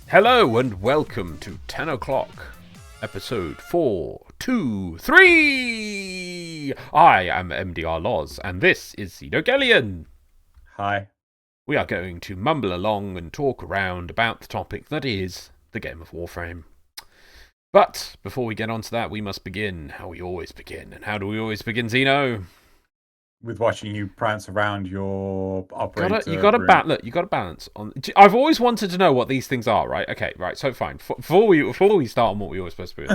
Hello and welcome to Tenno Clock, episode 423. I am MDRLOz, and this is Xeno. Hi. We are going to mumble along and talk around about the topic that is the game of Warframe. But before we get on to that, we must begin how we always begin. And how do we always begin, Xeno? With watching you prance around your operator. You gotta balance on. I've always wanted to know what these things are, right? Okay, right. So fine. Before we start on what we were supposed to be,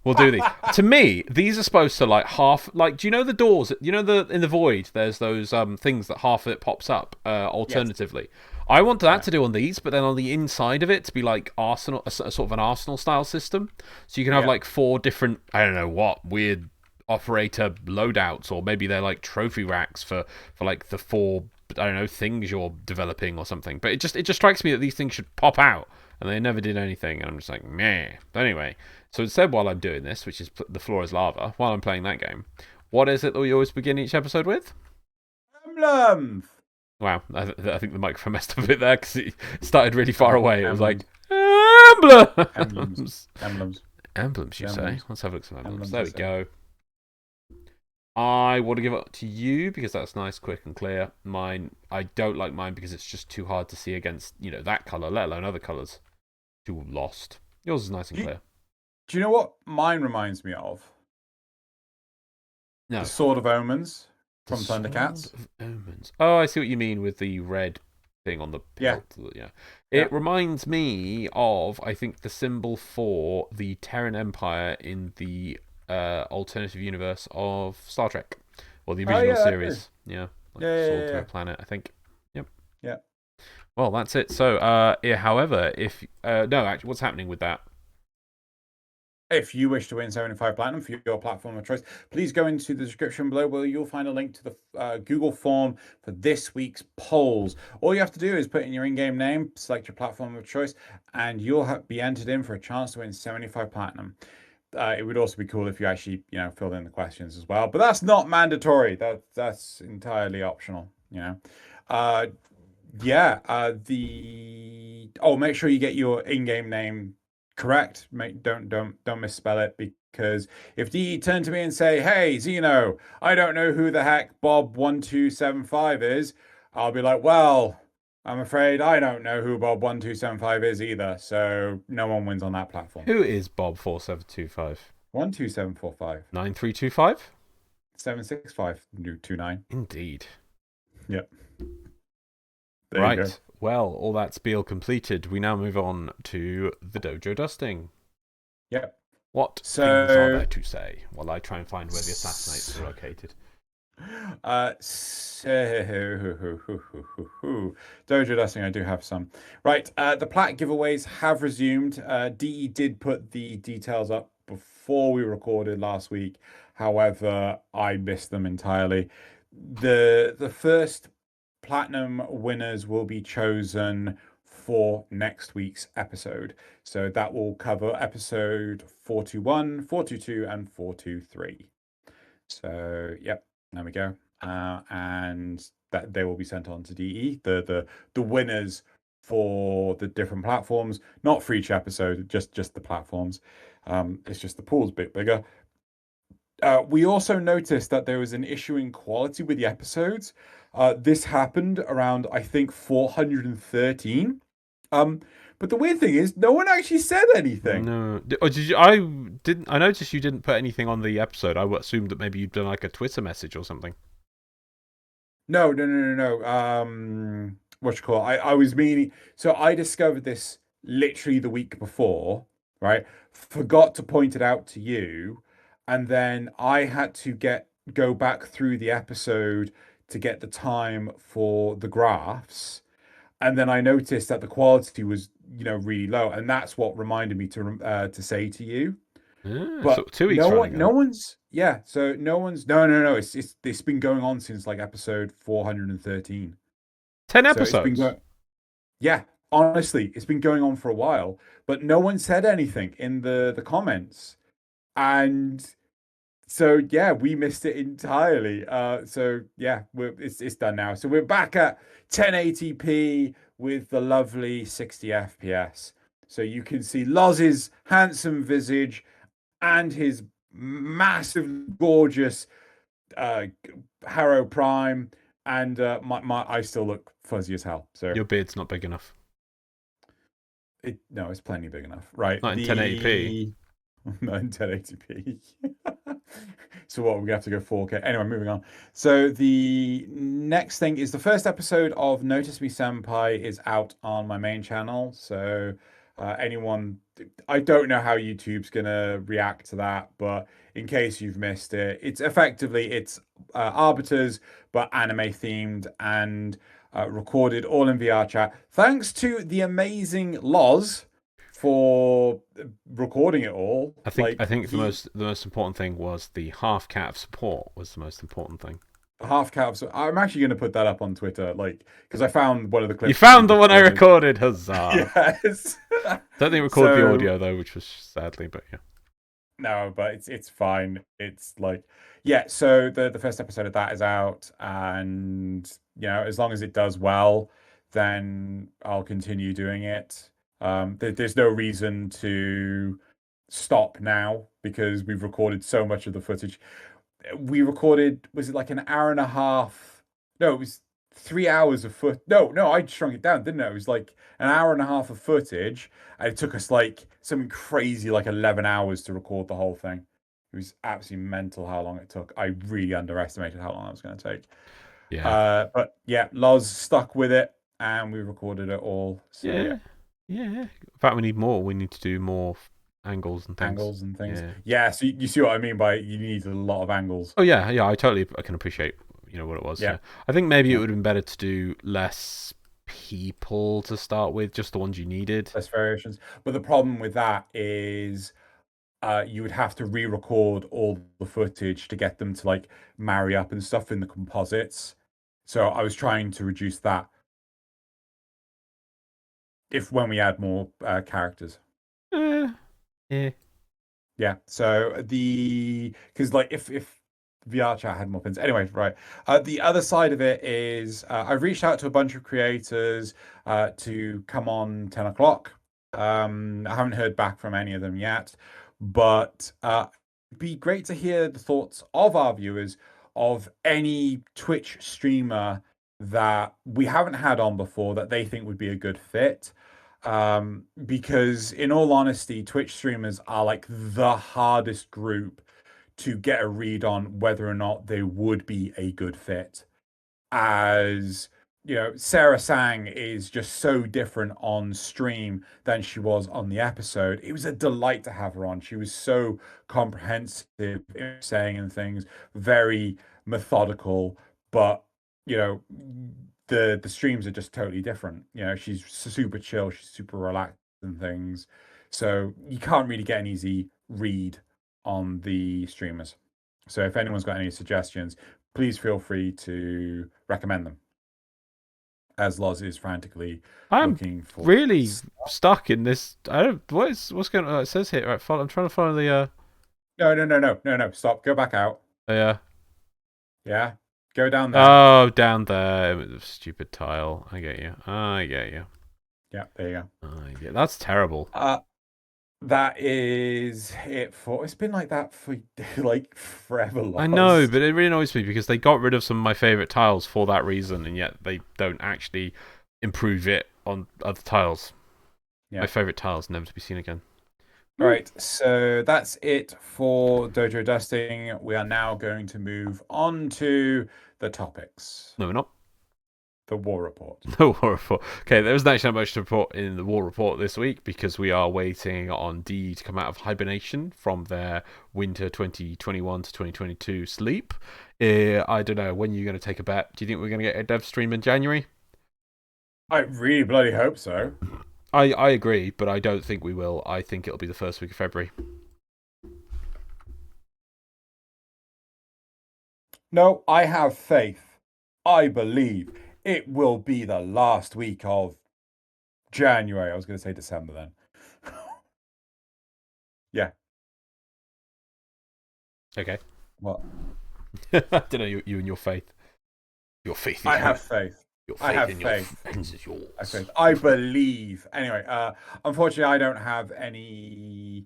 we'll do these. To me, these are supposed to do you know the doors? You know in the void. There's those things that half of it pops up. Alternatively, yes. I want that to do on these, but then on the inside of it to be like Arsenal, a sort of an Arsenal style system. So you can have like 4 different, I don't know what weird operator loadouts, or maybe they're like trophy racks for like the 4, I don't know, things you're developing or something. But it just strikes me that these things should pop out, and they never did anything, and I'm just like, meh. But anyway, so instead, while I'm doing this, which is the floor is lava, while I'm playing that game, what is it that we always begin each episode with? Emblems. Wow, I think the microphone messed up a bit there because it started really far away. It was like emblems. Emblems, you say? Let's have a look at some emblems. There we go. I want to give it to you because that's nice, quick, and clear. Mine, I don't like mine because it's just too hard to see against, that colour, let alone other colours. Too lost. Yours is nice and clear. Do you know what mine reminds me of? No. The Sword of Omens from Thundercats. Sword of Omens. Oh, I see what you mean with the red thing on the hilt. Yeah. It reminds me of, I think, the symbol for the Terran Empire in the alternative universe of Star Trek, or the original series. Yeah, sword to a planet, I think. Yep. Yeah. Well, that's it. So, however, if actually, what's happening with that? If you wish to win 75 Platinum for your platform of choice, please go into the description below where you'll find a link to the Google form for this week's polls. All you have to do is put in your in-game name, select your platform of choice, and you'll be entered in for a chance to win 75 Platinum. It would also be cool if you actually, filled in the questions as well. But that's not mandatory. That's entirely optional. Make sure you get your in-game name correct. Don't misspell it, because if they turn to me and say, "Hey, Xeno, I don't know who the heck Bob1275 is," I'll be like, "Well, I'm afraid I don't know who Bob1275 is either, so no one wins on that platform." Who is Bob4725? 12745 9325 76529. Indeed. Yep. Right. Well, all that spiel completed. We now move on to the Dojo Dusting. Yep. What things are there to say while I try and find where the assassinates are located? Dojo Dusting, I do have some. Right, the Plat giveaways have resumed. DE did put the details up before we recorded last week. However, I missed them entirely. The first Platinum winners will be chosen for next week's episode. So that will cover episode 421, 422, and 423. So, yep. There we go. And that they will be sent on to DE, the winners for the different platforms, not for each episode, just the platforms. It's just the pool's a bit bigger. We also noticed that there was an issue in quality with the episodes. This happened around, I think, 413. But the weird thing is, no one actually said anything. No. Did you? I noticed you didn't put anything on the episode. I assumed that maybe you'd done like a Twitter message or something. No. What you call it? I was meaning. So I discovered this literally the week before, right? Forgot to point it out to you, and then I had to go back through the episode to get the time for the graphs. And then I noticed that the quality was, really low, and that's what reminded me to say to you. But so 2 weeks. No one's. It's been going on since like episode 413. 10 episodes. Honestly, it's been going on for a while, but no one said anything in the comments, and so we missed it entirely. It's done now. So we're back at 1080p with the lovely 60 FPS. So you can see Loz's handsome visage and his massive, gorgeous uh, Harrow Prime, and I still look fuzzy as hell. So Your beard's not big enough. no, it's plenty big enough, right? Not in 1080p. Not in 1080p. So what, we're gonna have to go 4K. Anyway, moving on. So the next thing is the first episode of Notice Me Senpai is out on my main channel. So anyone, I don't know how YouTube's gonna react to that, but in case you've missed it, it's Arbiters, but anime themed and recorded all in VR chat. Thanks to the amazing Loz for recording it all. I think the most important thing was the half cat of support was the most important thing. Half cat. I'm actually going to put that up on Twitter, because I found one of the clips. You found the one I recorded. Huzzah! Yes. Don't think recorded the audio though, which was sadly, but yeah. No, but it's fine. It's So the first episode of that is out, and as long as it does well, then I'll continue doing it. There's no reason to stop now because we've recorded so much of the footage. We recorded, was it like an hour and a half? No, it was 3 hours of No, I shrunk it down, didn't I? It was like an hour and a half of footage, and it took us like something crazy, like 11 hours to record the whole thing. It was absolutely mental how long it took. I really underestimated how long it was going to take. Yeah. But yeah, Loz stuck with it, and we recorded it all. So, yeah. In fact, we need more. We need to do more angles and things. Yeah, so you see what I mean by you need a lot of angles. Oh yeah. I can appreciate what it was. Yeah. I think maybe it would have been better to do less people to start with, just the ones you needed. Less variations. But the problem with that is you would have to re-record all the footage to get them to like marry up and stuff in the composites. So I was trying to reduce that when we add more characters. Yeah. So because if VR chat had more pins. Anyway, right. The other side of it is I've reached out to a bunch of creators to come on 10 o'clock. I haven't heard back from any of them yet, but it'd be great to hear the thoughts of our viewers of any Twitch streamer that we haven't had on before that they think would be a good fit. Because in all honesty, Twitch streamers are like the hardest group to get a read on whether or not they would be a good fit. As Sarah Sang is just so different on stream than she was on the episode. It was a delight to have her on. She was so comprehensive in saying and things, very methodical, but the streams are just totally different. She's super chill, she's super relaxed and things. So you can't really get an easy read on the streamers. So if anyone's got any suggestions, please feel free to recommend them. As Loz is frantically looking for. Really stuck in this. I don't. What's going on? It says here. Right, I'm trying to follow the. No. Stop. Go back out. Yeah. Yeah. Go down there. Oh, down there. Stupid tile. I get you. Yeah, there you go. That's terrible. That is it for. It's been like that for like forever. Loz. I know, but it really annoys me because they got rid of some of my favorite tiles for that reason, and yet they don't actually improve it on other tiles. Yeah. My favorite tiles never to be seen again. All right, so that's it for Dojo Dusting. We are now going to move on to the topics. No, we're not. The War Report. The War Report. Okay, there isn't actually much to report in the War Report this week because we are waiting on D to come out of hibernation from their winter 2021 to 2022 sleep. I don't know, when you're going to take a bet? Do you think we're going to get a dev stream in January? I really bloody hope so. I agree, but I don't think we will. I think it'll be the first week of February. No, I have faith. I believe it will be the last week of January. I was going to say December then. Yeah. Okay. What? I don't know, you and your faith. Your faith. I have faith. Your I faith have in your faith. friends is I yours. faith. I believe. Anyway, unfortunately, I don't have any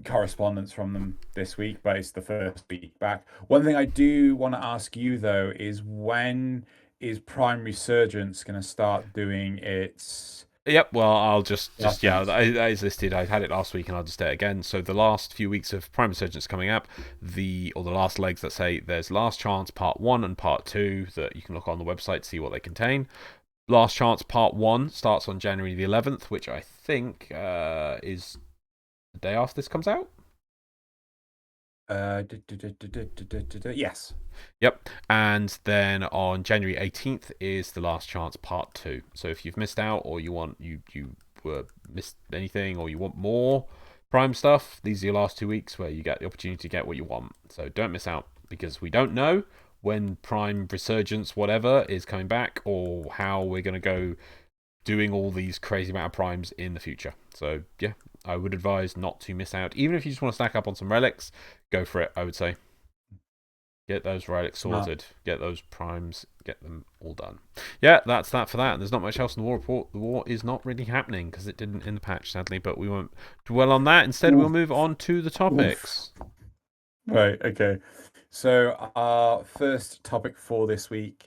correspondence from them this week, but it's the first week back. One thing I do want to ask you though is when is Prime Resurgence going to start doing its Yep, well, I'll just yeah, adjustments? that is listed. I had it last week, and I'll just say it again. So the last few weeks of Prime Resurgence coming up, the last legs that say there's Last Chance Part 1 and Part 2 that you can look on the website to see what they contain. Last Chance Part 1 starts on January the 11th, which I think is the day after this comes out. Yes. Yep. And then on January 18th is The Last Chance Part 2. So if you've missed out, or you want you missed anything, or you want more Prime stuff, these are your last 2 weeks where you get the opportunity to get what you want. So don't miss out, because we don't know when Prime Resurgence whatever is coming back, or how we're going to go doing all these crazy amount of primes in the future. So yeah, I would advise not to miss out. Even if you just want to stack up on some relics, go for it, I would say. Get those relics sorted, get those primes, get them all done. Yeah, that's that for that. There's not much else in the war report. The war is not really happening because it didn't in the patch, sadly, but we won't dwell on that. Instead, we'll move on to the topics. Right, okay. So our first topic for this week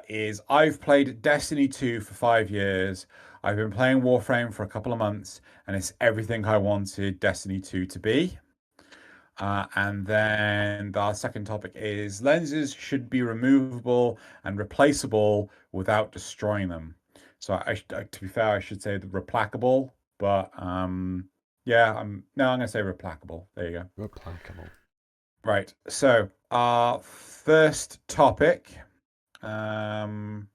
is I've played Destiny 2 for 5 years. I've been playing Warframe for a couple of months, and it's everything I wanted Destiny 2 to be. And then our second topic is lenses should be removable and replaceable without destroying them. So to be fair, I should say the replaceable, but yeah, I'm gonna say replaceable. There you go. Replaceable. Right. So our first topic, um,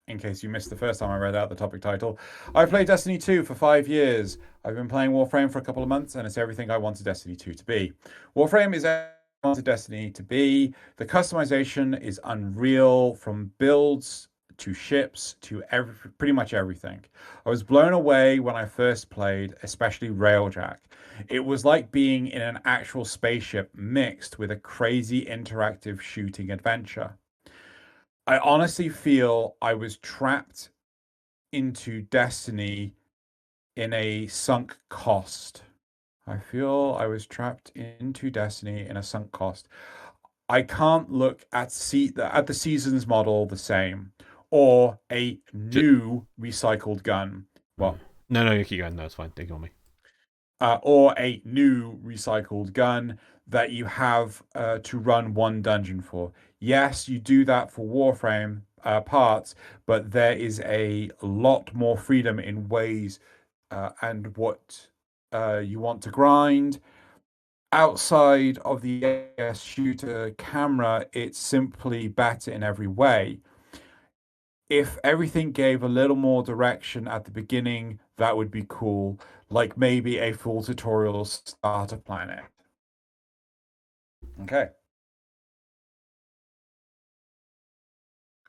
in case you missed the first time I read out the topic title, I've played Destiny 2 for 5 years. I've been playing Warframe for a couple of months, and it's everything I wanted Destiny 2 to be. Warframe is everything I wanted Destiny to be. The customization is unreal, from builds to ships to pretty much everything. I was blown away when I first played, especially Railjack. It was like being in an actual spaceship mixed with a crazy interactive shooting adventure. I honestly feel I was trapped into Destiny in a sunk cost. I feel I was trapped into Destiny in a sunk cost. I can't look at the seasons model the same, or a new recycled gun. Well, no, you keep going. No, it's fine. Ignore me. Or a new recycled gun that you have to run one dungeon for. Yes, you do that for Warframe parts, but there is a lot more freedom in ways and what you want to grind. Outside of the AS shooter camera, it's simply better in every way. If everything gave a little more direction at the beginning, that would be cool. Like maybe a full tutorial starter planet. Okay.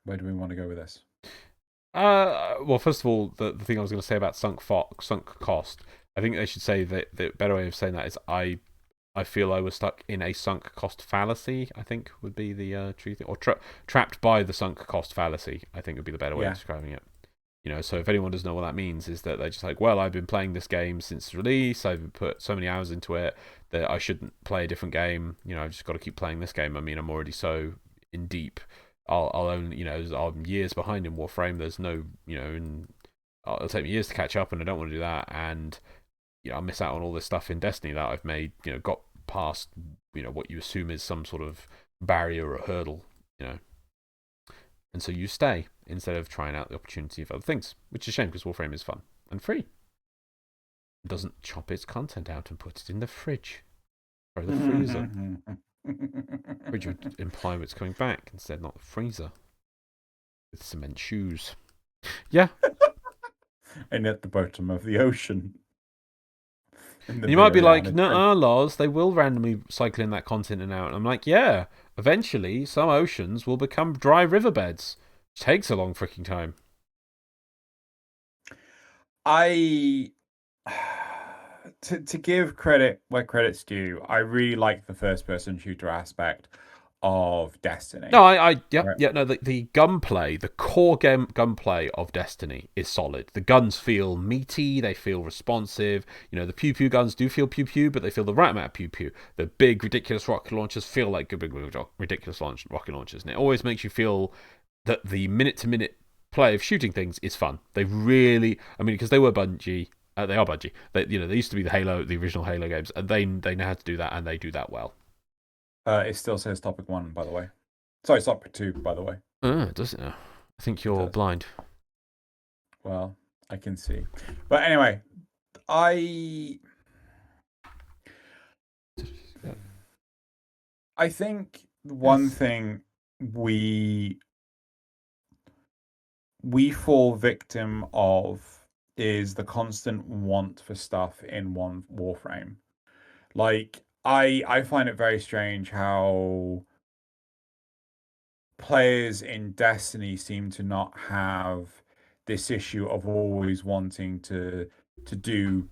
Where do we want to go with this? Well, first of all, the thing I was going to say about sunk cost, I think they should say that the better way of saying that is I feel I was stuck in a sunk cost fallacy, I think would be the true thing. Or trapped by the sunk cost fallacy, I think would be the better way of describing it. You know, so if anyone doesn't know what that means, is that they're just like, well, I've been playing this game since release, I've put so many hours into it that I shouldn't play a different game. You know, I've just got to keep playing this game. I mean, I'm already so in deep. I'll only, you know, I'm years behind in Warframe. There's no, you know, and it'll take me years to catch up, and I don't want to do that. And you know, I'll miss out on all this stuff in Destiny that I've made. You know, got past, you know, what you assume is some sort of barrier or hurdle. You know, and so you stay instead of trying out the opportunity of other things, which is a shame because Warframe is fun and free. It doesn't chop its content out and put it in the fridge or the freezer. Fridge would imply it's coming back instead, not the freezer. With cement shoes. Yeah. And at the bottom of the ocean. You might be like, no, Loz, they will randomly cycle in that content and out. And I'm like, yeah, eventually some oceans will become dry riverbeds. It takes a long freaking time. To give credit where credit's due, I really like the first person shooter aspect of Destiny. No, yeah, Right. yeah. No, the gunplay, the core gunplay of Destiny is solid. The guns feel meaty, they feel responsive. You know, the pew pew guns do feel pew pew, but they feel the right amount of pew pew. The big ridiculous rocket launchers feel like good big ridiculous rocket launchers, and it always makes you feel that the minute to minute play of shooting things is fun. They really, I mean, because they were Bungie. They are Bungie. They used to be the original Halo games, and they know how to do that, and they do that well. It still says topic 1, by the way. Sorry, topic 2, by the way. Does it now? I think you're blind. Well, I can see. But anyway, I think one thing we fall victim of is the constant want for stuff in one Warframe. Like, I find it very strange how players in Destiny seem to not have this issue of always wanting to do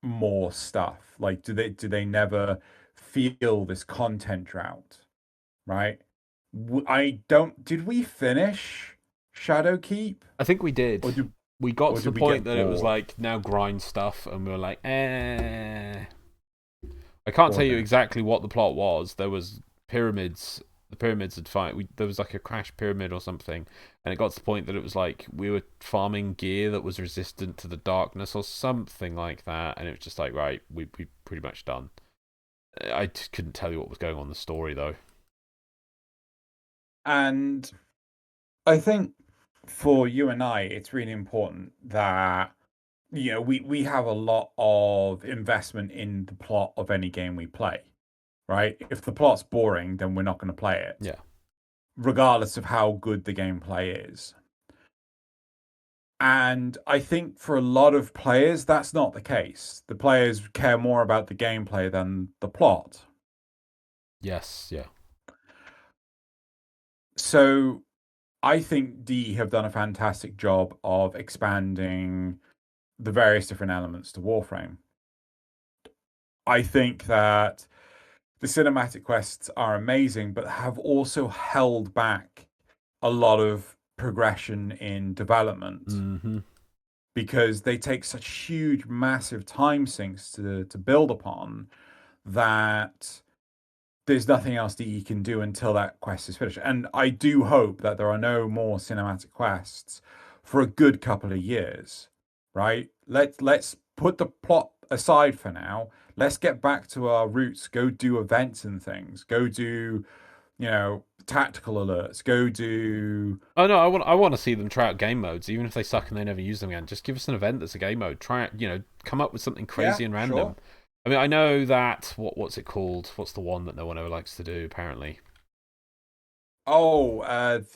more stuff. Like, do they never feel this content drought? Right? I don't. Did we finish Shadowkeep? I think we did. Or did, we got or to the did we point get that it was bored? like now grind stuff, and we were like, eh. I can't tell you exactly what the plot was. There was pyramids. The pyramids had fight. There was like a crash pyramid or something, and it got to the point that it was like we were farming gear that was resistant to the darkness or something like that, and it was just like, right, we pretty much done. I just couldn't tell you what was going on in the story though. And I think for you and I, it's really important that we have a lot of investment in the plot of any game we play, right? If the plot's boring, then we're not going to play it. Yeah. Regardless of how good the gameplay is. And I think for a lot of players, that's not the case. The players care more about the gameplay than the plot. Yes, yeah. So I think D have done a fantastic job of expanding the various different elements to Warframe. I think that the cinematic quests are amazing, but have also held back a lot of progression in development. Mm-hmm. Because they take such huge, massive time sinks to build upon that there's nothing else that you can do until that quest is finished. And I do hope that there are no more cinematic quests for a good couple of years, right? Let's put the plot aside for now. Let's get back to our roots. Go do events and things. Go do, tactical alerts. Go do. Oh no, I want to see them try out game modes, even if they suck and they never use them again. Just give us an event that's a game mode. Try it, come up with something crazy and random. Sure. I mean, I know that what's it called? What's the one that no one ever likes to do? Apparently. Oh,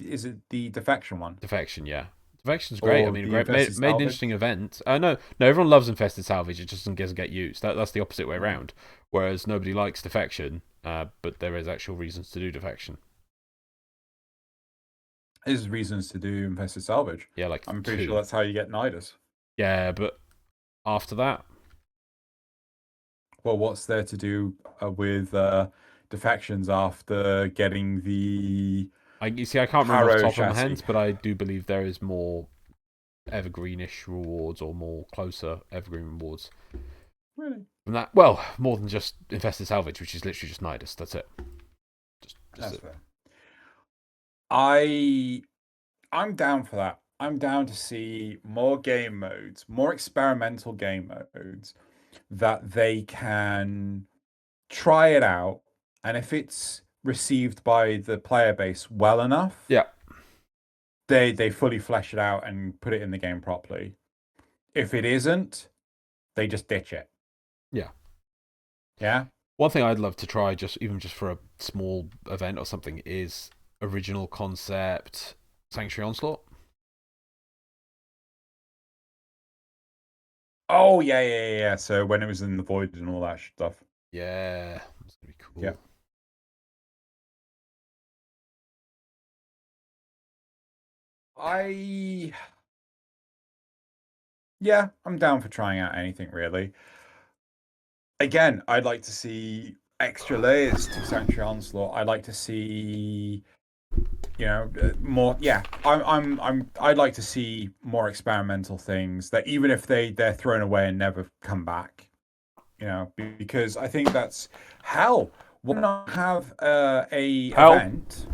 is it the defection one? Defection, yeah. Defection's great. I Or mean, the great made infested an salvage? interesting event. No, everyone loves infested salvage. It just doesn't get used. That's the opposite way around. Whereas nobody likes defection, but there is actual reasons to do defection. There's reasons to do infested salvage. Yeah, like I'm pretty 2. sure that's how you get Nidus. Yeah, but after that, Well, what's there to do with defections after getting the you see, I can't remember off the Harrow top of my chassis? head, but I do believe there is more evergreenish rewards or more closer evergreen rewards. Really? Than that, well, more than just infested salvage, which is literally just Nidus. That's it. That's it. fair. I'm down for that. I'm down to see more game modes, more experimental game modes that they can try it out, and if it's received by the player base well enough, Yeah. they fully flesh it out and put it in the game properly. If it isn't, they just ditch it. Yeah. Yeah. One thing I'd love to try, even just for a small event or something, is original concept Sanctuary Onslaught. Oh yeah. So when it was in the void and all that stuff. Yeah, that's gonna be cool. Yeah. I'm down for trying out anything really. Again, I'd like to see extra layers to Sanctuary Onslaught. I'd like to see, more. Yeah, I'd like to see more experimental things that even if they're thrown away and never come back, because I think that's hell. Why not have a Hell. event?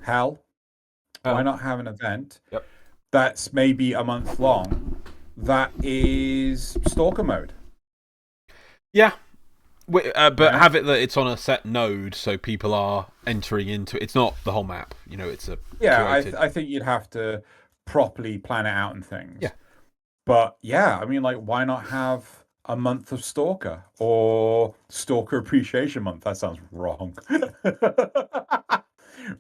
Hell, why Hell. not have an event Yep. that's maybe a month long that is Stalker mode? Yeah. But Yeah. have it that it's on a set node, so people are entering into it. It's not the whole map. It's a curated. I think you'd have to properly plan it out and things. Yeah. But yeah, I mean, like, why not have a month of Stalker or Stalker Appreciation Month? That sounds wrong.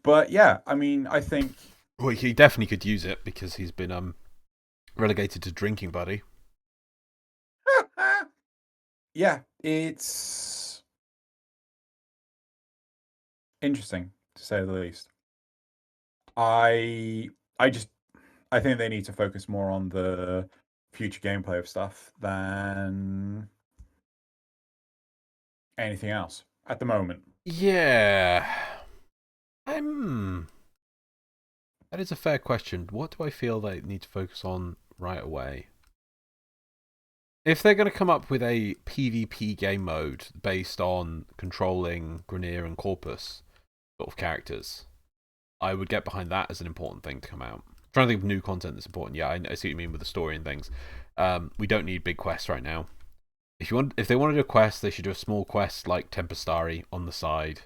But yeah, I mean, I think. Well, he definitely could use it because he's been relegated to drinking buddy. Yeah, it's interesting to say the least. I think they need to focus more on the future gameplay of stuff than anything else at the moment. Yeah. That is a fair question. What do I feel they need to focus on right away? If they're going to come up with a PvP game mode based on controlling Grineer and Corpus sort of characters, I would get behind that as an important thing to come out. I'm trying to think of new content that's important. Yeah, I see what you mean with the story and things. We don't need big quests right now. If they want to do a quest, they should do a small quest like Tempestari on the side.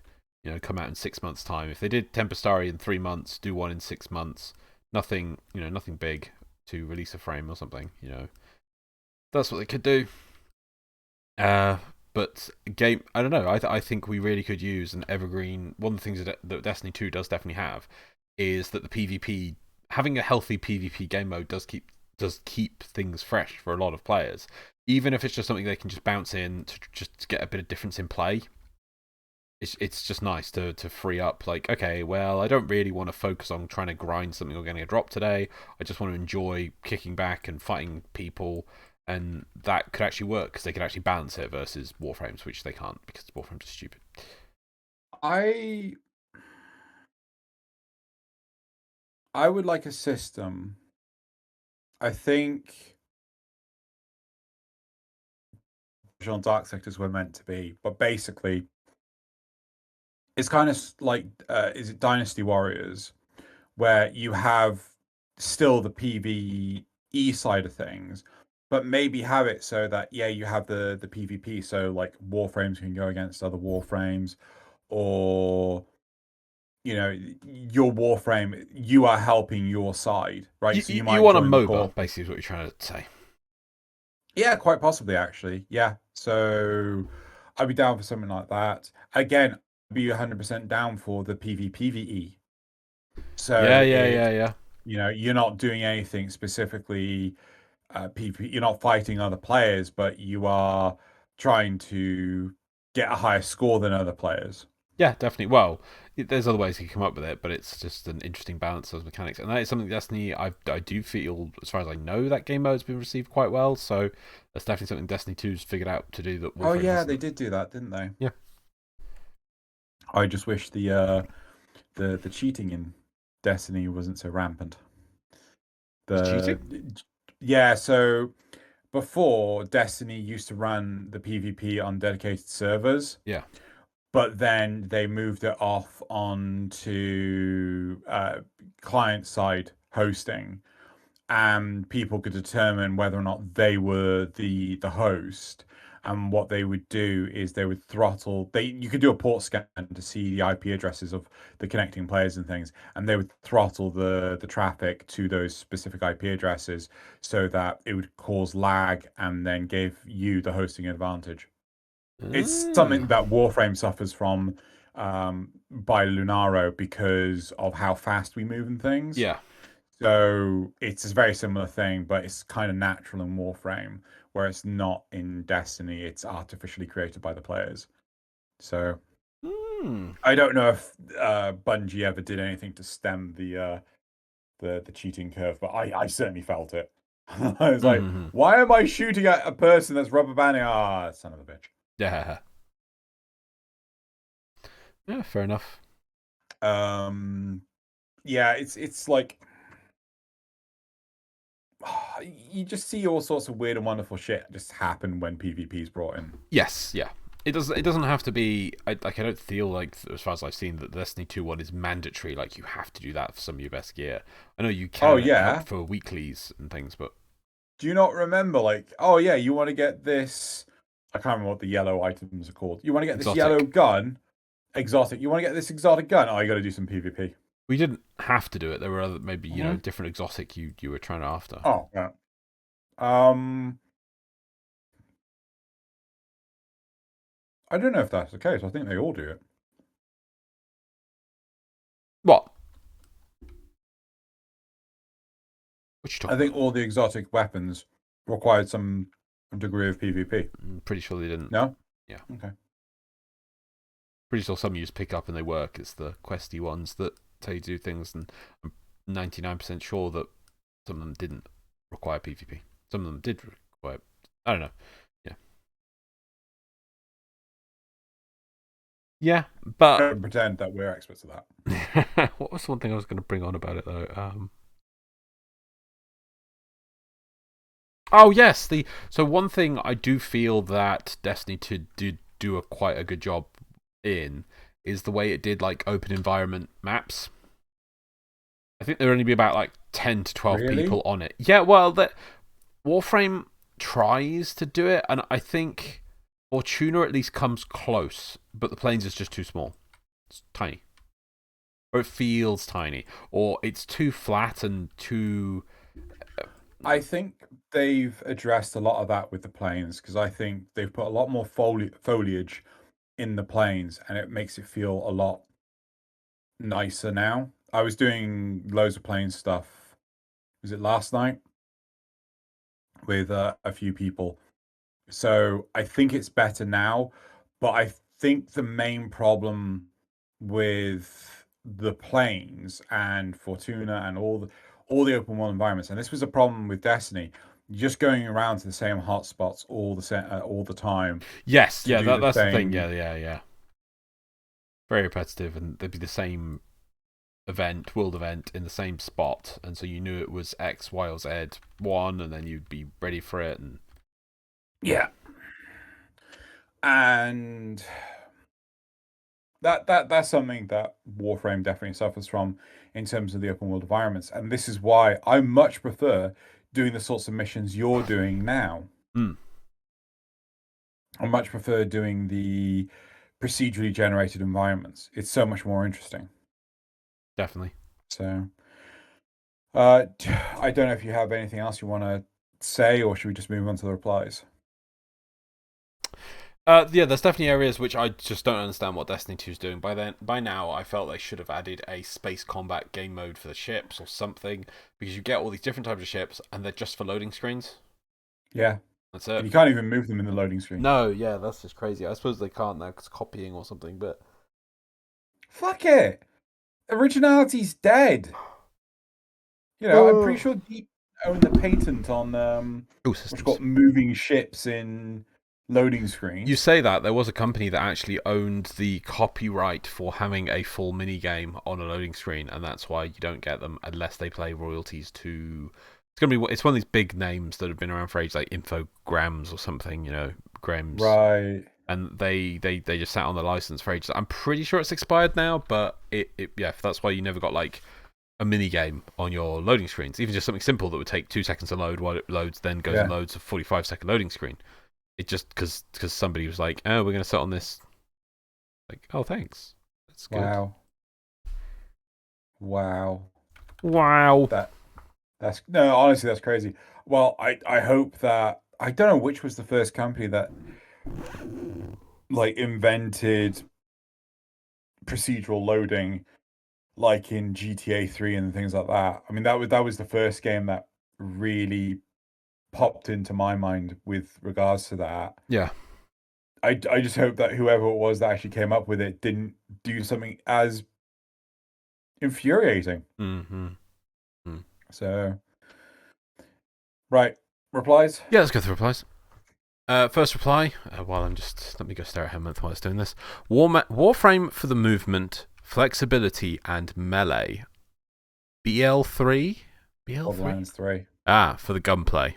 Come out in 6 months' time. If they did Tempestari in 3 months, do one in 6 months. Nothing big to release a frame or something. That's what they could do. But game, I don't know. I think we really could use an evergreen. One of the things that Destiny 2 does definitely have is that the PvP, having a healthy PvP game mode does keep things fresh for a lot of players. Even if it's just something they can just bounce in to just get a bit of difference in play. It's just nice to free up. Like, okay, well, I don't really want to focus on trying to grind something or getting a drop today. I just want to enjoy kicking back and fighting people. And that could actually work because they could actually balance it versus Warframes, which they can't because Warframes are stupid. I would like a system. I think Dark Sectors were meant to be, but basically, it's kind of like is it Dynasty Warriors, where you have still the PvE side of things, but maybe have it so that you have the PvP, so like Warframes can go against other Warframes, or your Warframe, you are helping your side, right? So you might want a join the MOBA, call. basically, is what you're trying to say. Yeah, quite possibly, actually. Yeah. So I'd be down for something like that. Again, I'd be 100% down for the PvPvE. So Yeah. you're not doing anything specifically PvP. You're not fighting other players, but you are trying to get a higher score than other players. Yeah, definitely. Well, there's other ways you can come up with it, but it's just an interesting balance of mechanics. And that is something Destiny, I do feel, as far as I know, that game mode's been received quite well. So that's definitely something Destiny 2's figured out to do. That Oh yeah, they did do that, didn't they? Yeah. I just wish the cheating in Destiny wasn't so rampant. Cheating? Yeah, so before Destiny used to run the PvP on dedicated servers. Yeah. But then they moved it off onto client side hosting, and people could determine whether or not they were the host. And what they would do is they would throttle. You could do a port scan to see the IP addresses of the connecting players and things, and they would throttle the traffic to those specific IP addresses so that it would cause lag and then give you the hosting advantage. It's something that Warframe suffers from by Lunaro because of how fast we move and things. Yeah. So it's a very similar thing, but it's kind of natural in Warframe, where it's not in Destiny. It's artificially created by the players. So I don't know if Bungie ever did anything to stem the cheating curve, but I certainly felt it. I was like, why am I shooting at a person that's rubber banding? Ah, son of a bitch. Yeah. Yeah, fair enough. Yeah, it's like you just see all sorts of weird and wonderful shit just happen when PvP is brought in. Yes, yeah. It does. It doesn't have to be. I don't feel like, as far as I've seen, that the Destiny 2 one is mandatory. Like you have to do that for some of your best gear. I know you Oh can help yeah. for weeklies and things, but Do you not remember, like, oh yeah, you want to get this? I can't remember what the yellow items are called. You want to get this yellow exotic. gun, exotic. You want to get this exotic gun? Oh, you got to do some PvP. We didn't have to do it. There were other, maybe Mm-hmm. different exotic you were trying to after. Oh yeah. Um, I don't know if that's the case. I think they all do it. What? What you I talking think about? all the exotic weapons required some degree of PvP. I'm pretty sure they didn't. No? Yeah. Okay. Pretty sure some you just pick up and they work. It's the questy ones that tell you to do things, and I'm 99% sure that some of them didn't require PvP. Some of them did require. I don't know. Yeah. Yeah, but Don't pretend that we're experts at that. what was one thing I was going to bring on about it though? Oh yes, so one thing I do feel that Destiny 2 did do quite a good job in is the way it did like open environment maps. I think there would only be about like 10 to 12 Really? people on it. Yeah, well, Warframe tries to do it, and I think Fortuna at least comes close, but the plains is just too small. It's tiny. Or it feels tiny. Or it's too flat and too. I think they've addressed a lot of that with the planes because I think they've put a lot more foliage in the planes and it makes it feel a lot nicer now. I was doing loads of plane stuff. Was it last night with a few people? So I think it's better now, but I think the main problem with the planes and Fortuna and all the open world environments, and this was a problem with Destiny, just going around to the same hotspots all the time Yes, to yeah, do the that's the thing. same. Yeah, yeah, yeah. Very repetitive, and there'd be the same world event in the same spot, and so you knew it was X, Y, or Z one, and then you'd be ready for it. And Yeah, and that's something that Warframe definitely suffers from in terms of the open world environments, and this is why I much prefer doing the sorts of missions you're doing now. mm, I much prefer doing the procedurally generated environments. It's so much more interesting. definitely. So, I don't know if you have anything else you want to say, or should we just move on to the replies? Yeah, there's definitely areas which I just don't understand what Destiny 2 is doing. By now, I felt they should have added a space combat game mode for the ships or something, because you get all these different types of ships, and they're just for loading screens. Yeah, That's and it. you can't even move them in the loading screen. No, yeah, that's just crazy. I suppose they can't now because copying or something, but Fuck it. Originality's dead. You know, I'm pretty oh, sure Deep own the patent on what's systems. called moving ships in loading You screens. say that there was a company that actually owned the copyright for having a full mini game on a loading screen, and that's why you don't get them unless they play royalties to. It's one of these big names that have been around for ages, like Infograms or something, Grams, Right. and they just sat on the license for ages. I'm pretty sure it's expired now, but yeah, that's why you never got like a mini game on your loading screens, even just something simple that would take 2 seconds to load while it loads, then goes and Yeah. loads a 45-second loading screen. It just because somebody was like, "Oh, we're going to sit on this." Like, oh, thanks. That's good. Wow. Wow. Wow. That's no, honestly, that's crazy. Well, I hope that I don't know which was the first company that like invented procedural loading like in GTA 3 and things like that. I mean, that was the first game that really popped into my mind with regards to that. Yeah. I just hope that whoever it was that actually came up with it didn't do something as infuriating. Mm-hmm. So, right, replies. Yeah, let's go through replies. First reply, let me go stare at Helmut while it's doing this. Warframe for the movement, flexibility, and melee. BL3? Borderlands 3. For the gunplay.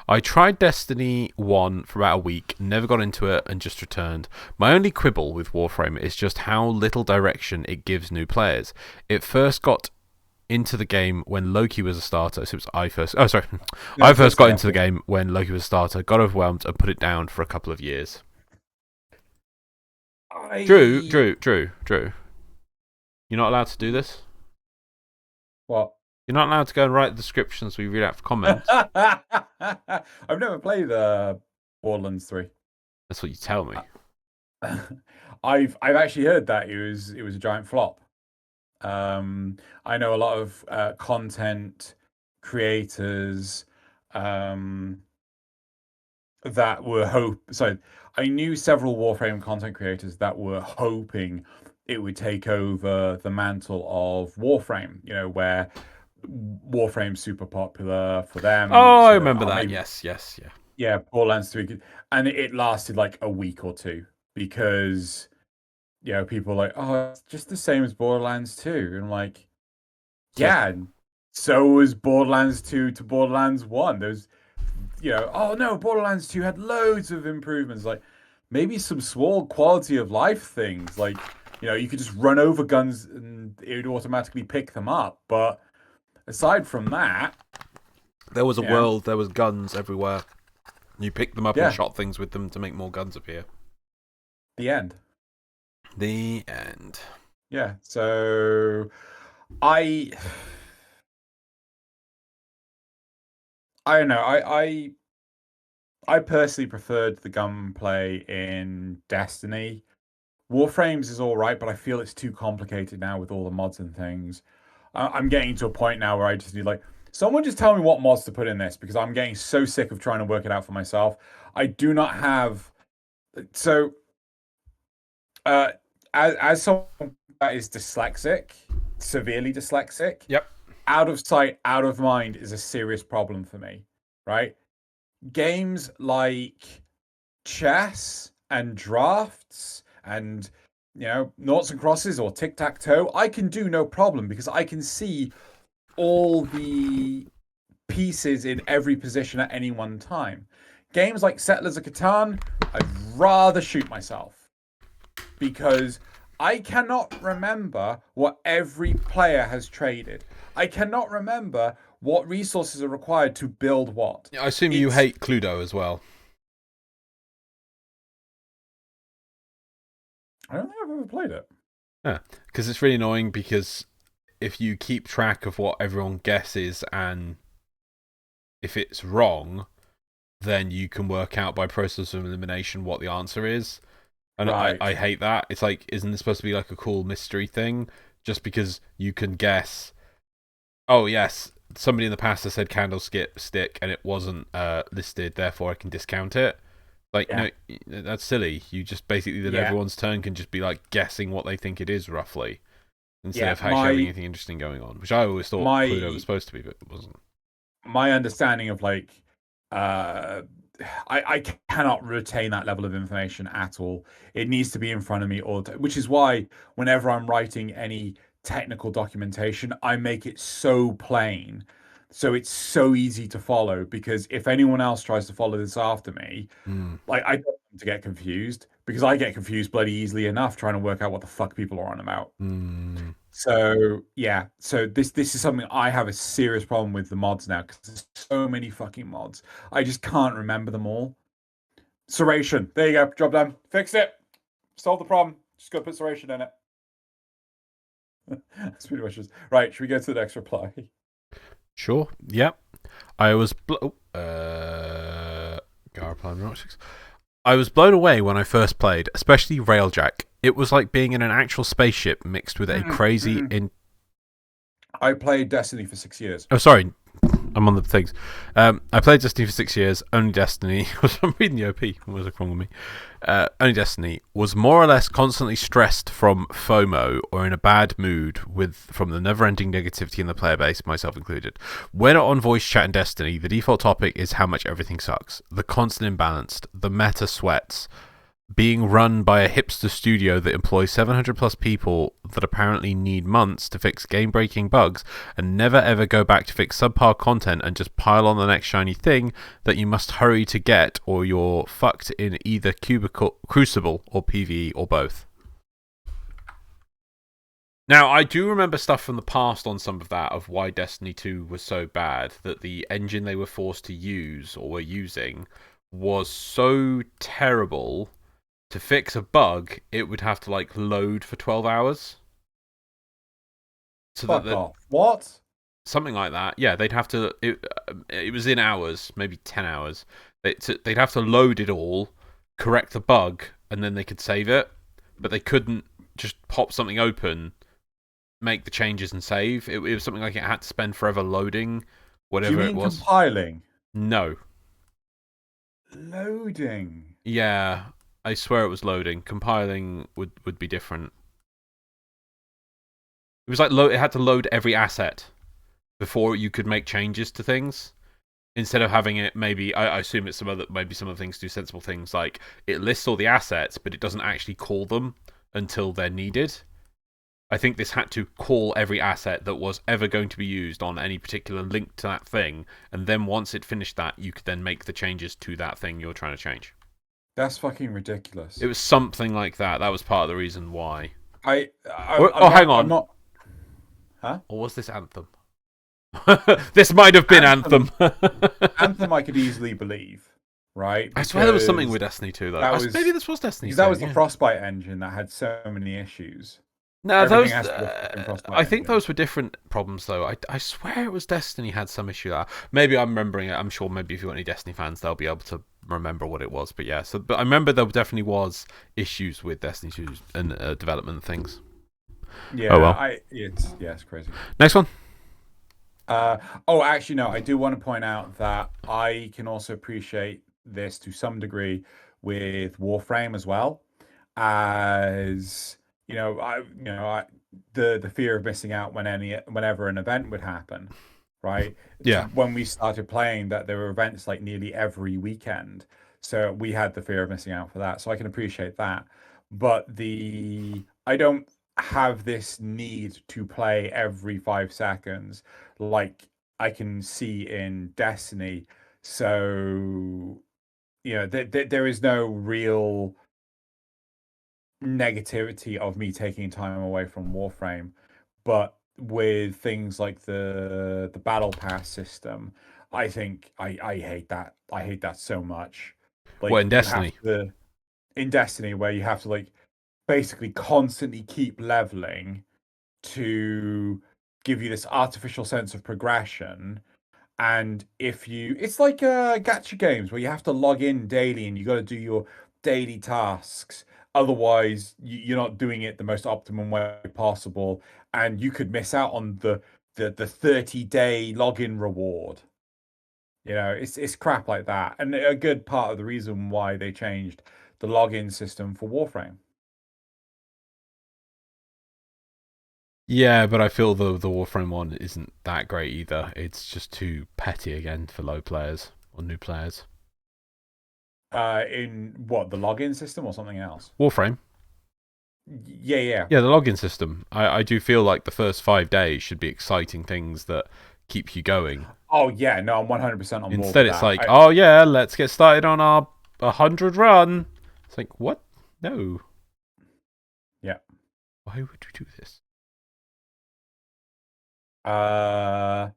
I tried Destiny 1 for about a week, never got into it, and just returned. My only quibble with Warframe is just how little direction it gives new players. It first got into the game when Loki was a starter. So I first got into the game when Loki was a starter, got overwhelmed, and put it down for a couple of years. Drew. You're not allowed to do this? What? You're not allowed to go and write descriptions we read out for comments. I've never played Borderlands 3. That's what you tell me. I've actually heard that it was a giant flop. I know a lot of content creators that were I knew several Warframe content creators that were hoping it would take over the mantle of Warframe, where Warframe's super popular for them. Oh, I remember that. Yes. Yeah, Borderlands 3. And it lasted like a week or two because, people were like, oh, it's just the same as Borderlands 2. And I'm like, yeah, so was Borderlands 2 to Borderlands 1. There's, oh no, Borderlands 2 had loads of improvements. Like, maybe some small quality of life things. Like, you could just run over guns and it would automatically pick them up. But aside from that, there was a world, there was guns everywhere. You picked them up and shot things with them to make more guns appear. The end. Yeah, so I don't know. I personally preferred the gunplay in Destiny. Warframes is all right, but I feel it's too complicated now with all the mods and things. I'm getting to a point now where I just need someone just tell me what mods to put in this because I'm getting so sick of trying to work it out for myself. I do not have as someone that is dyslexic, severely dyslexic. Yep. Out of sight, out of mind is a serious problem for me, right? Games like chess and drafts and noughts and crosses or tic-tac-toe, I can do no problem because I can see all the pieces in every position at any one time. Games like Settlers of Catan, I'd rather shoot myself because I cannot remember what every player has traded. I cannot remember what resources are required to build what. I assume you hate Cluedo as well. I don't think I've ever played it. Yeah, because it's really annoying because if you keep track of what everyone guesses and if it's wrong, then you can work out by process of elimination what the answer is. And right. I hate that. It's like, isn't this supposed to be like a cool mystery thing? Just because you can guess, oh yes, somebody in the past has said candlestick and it wasn't listed, therefore I can discount it. Like, no, that's silly. You just basically, everyone's turn can just be like guessing what they think it is roughly, instead of actually having anything interesting going on, which I always thought Cluedo was supposed to be, but it wasn't. My understanding of I cannot retain that level of information at all. It needs to be in front of me all the time, which is why whenever I'm writing any technical documentation, I make it so plain. So it's so easy to follow because if anyone else tries to follow this after me, I don't want them to get confused because I get confused bloody easily enough trying to work out what the fuck people are on about. So this is something I have a serious problem with the mods now because there's so many fucking mods. I just can't remember them all. Serration, there you go, job done. Fix it. Solve the problem. Just go put serration in it. That's pretty much just right. Should we go to the next reply? Sure. Yep. I was blown away when I first played, especially Railjack. It was like being in an actual spaceship mixed with a crazy. I played Destiny for 6 years. Oh, sorry. I'm on the things. I played Destiny for 6 years. Only Destiny. I'm reading the OP. What was wrong with me? Only Destiny was more or less constantly stressed from FOMO or in a bad mood from the never-ending negativity in the player base, myself included. When on voice chat in Destiny, the default topic is how much everything sucks. The constant imbalanced. The meta sweats. Being run by a hipster studio that employs 700 plus people that apparently need months to fix game-breaking bugs and never ever go back to fix subpar content and just pile on the next shiny thing that you must hurry to get, or you're fucked in either Crucible or PvE or both. Now, I do remember stuff from the past on some of that, of why Destiny 2 was so bad, that the engine they were forced to use, or were using, was so terrible. To fix a bug, it would have to load for 12 hours. So that what? Something like that. Yeah, they'd have to. It was in hours, maybe 10 hours. They'd have to load it all, correct the bug, and then they could save it. But they couldn't just pop something open, make the changes, and save. It was something like it had to spend forever loading, whatever it was. Compiling? No. Loading. Yeah. I swear it was loading. Compiling would be different. It was it had to load every asset before you could make changes to things. Instead of having it, maybe I assume it's some of the things do sensible things, like it lists all the assets, but it doesn't actually call them until they're needed. I think this had to call every asset that was ever going to be used on any particular link to that thing, and then once it finished that, you could then make the changes to that thing you're trying to change. That's fucking ridiculous. It was something like that. That was part of the reason why. Hang on. Huh? Or was this Anthem? This might have been Anthem. Anthem I could easily believe, right? I swear there was something with Destiny 2, though. Maybe this was Destiny 2. That was the Frostbite engine that had so many issues. No, those. I think those were different problems, though. I swear it was Destiny had some issue there. Maybe I'm remembering it. I'm sure maybe if you've got any Destiny fans, they'll be able to remember what it was. But yeah, but I remember there definitely was issues with Destiny 2 and development things. Yeah, oh well. It's crazy. Next one. Actually, no. I do want to point out that I can also appreciate this to some degree with Warframe as well, as the fear of missing out whenever an event would happen, right? Yeah. When we started playing, that there were events like nearly every weekend, so we had the fear of missing out for that. So I can appreciate that, but I don't have this need to play every 5 seconds like I can see in Destiny. So there is no real negativity of me taking time away from Warframe, but with things like the battle pass system, I think I hate that. I hate that so much. What, in Destiny? In Destiny, where you have to basically constantly keep leveling to give you this artificial sense of progression. And it's like gacha games where you have to log in daily and you got to do your daily tasks. Otherwise, you're not doing it the most optimum way possible, and you could miss out on the 30-day login reward. It's crap like that, and a good part of the reason why they changed the login system for Warframe. Yeah, but I feel the Warframe one isn't that great either. It's just too petty again for low players or new players. In what, the login system or something else? Warframe. Yeah, the login system. I do feel like the first 5 days should be exciting things that keep you going. Oh yeah, no, I'm 100% on board. Instead, it's oh yeah, let's get started on our 100 run. It's like, what? No. Yeah. Why would you do this? Yeah.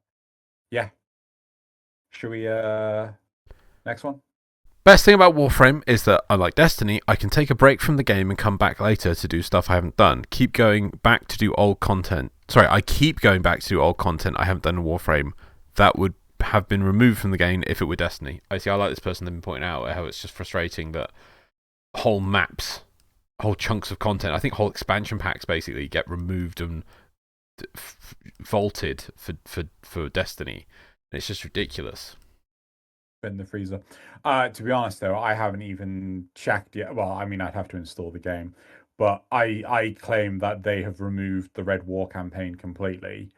Should we next one? Best thing about Warframe is that, unlike Destiny, I can take a break from the game and come back later to do stuff I haven't done. I keep going back to do old content I haven't done in Warframe that would have been removed from the game if it were Destiny. I like this person that's been pointing out how it's just frustrating that whole maps, whole chunks of content, I think whole expansion packs basically get removed and vaulted for Destiny. It's just ridiculous. In the freezer. To be honest though, I haven't even checked yet. Well, I mean, I'd have to install the game, but I claim that they have removed the Red War campaign completely.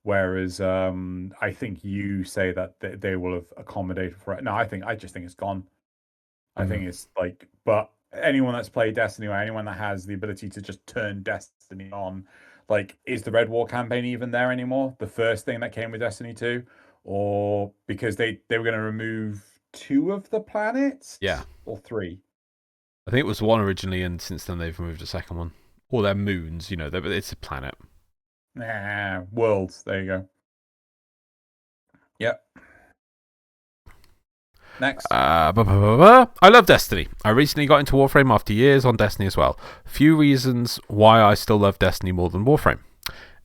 Whereas I think you say that they will have accommodated for it. No, I just think it's gone. I think it's like, but anyone that's played Destiny or anyone that has the ability to just turn Destiny on, like, is the Red War campaign even there anymore? The first thing that came with Destiny 2? Or because they were going to remove two of the planets? Yeah. Or three? I think it was one originally, and since then they've removed a second one. Or their moons, it's a planet. Nah, worlds. There you go. Yep. Next. I love Destiny. I recently got into Warframe after years on Destiny as well. Few reasons why I still love Destiny more than Warframe.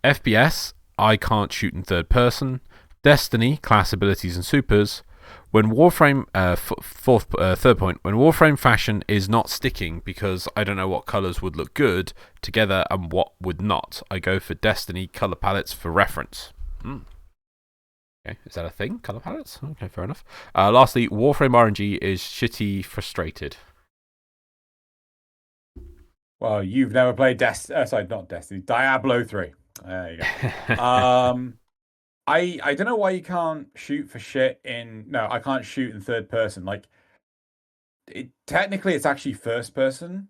FPS, I can't shoot in third person. Destiny, class abilities and supers. When Warframe, third point, when Warframe fashion is not sticking because I don't know what colours would look good together and what would not, I go for Destiny colour palettes for reference. Okay, is that a thing? Colour palettes? Okay, fair enough. Lastly, Warframe RNG is shitty frustrated. Well, you've never played sorry, not Destiny, Diablo 3. There you go. I don't know why you can't shoot for shit in. No, I can't shoot in third person. Like, technically, it's actually first person.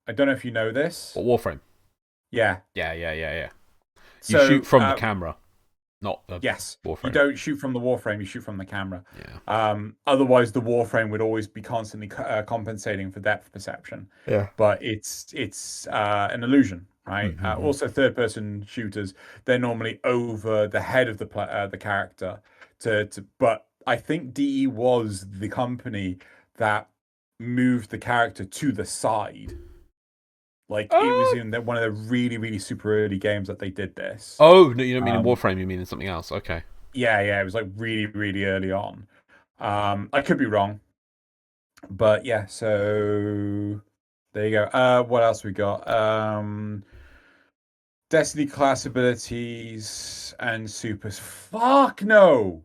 I don't know if you know this. What, Warframe? Yeah. Yeah. So, you shoot from the camera, not the yes. Warframe. You don't shoot from the Warframe, you shoot from the camera. Yeah. Otherwise, the Warframe would always be constantly compensating for depth perception. Yeah. But it's an illusion, right? Mm-hmm. Also, third-person shooters, they're normally over the head of the character. But I think DE was the company that moved the character to the side. Like, it was in one of the really, really super early games that they did this. Oh, no, you don't mean in Warframe, you mean in something else. Okay. Yeah, it was like really, really early on. I could be wrong. But yeah, so there you go. What else we got? Destiny class abilities and supers. Fuck no!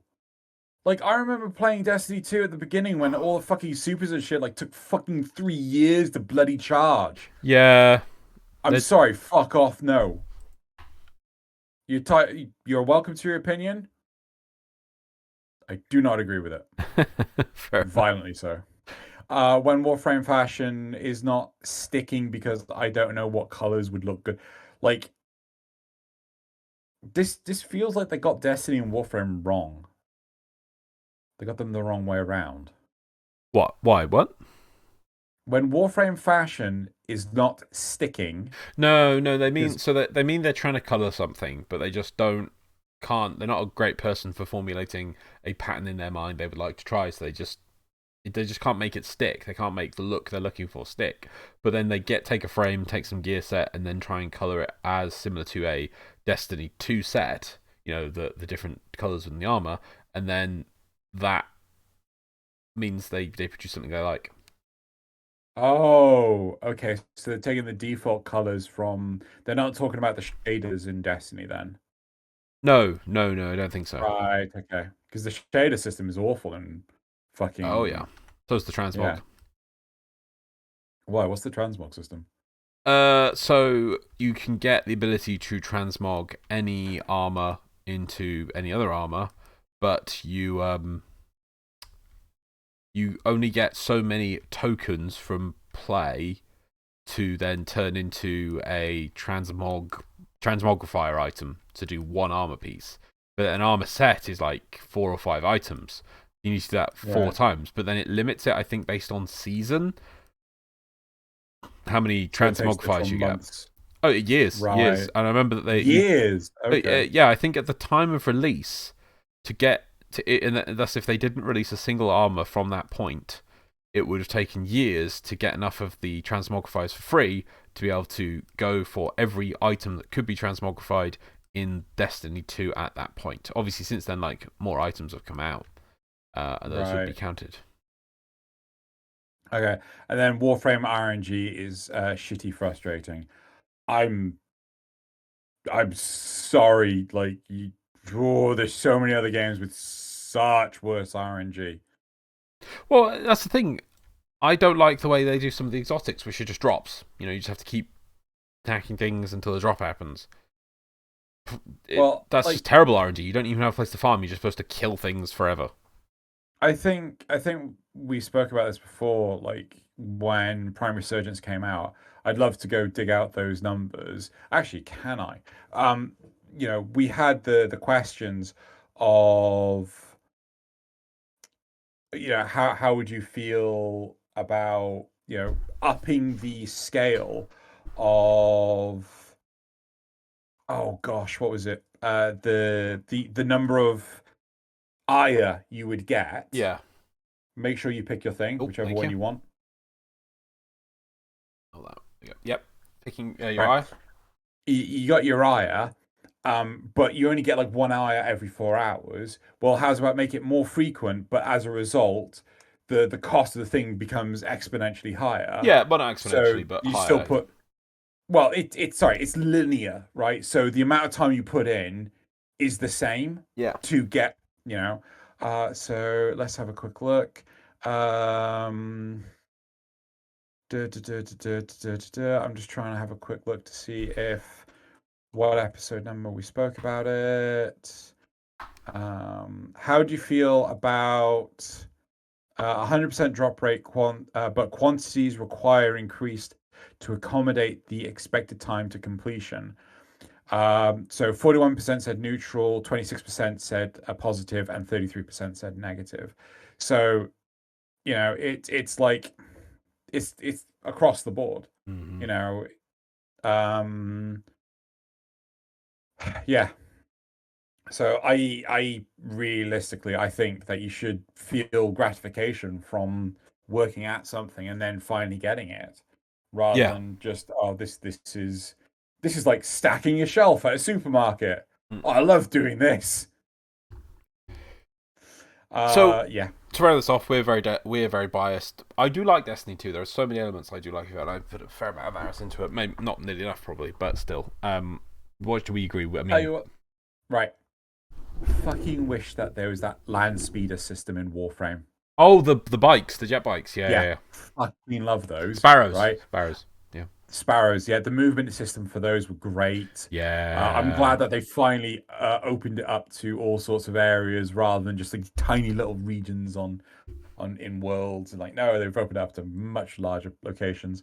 Like, I remember playing Destiny 2 at the beginning when all the fucking supers and shit, like, took fucking 3 years to bloody charge. Yeah. I'm sorry, fuck off, no. You're welcome to your opinion. I do not agree with it. Violently so. When Warframe fashion is not sticking because I don't know what colors would look good. Like, this feels like they got Destiny and Warframe wrong. They got them the wrong way around. What? Why? What? When Warframe fashion is not sticking. No, they mean they mean they're trying to color something, but they just can't. They're not a great person for formulating a pattern in their mind they would like to try, so they just can't make it stick. They can't make the look they're looking for stick. But then they take a frame, take some gear set, and then try and color it as similar to a Destiny 2 set. The different colors in the armor, and then that means they produce something they like. Oh, okay. So they're taking the default colors from. They're not talking about the shaders in Destiny then. No, I don't think so. Right. Okay. Because the shader system is awful and fucking. Oh yeah. So is the transmog. Yeah. Why? What's the transmog system? So you can get the ability to transmog any armor into any other armor, but you only get so many tokens from play to then turn into a transmogrifier item to do one armor piece. But an armor set is like 4 or 5 items. You need to do that 4 times, but then it limits it, I think, based on season. How many transmogrifiers you get? Oh, years. And I remember that they years. Okay. Yeah, I think at the time of release, to get to it, and thus if they didn't release a single armor from that point, it would have taken years to get enough of the transmogrifiers for free to be able to go for every item that could be transmogrified in Destiny 2 at that point. Obviously, since then, like, more items have come out, and those would be counted. Okay, and then Warframe RNG is shitty frustrating. I'm sorry, like, there's so many other games with such worse RNG. Well, that's the thing. I don't like the way they do some of the exotics, which are just drops. You know, you just have to keep attacking things until a drop happens. That's just terrible RNG. You don't even have a place to farm. You're just supposed to kill things forever. I think we spoke about this before, like when Prime Resurgence came out. I'd love to go dig out those numbers. Actually, can I? We had the questions of, how would you feel about, upping the scale of, oh gosh, what was it? The number of ire you would get. Yeah. Make sure you pick your thing, whichever one you want. Oh, that. Yep. Picking your ire. You got your ire, but you only get like 1 ire every 4 hours. Well, how's about make it more frequent, but as a result, the cost of the thing becomes exponentially higher. Yeah, but not exponentially, but you higher. still put. Well, it's linear, right? So the amount of time you put in is the same. Yeah. To get, so let's have a quick look. I'm just trying to have a quick look to see what episode number we spoke about it. How do you feel about 100% drop rate, but quantities require increased to accommodate the expected time to completion? So 41% said neutral, 26% said positive, and 33% said negative. So, it's like it's across the board. Mm-hmm. Yeah. So I realistically, I think that you should feel gratification from working at something and then finally getting it, rather than just, this is like stacking your shelf at a supermarket. Oh, I love doing this. So yeah. To round this off, we're very biased. I do like Destiny 2. There are so many elements I do like about it. I put a fair amount of hours into it. Maybe not nearly enough, probably, but still. What do we agree with? I mean, tell you what, right. Fucking wish that there was that land speeder system in Warframe. Oh, the bikes, the jet bikes. Yeah. Fucking love those. Sparrows, right? Sparrows. Yeah. Sparrows. Yeah, the movement system for those were great. Yeah. I'm glad that they finally opened it up to all sorts of areas rather than just like tiny little regions in worlds. And no, they've opened it up to much larger locations.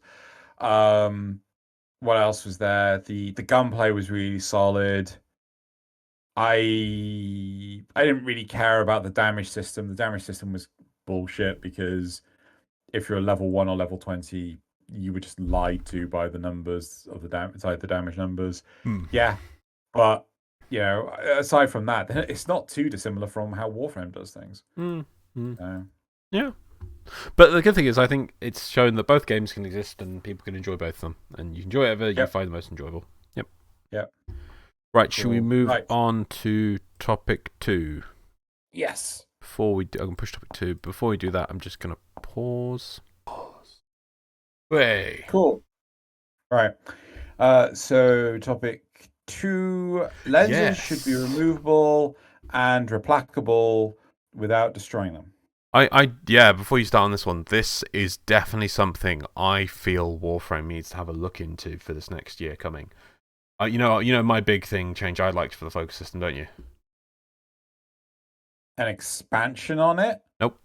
What else was there? The gunplay was really solid. I didn't really care about the damage system. The damage system was bullshit because if you're a level 1 or level 20, you were just lied to by the numbers of the damage numbers. Yeah, but aside from that, it's not too dissimilar from how Warframe does things. Yeah, but the good thing is, I think it's shown that both games can exist and people can enjoy both of them, and you can enjoy whatever you find the most enjoyable. Yep. Right, should we move on to topic 2? Yes. I'm going to push topic 2. Before we do that, I'm just going to pause. Way. Cool. Right. So topic 2, lenses should be removable and replaceable without destroying them. Before you start on this one, this is definitely something I feel Warframe needs to have a look into for this next year coming. You know my big change I liked for the focus system, don't you? An expansion on it? Nope.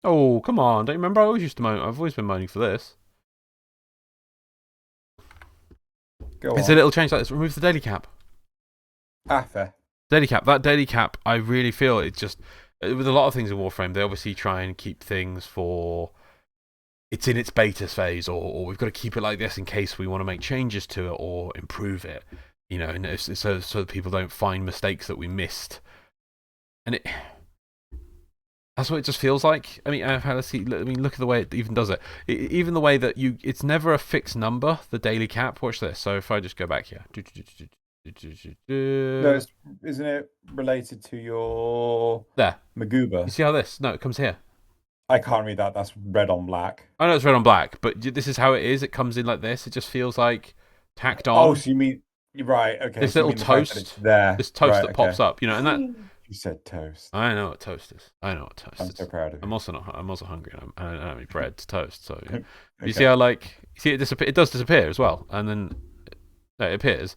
Oh, come on! Don't you remember? I've always been moaning for this. It's a little change like this. Remove the daily cap. Fair. Daily cap. That daily cap, I really feel it just with a lot of things in Warframe, they obviously try and keep things for. It's in its beta phase, or we've got to keep it like this in case we want to make changes to it or improve it, and so that people don't find mistakes that we missed. And that's what it just feels like. I mean, let's see. I mean, look at the way it even does it. Even the way that it's never a fixed number, the daily cap. Watch this. So if I just go back here. No, isn't it related to your Maguba? You see how this? No, it comes here. I can't read that. That's red on black. I know it's red on black, but this is how it is. It comes in like this. It just feels like tacked on. Oh, so you mean right? Okay. This little toast there. This toast that pops up, and You said toast. I know what toast is. I know what toast I'm is. so proud of you. I'm also hungry, and I don't have any bread to toast. So yeah. You see Okay. how you see it disappear? It does disappear as well, and then no, it appears.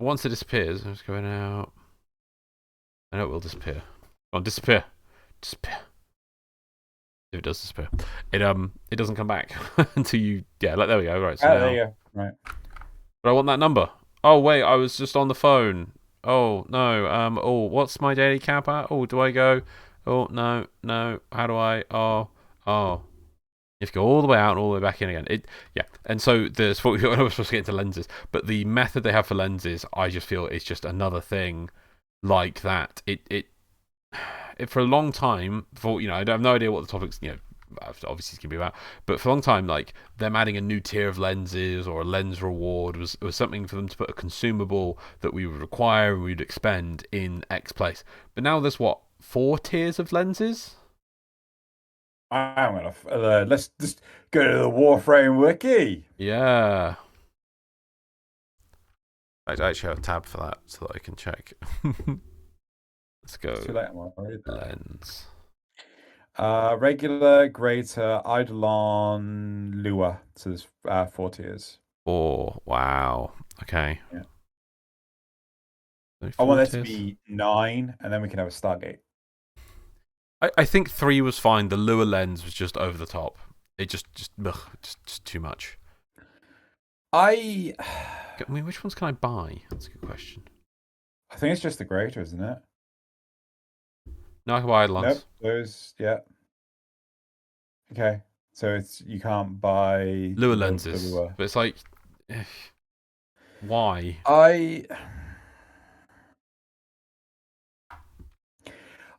Once it disappears, I'm just going out. I know it will disappear. Go on, disappear. Disappear. If it does disappear, it doesn't come back until you like there we go. Right, so now There you go. Right. but I want that number. Oh wait, I was just on the phone. Oh no. Oh, what's my daily cap at? Oh, do I go? Oh no, no. How do I? Oh. You have to go all the way out and all the way back in again. And so there's what I was supposed to get into lenses, but the method they have for lenses, I just feel it's just another thing like that. It for a long time, for I have no idea what the topics obviously it's gonna be about, but for a long time, like them adding a new tier of lenses or a lens reward was something for them to put a consumable that we would require and we'd expend in X place. But now there's what 4 tiers of lenses. I'm gonna let's just go to the Warframe wiki. Yeah. I actually have a tab for that so that I can check. Let's go. Too late, I'm already there. Lens. Regular, greater, Eidolon, Lua. So there's 4 tiers. Oh, wow. Okay. Yeah. So I want 4 there to tiers. be 9, and then we can have a Stargate. I think 3 was fine. The Lua lens was just over the top. It just too much. I mean, which ones can I buy? That's a good question. I think it's just the greater, isn't it? No, I can buy Eidolons. Nope, those, yeah. Okay, so you can't buy Lua the lenses. Lua. But it's like, why?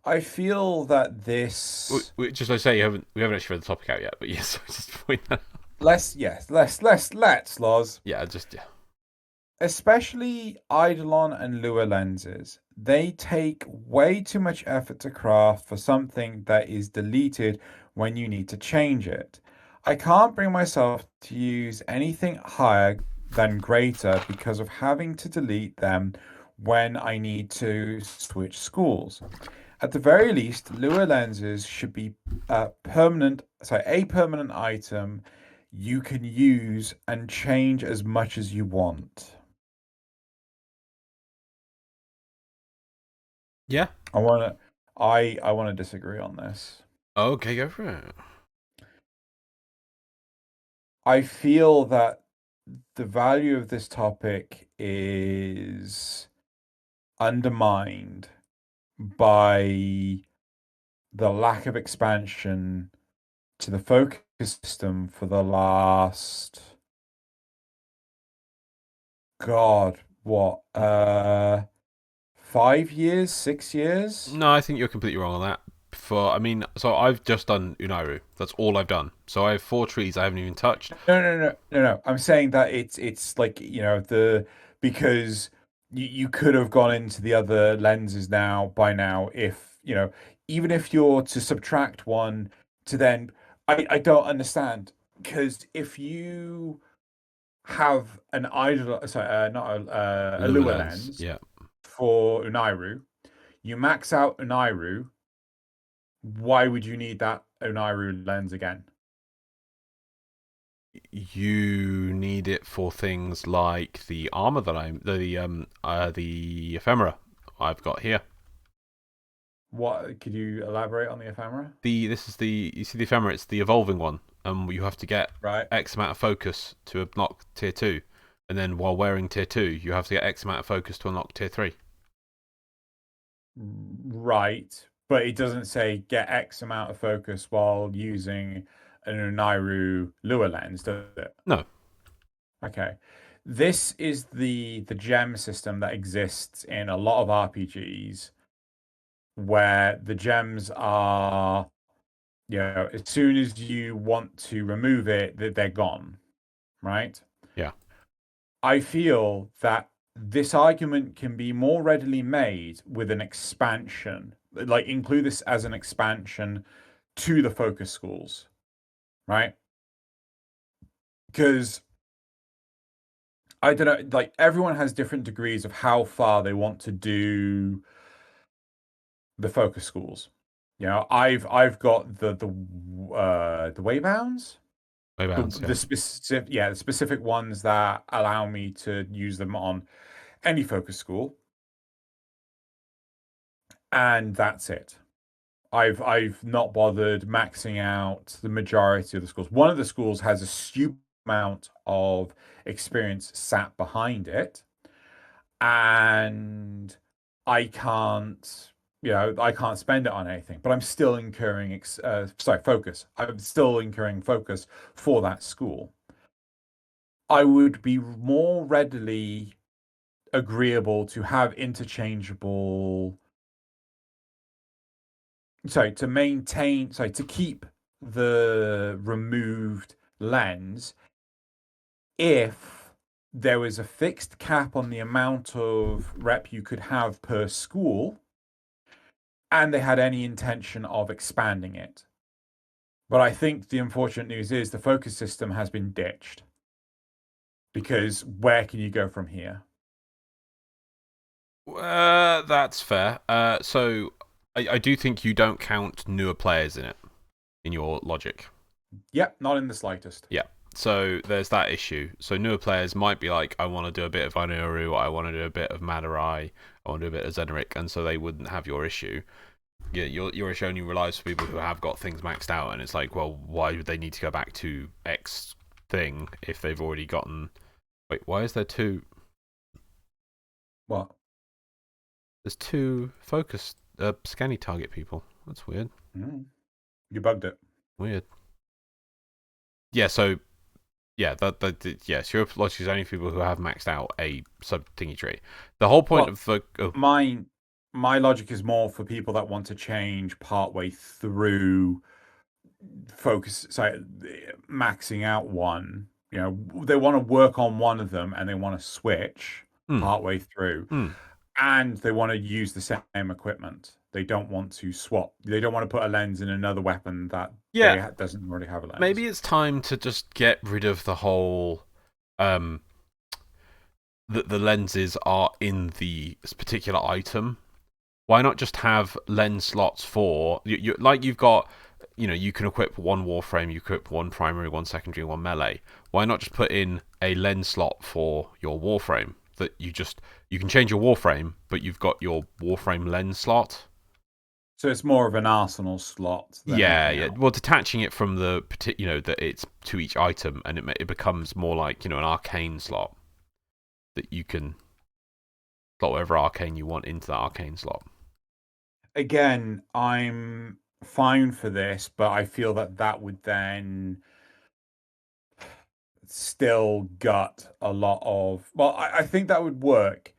I feel that this. Just like I say, we haven't actually read the topic out yet, but yes, just point that out. Let's Loz. Yeah, Especially Eidolon and Lua lenses. They take way too much effort to craft for something that is deleted when you need to change it. I can't bring myself to use anything higher than greater because of having to delete them when I need to switch schools. At the very least, Lua lenses should be a permanent item you can use and change as much as you want. Yeah. I want to disagree on this. Okay, go for it. I feel that the value of this topic is undermined by the lack of expansion to the focus system for the last what 5 years, 6 years? No, I think you're completely wrong on that. So I've just done Unairu. That's all I've done. So I have 4 trees I haven't even touched. No. I'm saying that it's like, because you could have gone into the other lenses by now if, even if you're to subtract one to then I don't understand, because if you have an idol, sorry, not a Lua lens Yeah. for Unairu, you max out Unairu, why would you need that Unairu lens again? You need it for things like the armor that the ephemera I've got here. What could you elaborate on the ephemera? You see the ephemera, it's the evolving one, and you have to get X amount of focus to unlock tier 2, and then while wearing tier 2, you have to get X amount of focus to unlock tier 3. Right, but it doesn't say get X amount of focus while using an Unairu Lua lens, does it? No. Okay. This is the gem system that exists in a lot of RPGs, where the gems are, as soon as you want to remove it, they're gone, right? Yeah. I feel that this argument can be more readily made with an expansion, like include this as an expansion to the focus schools, right? Because I don't know, like everyone has different degrees of how far they want to do the focus schools. I've got the waybounds, Waybounds, yeah. the specific ones that allow me to use them on any focus school, and that's it. I've not bothered maxing out the majority of the schools. One of the schools has a stupid amount of experience sat behind it, and I can't, I can't spend it on anything. But I'm still incurring, focus. I'm still incurring focus for that school. I would be more readily agreeable to have interchangeable. To keep the removed lens if there was a fixed cap on the amount of rep you could have per school and they had any intention of expanding it. But I think the unfortunate news is the focus system has been ditched, because where can you go from here? That's fair. So I do think you don't count newer players in it, in your logic. Yep, not in the slightest. Yeah. So there's that issue. So newer players might be like, I want to do a bit of Ainoru, I want to do a bit of Madurai, I want to do a bit of Zeneric, and so they wouldn't have your issue. Yeah, your issue only relies for people who have got things maxed out, and it's like, well, why would they need to go back to X thing if they've already gotten... Wait, why is there two... What? There's two focus scanny target people. That's weird. You bugged it. Weird. Yeah, so... Yeah, yes, your logic is only people who have maxed out a sub-thingy tree. The whole point of the... My logic is more for people that want to change partway through maxing out one. They want to work on one of them and they want to switch partway through. And they want to use the same equipment. They don't want to swap. They don't want to put a lens in another weapon that doesn't already have a lens. Maybe it's time to just get rid of the whole... the lenses are in the particular item. Why not just have lens slots for... you've got... you can equip one Warframe, you equip one primary, one secondary, one melee. Why not just put in a lens slot for your Warframe? That you can change your Warframe, but you've got your Warframe lens slot. So it's more of an arsenal slot. Yeah. Well, detaching it from the that it's to each item, and it becomes more like an arcane slot that you can slot whatever arcane you want into that arcane slot. Again, I'm fine for this, but I feel that would then still gut a lot of... Well, I think that would work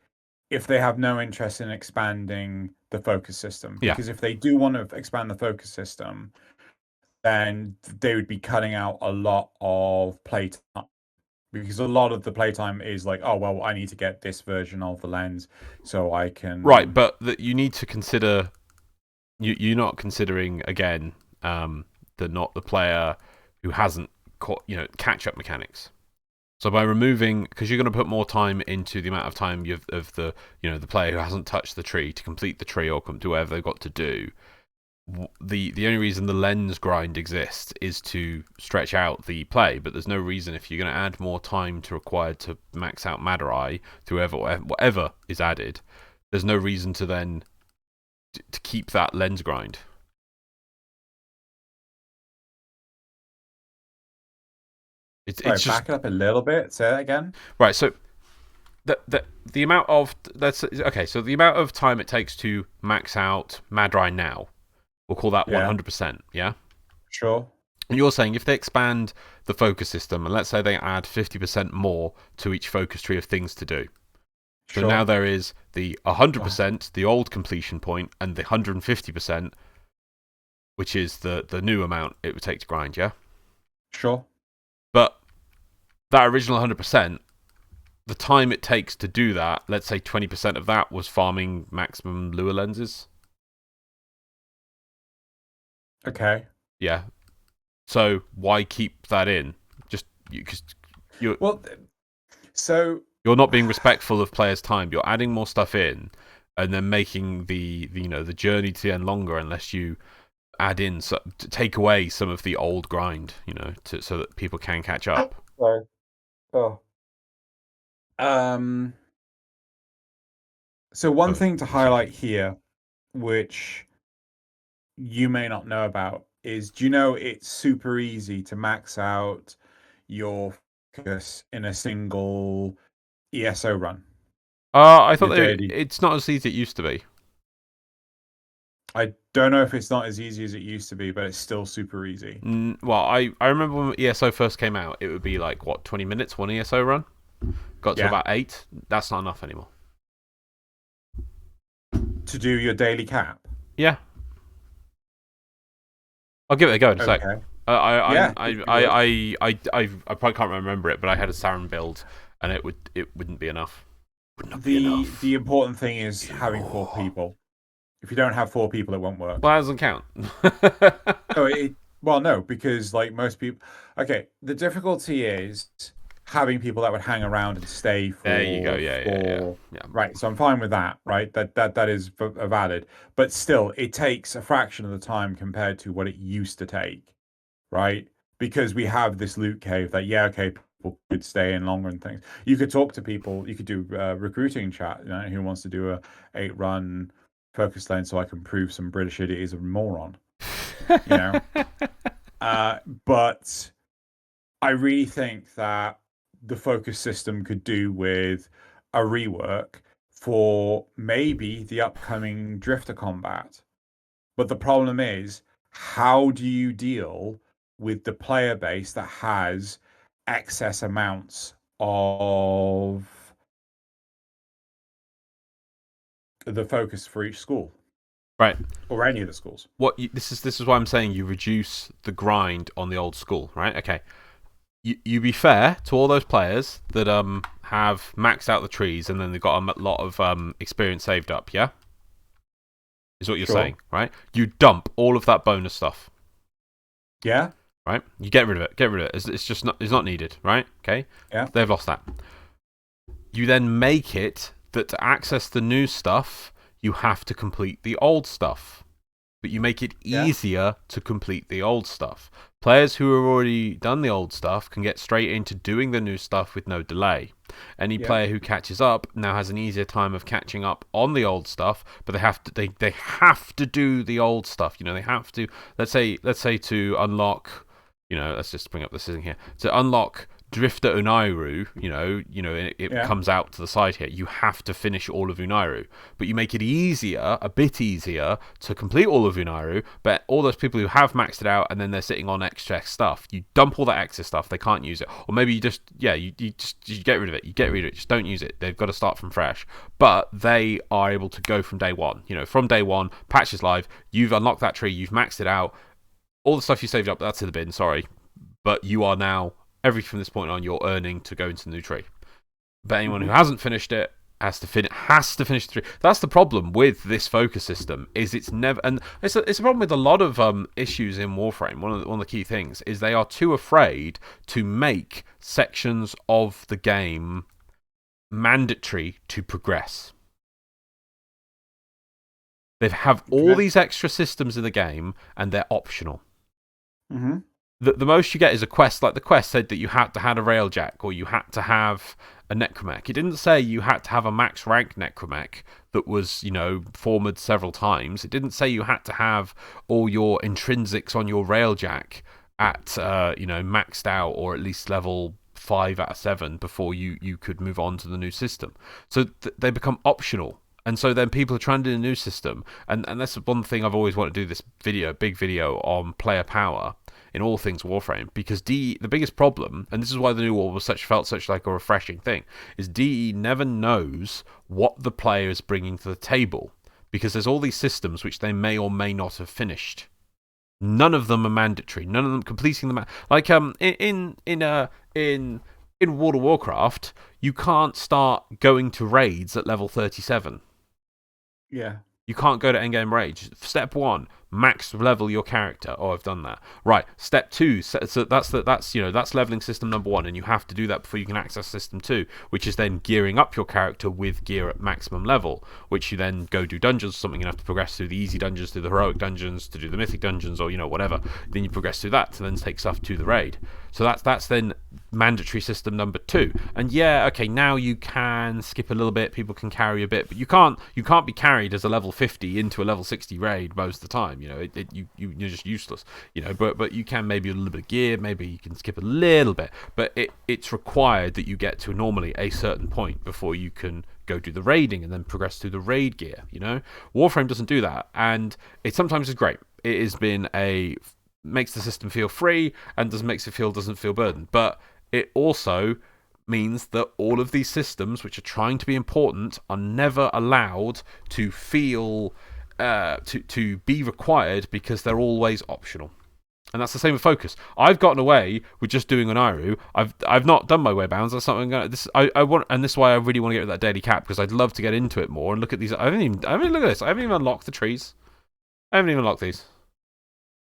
if they have no interest in expanding the focus system. Because if they do want to expand the focus system, then they would be cutting out a lot of playtime. Because a lot of the playtime is like, oh, well, I need to get this version of the lens so I can... Right, but you need to consider... You're not considering, again, not the player who hasn't caught, catch-up mechanics. So by removing... Because you're going to put more time into the amount of time of the the player who hasn't touched the tree to complete the tree or do whatever they've got to do. The only reason the lens grind exists is to stretch out the play, but there's no reason if you're going to add more time required to max out Madurai through whatever is added, there's no reason to then to keep that lens grind. It's just... Back it up a little bit. Say that again. Right. So the amount of so the amount of time it takes to max out Madurai now, we'll call that 100%. Yeah. Sure. And you're saying if they expand the focus system, and let's say they add 50% more to each focus tree of things to do. So now there is the 100%, the old completion point, and the 150%, which is the new amount it would take to grind, yeah? Sure. But that original 100%, the time it takes to do that, let's say 20% of that was farming maximum lure lenses. Okay. Yeah. So why keep that in? So... You're not being respectful of players' time. You're adding more stuff in, and then making the the journey to the end longer unless you add in take away some of the old grind, so that people can catch up. Sorry. Oh. So one thing to highlight here, which you may not know about, is do you know it's super easy to max out your focus in a single ESO run? I thought Your daily. it's not as easy as it used to be. I don't know if it's not as easy as it used to be, but it's still super easy. Well, I remember when ESO first came out, it would be like, what, 20 minutes, one ESO run? Got to about 8. That's not enough anymore. To do your daily cap? Yeah. I'll give it a go in a sec. I probably can't remember it, but I had a Saren build, and it wouldn't be enough. The important thing is having 4 people. If you don't have 4 people, it won't work. Well, that doesn't count. Well, no, because like most people. Okay, the difficulty is having people that would hang around and stay for. There you go. Yeah. Right, so I'm fine with that. Right, that is valid, but still, it takes a fraction of the time compared to what it used to take. Right, because we have this loot cave that people could stay in longer and things. You could talk to people. You could do recruiting chat. Who wants to do a 8-run focus lane so I can prove some British idiot is a moron. But I really think that the focus system could do with a rework for maybe the upcoming Drifter combat. But the problem is, how do you deal with the player base that has excess amounts of the focus for each school? Right. Or any of the schools. This is why I'm saying you reduce the grind on the old school, right? Okay. You be fair to all those players that have maxed out the trees and then they've got a lot of experience saved up, yeah? Is what you're saying, right? You dump all of that bonus stuff. Yeah. Right? You get rid of it. It's just not needed, right? Okay? Yeah. They've lost that. You then make it that to access the new stuff, you have to complete the old stuff. But you make it easier to complete the old stuff. Players who have already done the old stuff can get straight into doing the new stuff with no delay. Any player who catches up now has an easier time of catching up on the old stuff, but they have to do the old stuff. They have to. Let's say to unlock. Let's just bring up this thing here. To unlock Drifter Unairu, it comes out to the side here. You have to finish all of Unairu, but you make it a bit easier to complete all of Unairu. But all those people who have maxed it out and then they're sitting on extra stuff, you dump all that extra stuff. They can't use it, or maybe you just you get rid of it. You get rid of it. Just don't use it. They've got to start from fresh. But they are able to go from day one. From day one, patch is live. You've unlocked that tree. You've maxed it out. All the stuff you saved up, that's in the bin. Sorry, but you are now. Everything from this point on, you're earning to go into the new tree. But anyone who hasn't finished it has to finish the tree. That's the problem with this focus system. Is it's never, and it's a problem with a lot of issues in Warframe. One of the key things is they are too afraid to make sections of the game mandatory to progress. They have all these extra systems in the game, and they're optional. Mm-hmm. The most you get is a quest. Like the quest said that you had to have a railjack or you had to have a necromech. It didn't say you had to have a max rank necromech that was, formed several times. It didn't say you had to have all your intrinsics on your railjack at, maxed out or at least level 5 out of 7 before you could move on to the new system. So they become optional. And so then people are trying to do a new system. And that's one thing I've always wanted to do this big video on player power in all things Warframe, because DE, the biggest problem, and this is why the new war felt such like a refreshing thing, is DE never knows what the player is bringing to the table, because there's all these systems which they may or may not have finished. None of them are mandatory. None of them completing the like in World of Warcraft, you can't start going to raids at level 37. Yeah. You can't go to endgame rage. Step 1, max level your character. Oh, I've done that. Right. Step 2, so that's leveling system number 1, and you have to do that before you can access system 2, which is then gearing up your character with gear at maximum level, which you then go do dungeons or something. You have to progress through the easy dungeons, through the heroic dungeons, to do the mythic dungeons, or whatever. Then you progress through that to then take stuff to the raid. So that's then mandatory system number 2. And now you can skip a little bit. People can carry a bit, but you can't be carried as a level 50 into a level 60 raid most of the time. You're just useless. But you can maybe a little bit of gear. Maybe you can skip a little bit, but it's required that you get to normally a certain point before you can go do the raiding and then progress through the raid gear. Warframe doesn't do that, and it sometimes is great. It has been makes the system feel free and doesn't feel burdened, but it also means that all of these systems which are trying to be important are never allowed to feel to be required, because they're always optional. And that's the same with focus. I've gotten away with just doing an Iru. I've not done my waybbounds. That's something I want, and this is why I really want to get rid of that daily cap, because I'd love to get into it more and look at these. I mean, look at this. I haven't even unlocked the trees. I haven't even unlocked these.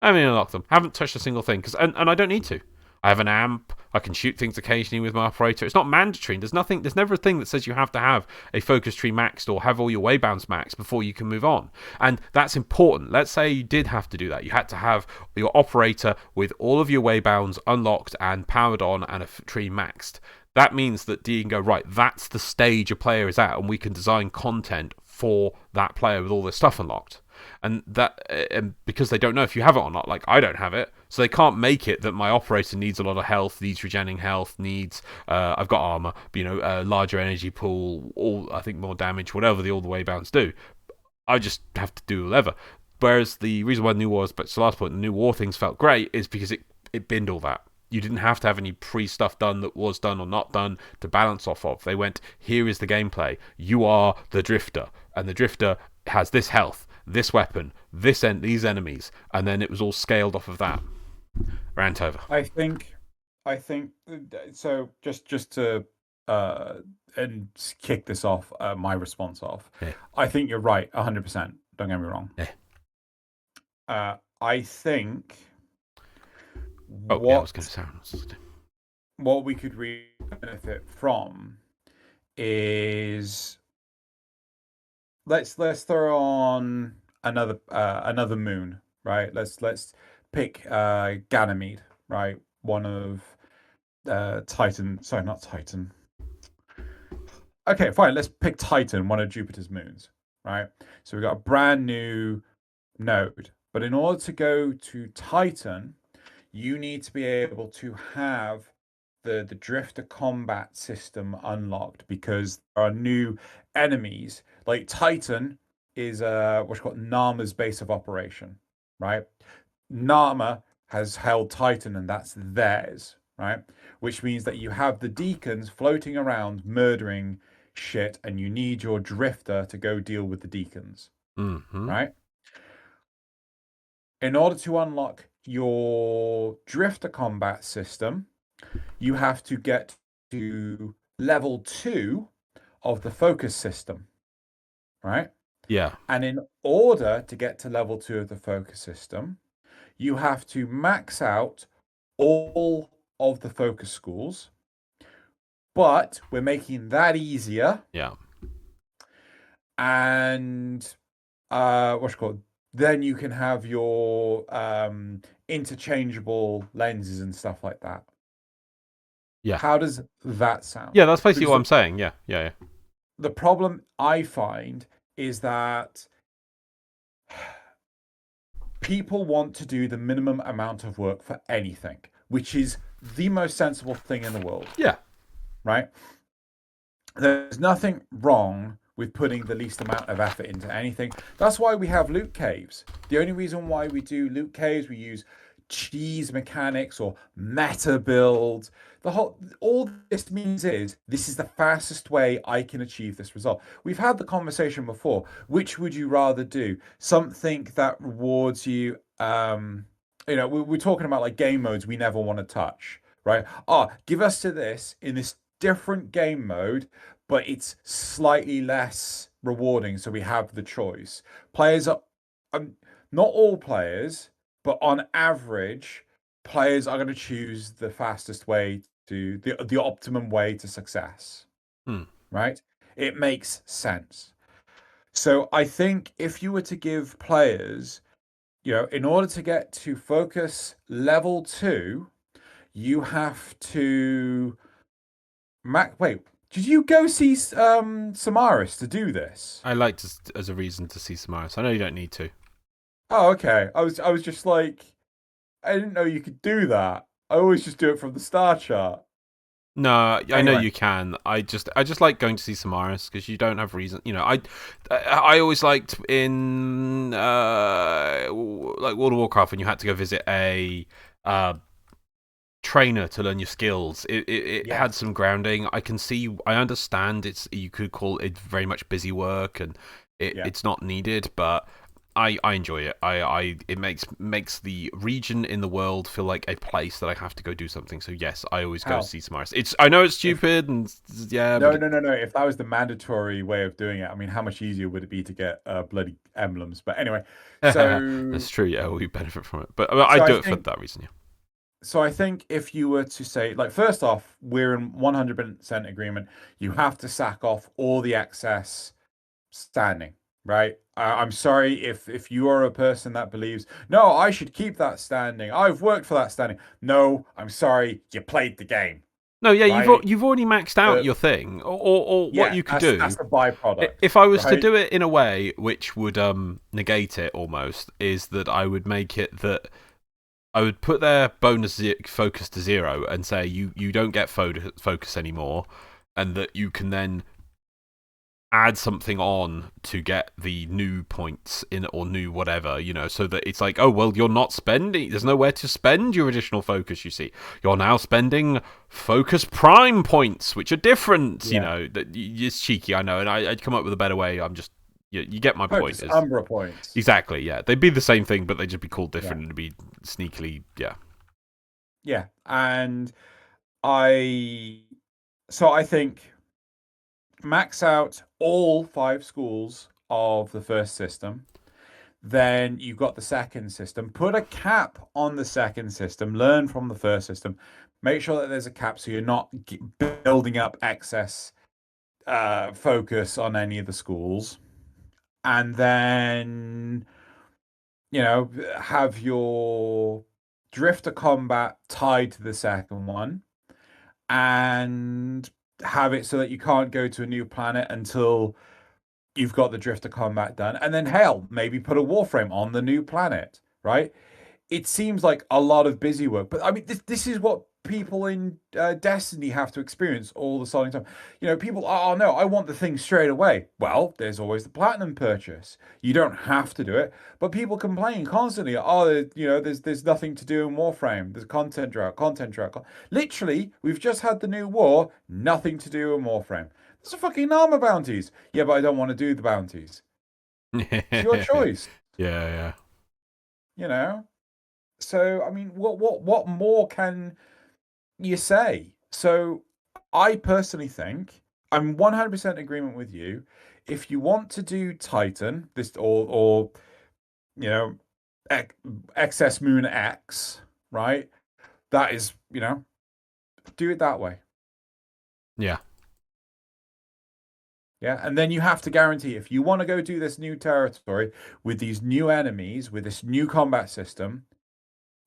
I haven't even unlocked them. Haven't touched a single thing, and I don't need to. I have an amp. I can shoot things occasionally with my operator. It's not mandatory. There's never a thing that says you have to have a focus tree maxed or have all your waybounds maxed before you can move on. And that's important. Let's say you did have to do that. You had to have your operator with all of your waybounds unlocked and powered on and a tree maxed. That means that D can go, right, that's the stage a player is at, and we can design content for that player with all this stuff unlocked. And because they don't know if you have it or not, like I don't have it, so they can't make it that my operator needs a lot of health, needs regenerating health, needs I've got armor, larger energy pool, I think more damage, whatever all the waybounds do. I just have to do whatever. Whereas the reason why New War, but to the last point, the New War things felt great is because it binned all that. You didn't have to have any pre-stuff done that was done or not done to balance off of. They went, here is the gameplay. You are the Drifter, and the Drifter has this health, this weapon, these enemies, and then it was all scaled off of that. Rant over. I think so. Just to and kick this off, my response off. Yeah. I think you're right, 100%. Don't get me wrong. Yeah. I think. I was going to sound. What we could really benefit from is let's throw on another moon, right? Let's pick Ganymede, right? One of Titan. Sorry, not Titan. Okay, fine. Let's pick Titan, one of Jupiter's moons, right? So we've got a brand new node, but in order to go to Titan, you need to be able to have the Drifter combat system unlocked, because there are new enemies. Like Titan is what's called Nama's base of operation, right? Nama has held Titan, and that's theirs, right? Which means that you have the deacons floating around murdering shit, and you need your Drifter to go deal with the deacons, right? In order to unlock your Drifter combat system, you have to get to level 2 of the focus system, right? Yeah. And in order to get to level 2 of the focus system, you have to max out all of the focus schools, but we're making that easier. Yeah. And what's it called? Then you can have your interchangeable lenses and stuff like that. Yeah. How does that sound? Yeah, that's basically what I'm saying. Yeah. The problem I find is that people want to do the minimum amount of work for anything, which is the most sensible thing in the world. Yeah. Right? There's nothing wrong with putting the least amount of effort into anything. That's why we have loot caves. The only reason why we do loot caves, we use cheese mechanics or meta builds. All this means is this is the fastest way I can achieve this result. We've had the conversation before. Which would you rather do? Something that rewards you. We're talking about like game modes we never want to touch, right? Give us to this in this different game mode, but it's slightly less rewarding. So we have the choice. Players are not all players, but on average, players are going to choose the fastest way to the optimum way to success. Right? It makes sense. So I think if you were to give players, in order to get to focus level 2, you have to wait, did you go see Samaris to do this? I like to as a reason to see Samaris. I know you don't need to. Oh, okay. I was just like, I didn't know you could do that. I always just do it from the star chart. No, I know you can. I just like going to see Samaris because you don't have reason. I always liked in like World of Warcraft when you had to go visit a trainer to learn your skills. It had some grounding. I understand you could call it very much busy work and it's not needed, but I enjoy it. It makes the region in the world feel like a place that I have to go do something. So yes, I always go see Samaris. I know it's stupid and yeah. No. If that was the mandatory way of doing it, I mean, how much easier would it be to get bloody emblems? But anyway, so that's true. Yeah, we benefit from it. But I do it for that reason. Yeah. So I think if you were to say, like, first off, we're in 100% agreement. You have to sack off all the excess standing. Right? I'm sorry if you are a person that believes, no, I should keep that standing. I've worked for that standing. No, I'm sorry, you played the game. No, yeah, right? you've already maxed out your thing, or what you could do. That's the byproduct. If I was to do it in a way which would negate it almost, is that I would make it that I would put their bonus focus to 0 and say you don't get focus anymore, and that you can then add something on to get the new points in or new whatever, so that it's like, oh, well, you're not spending, there's nowhere to spend your additional focus, you see. You're now spending focus prime points, which are different, it's cheeky, I know, and I'd come up with a better way. I'm just, you get my point. Umbra points. Exactly, yeah. They'd be the same thing, but they'd just be called different and it'd be sneakily, yeah. Yeah, and I think max out all 5 schools of the first system. Then you've got the second system. Put a cap on the second system. Learn from the first system. Make sure that there's a cap so you're not building up excess focus on any of the schools. And then, have your drifter combat tied to the second one. And have it so that you can't go to a new planet until you've got the drifter combat done, and then maybe put a warframe on the new planet, right? It seems like a lot of busy work, but I mean, this is what people in Destiny have to experience all the starting time. People, oh no, I want the thing straight away. Well, there's always the platinum purchase. You don't have to do it, but people complain constantly. Oh, there's nothing to do in Warframe. There's content drought. Literally, we've just had the new war. Nothing to do in Warframe. There's a fucking armor bounties. Yeah, but I don't want to do the bounties. It's your choice. Yeah. So I mean, what more can you say? So I personally think I'm 100% agreement with you. If you want to do Titan, this or Excess Moon X, right? That is, do it that way. Yeah. Yeah, and then you have to guarantee if you want to go do this new territory with these new enemies, with this new combat system,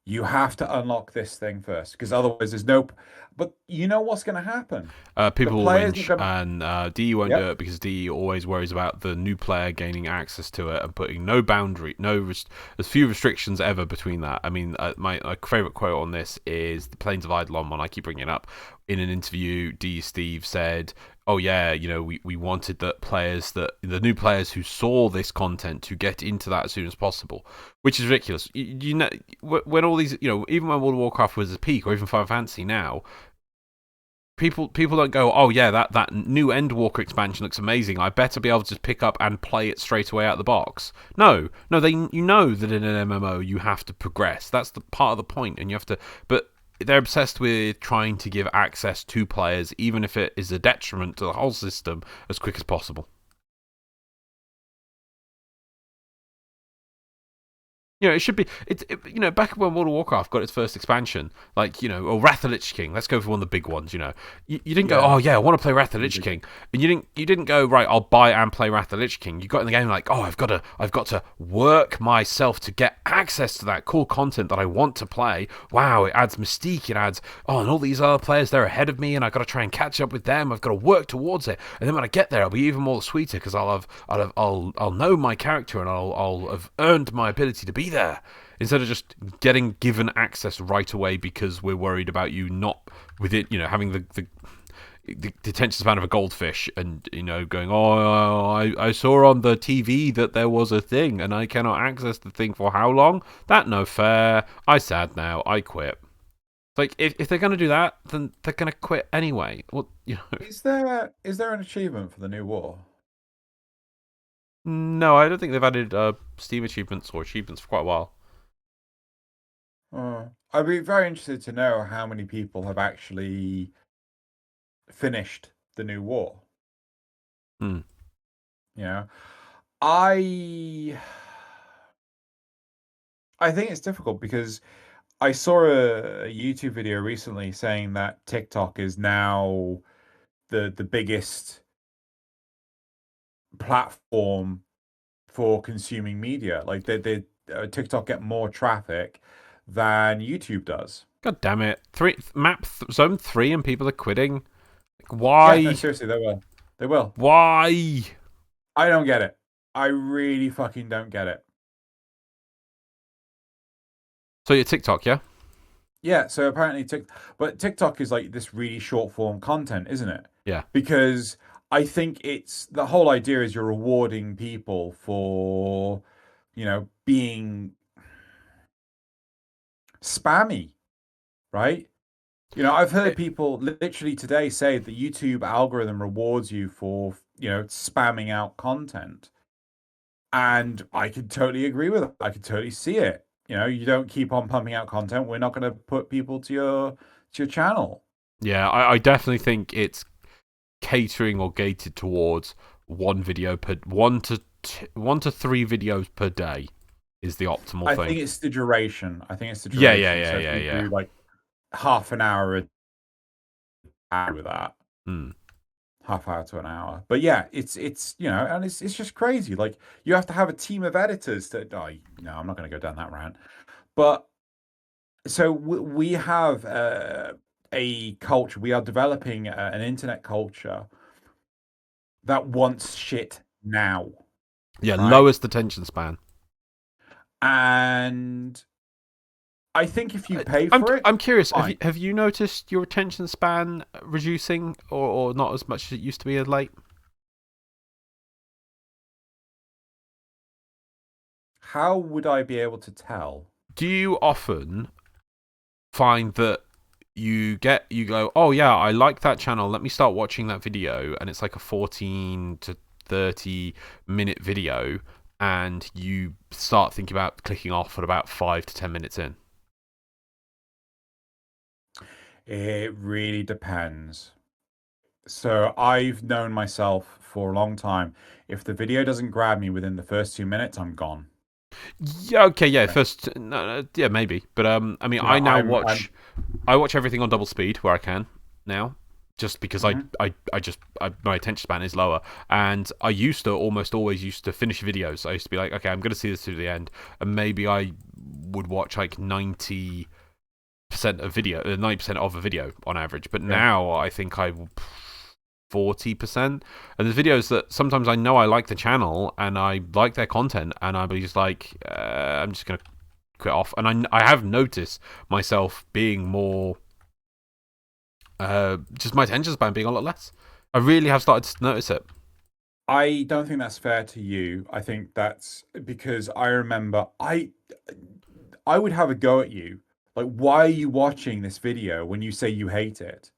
you have to unlock this thing first, because otherwise there's no. But you know what's going to happen? People will whinge, and DE won't do it because DE always worries about the new player gaining access to it and putting no boundary, as few restrictions ever between that. I mean, my favorite quote on this is the Plains of Eidolon one. I keep bringing it up. In an interview, DE Steve said, oh yeah, we wanted the new players who saw this content to get into that as soon as possible, which is ridiculous. When all these, even when World of Warcraft was at peak, or even Final Fantasy now, people don't go, oh yeah, that new Endwalker expansion looks amazing. I better be able to just pick up and play it straight away out of the box. No, that in an MMO you have to progress. That's the part of the point, and you have to. But they're obsessed with trying to give access to players, even if it is a detriment to the whole system, as quick as possible. It should be. Back when World of Warcraft got its first expansion, or Wrath of the Lich King. Let's go for one of the big ones. You didn't go, oh yeah, I want to play Wrath of the Lich King, and you didn't go, right, I'll buy and play Wrath of the Lich King. You got in the game like, oh, I've got to work myself to get access to that cool content that I want to play. Wow, it adds mystique. It adds, and all these other players, they're ahead of me, and I've got to try and catch up with them. I've got to work towards it, and then when I get there, I'll be even more sweeter because I'll know my character and I'll have earned my ability to be there, instead of just getting given access right away because we're worried about you not with it, having the attention span of a goldfish, and going, I saw on the TV that there was a thing and I cannot access the thing for how long? That no fair. I sad now. I quit. Like if they're gonna do that, then they're gonna quit anyway. Well, Is there an achievement for the new war? No, I don't think they've added Steam achievements or achievements for quite a while. I'd be very interested to know how many people have actually finished the new war. I think it's difficult because I saw a YouTube video recently saying that TikTok is now the biggest platform for consuming media. Like they TikTok get more traffic than YouTube does. God damn it! Zone 3 and people are quitting. Why? Yeah, no, seriously, they will. Why? I don't get it. I really fucking don't get it. So you're TikTok, yeah? Yeah, so apparently TikTok is like this really short form content, isn't it? Yeah. Because I think it's the whole idea is you're rewarding people for, being spammy, right? I've heard people literally today say the YouTube algorithm rewards you for, spamming out content. And I could totally agree with it. I could totally see it. You don't keep on pumping out content, we're not going to put people to your channel. Yeah, I definitely think it's catering or gated towards one video per 1 to 3 videos per day is the optimal thing. I think it's the duration. Yeah. So if you do like half an hour with that. Half hour to an hour. But yeah, it's and it's just crazy. Like you have to have a team of editors to. No, I'm not going to go down that rant. But so we have a culture. We are developing an internet culture that wants shit now. Yeah, right? Lowest attention span. And I think if you pay for it, I'm curious. Have you noticed your attention span reducing, or not as much as it used to be of late? How would I be able to tell? Do you often find that you go, oh yeah, I like that channel, let me start watching that video, and it's like a 14 to 30-minute video, and you start thinking about clicking off at about 5 to 10 minutes in? It really depends. So I've known myself for a long time. If the video doesn't grab me within the first 2 minutes, I'm gone. Yeah. Okay. Yeah. First. No, yeah. Maybe. But I mean, I now watch everything on double speed where I can now, just because my attention span is lower, and I used to almost always finish videos. I used to be like, okay, I'm going to see this to the end, and maybe I would watch like 90% of a video on average. But now I think 40%, and there's videos that sometimes I know I like the channel and I like their content, and I'll be just like, I'm just gonna quit off. And I have noticed myself being more, just my attention span being a lot less. I really have started to notice it. I don't think that's fair to you. I think that's because I remember I would have a go at you. Like, why are you watching this video when you say you hate it?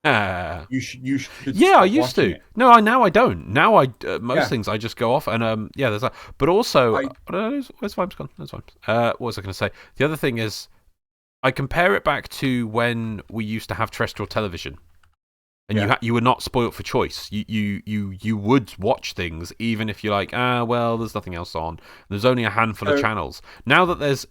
You should. Yeah, I used to. It. No, now I don't. Now most things I just go off, and there's that. But also, where's Vibes gone? There's Vibes. What was I going to say? The other thing is, I compare it back to when we used to have terrestrial television. And you were not spoilt for choice. You would watch things even if you're like, well, there's nothing else on. There's only a handful of channels. Now that there's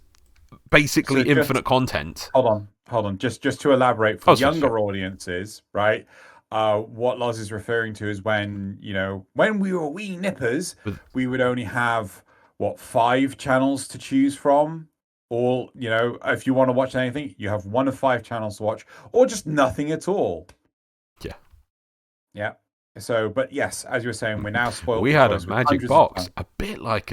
basically infinite content. Hold on. Just to elaborate for younger audiences, right? What Loz is referring to is when we were wee nippers, we would only have 5 channels to choose from. Or if you want to watch anything, you have 1 of 5 channels to watch, or just nothing at all. Yeah. So, but yes, as you were saying, we're now spoiled. We had a magic box, a bit like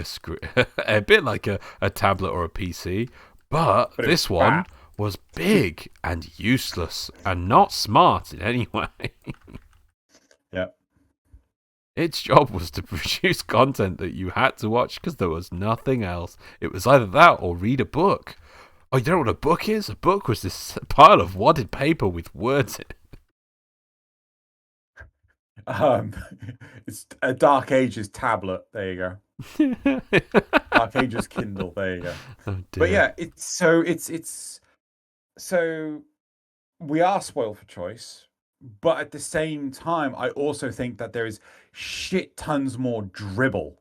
a bit like a tablet or a PC, but this one was big and useless and not smart in any way. Yeah. Its job was to produce content that you had to watch because there was nothing else. It was either that or read a book. Oh, you don't know what a book is? A book was this pile of wadded paper with words in it. It's a Dark Ages tablet. There you go. Dark Ages Kindle. There you go. Oh, but yeah, it's so we are spoiled for choice, but at the same time, I also think that there is shit tons more dribble.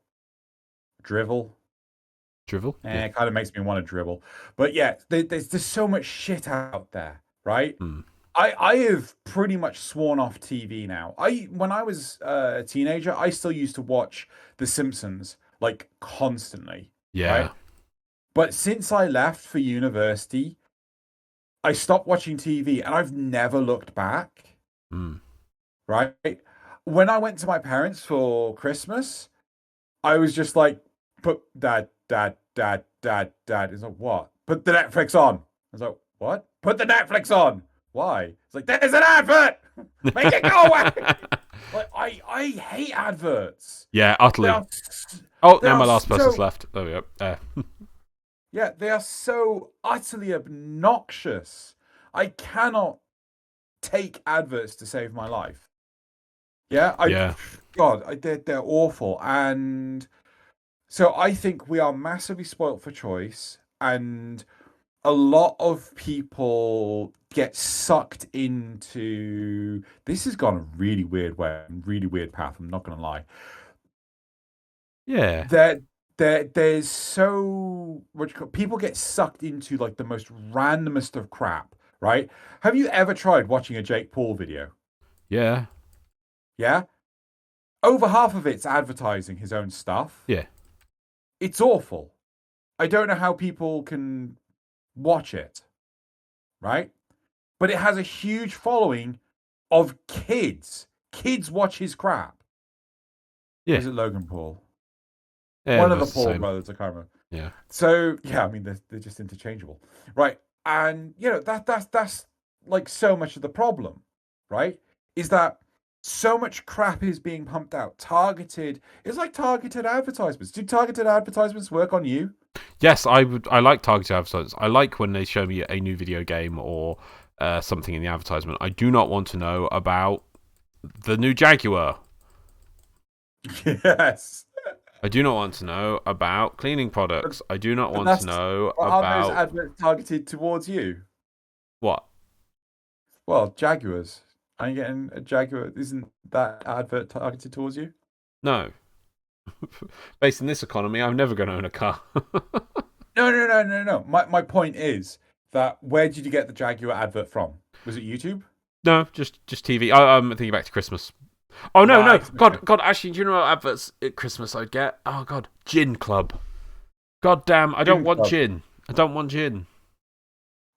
Drivel. Yeah. It kind of makes me want to dribble. But yeah, there's so much shit out there, right? I have pretty much sworn off TV now. When I was a teenager, I still used to watch The Simpsons like constantly. Yeah. Right? But since I left for university, I stopped watching TV and I've never looked back. Right? When I went to my parents for Christmas, I was just like, put dad. It's like, what? Put the Netflix on. I was like, what? Put the Netflix on. Why? It's like, there's an advert! Make it go away! Like, I hate adverts. Yeah, utterly. Now my last person's left. There we go. Yeah, they are so utterly obnoxious. I cannot take adverts to save my life. Yeah? God, they're awful. And so I think we are massively spoilt for choice, and a lot of people get sucked into. This has gone a really weird way, really weird path. I'm not going to lie. Yeah. There's so much. People get sucked into like the most randomest of crap, right? Have you ever tried watching a Jake Paul video? Yeah. Yeah? Over half of it's advertising his own stuff. Yeah. It's awful. I don't know how people can watch it, right? But it has a huge following of kids. Kids watch his crap. Yeah. Is it Logan Paul? Yeah, one of the Paul brothers, I can't remember. Yeah. So yeah, I mean they're just interchangeable, right? And that's like so much of the problem, right? Is that so much crap is being pumped out, targeted. It's like targeted advertisements. Do targeted advertisements work on you? Yes, I like targeted advertisements. I like when they show me a new video game or something in the advertisement. I do not want to know about the new Jaguar. Yes. I do not want to know about cleaning products. I do not want to know about. Are those adverts targeted towards you? What? Well, Jaguars. Are you getting a Jaguar? Isn't that advert targeted towards you? No. Based in this economy, I'm never going to own a car. No. My point is that where did you get the Jaguar advert from? Was it YouTube? No, just TV. I'm thinking back to Christmas. Oh, no, right. no. God, actually, do you know what adverts at Christmas I'd get? Oh, God. Gin Club. God damn, I don't want gin. I don't want gin.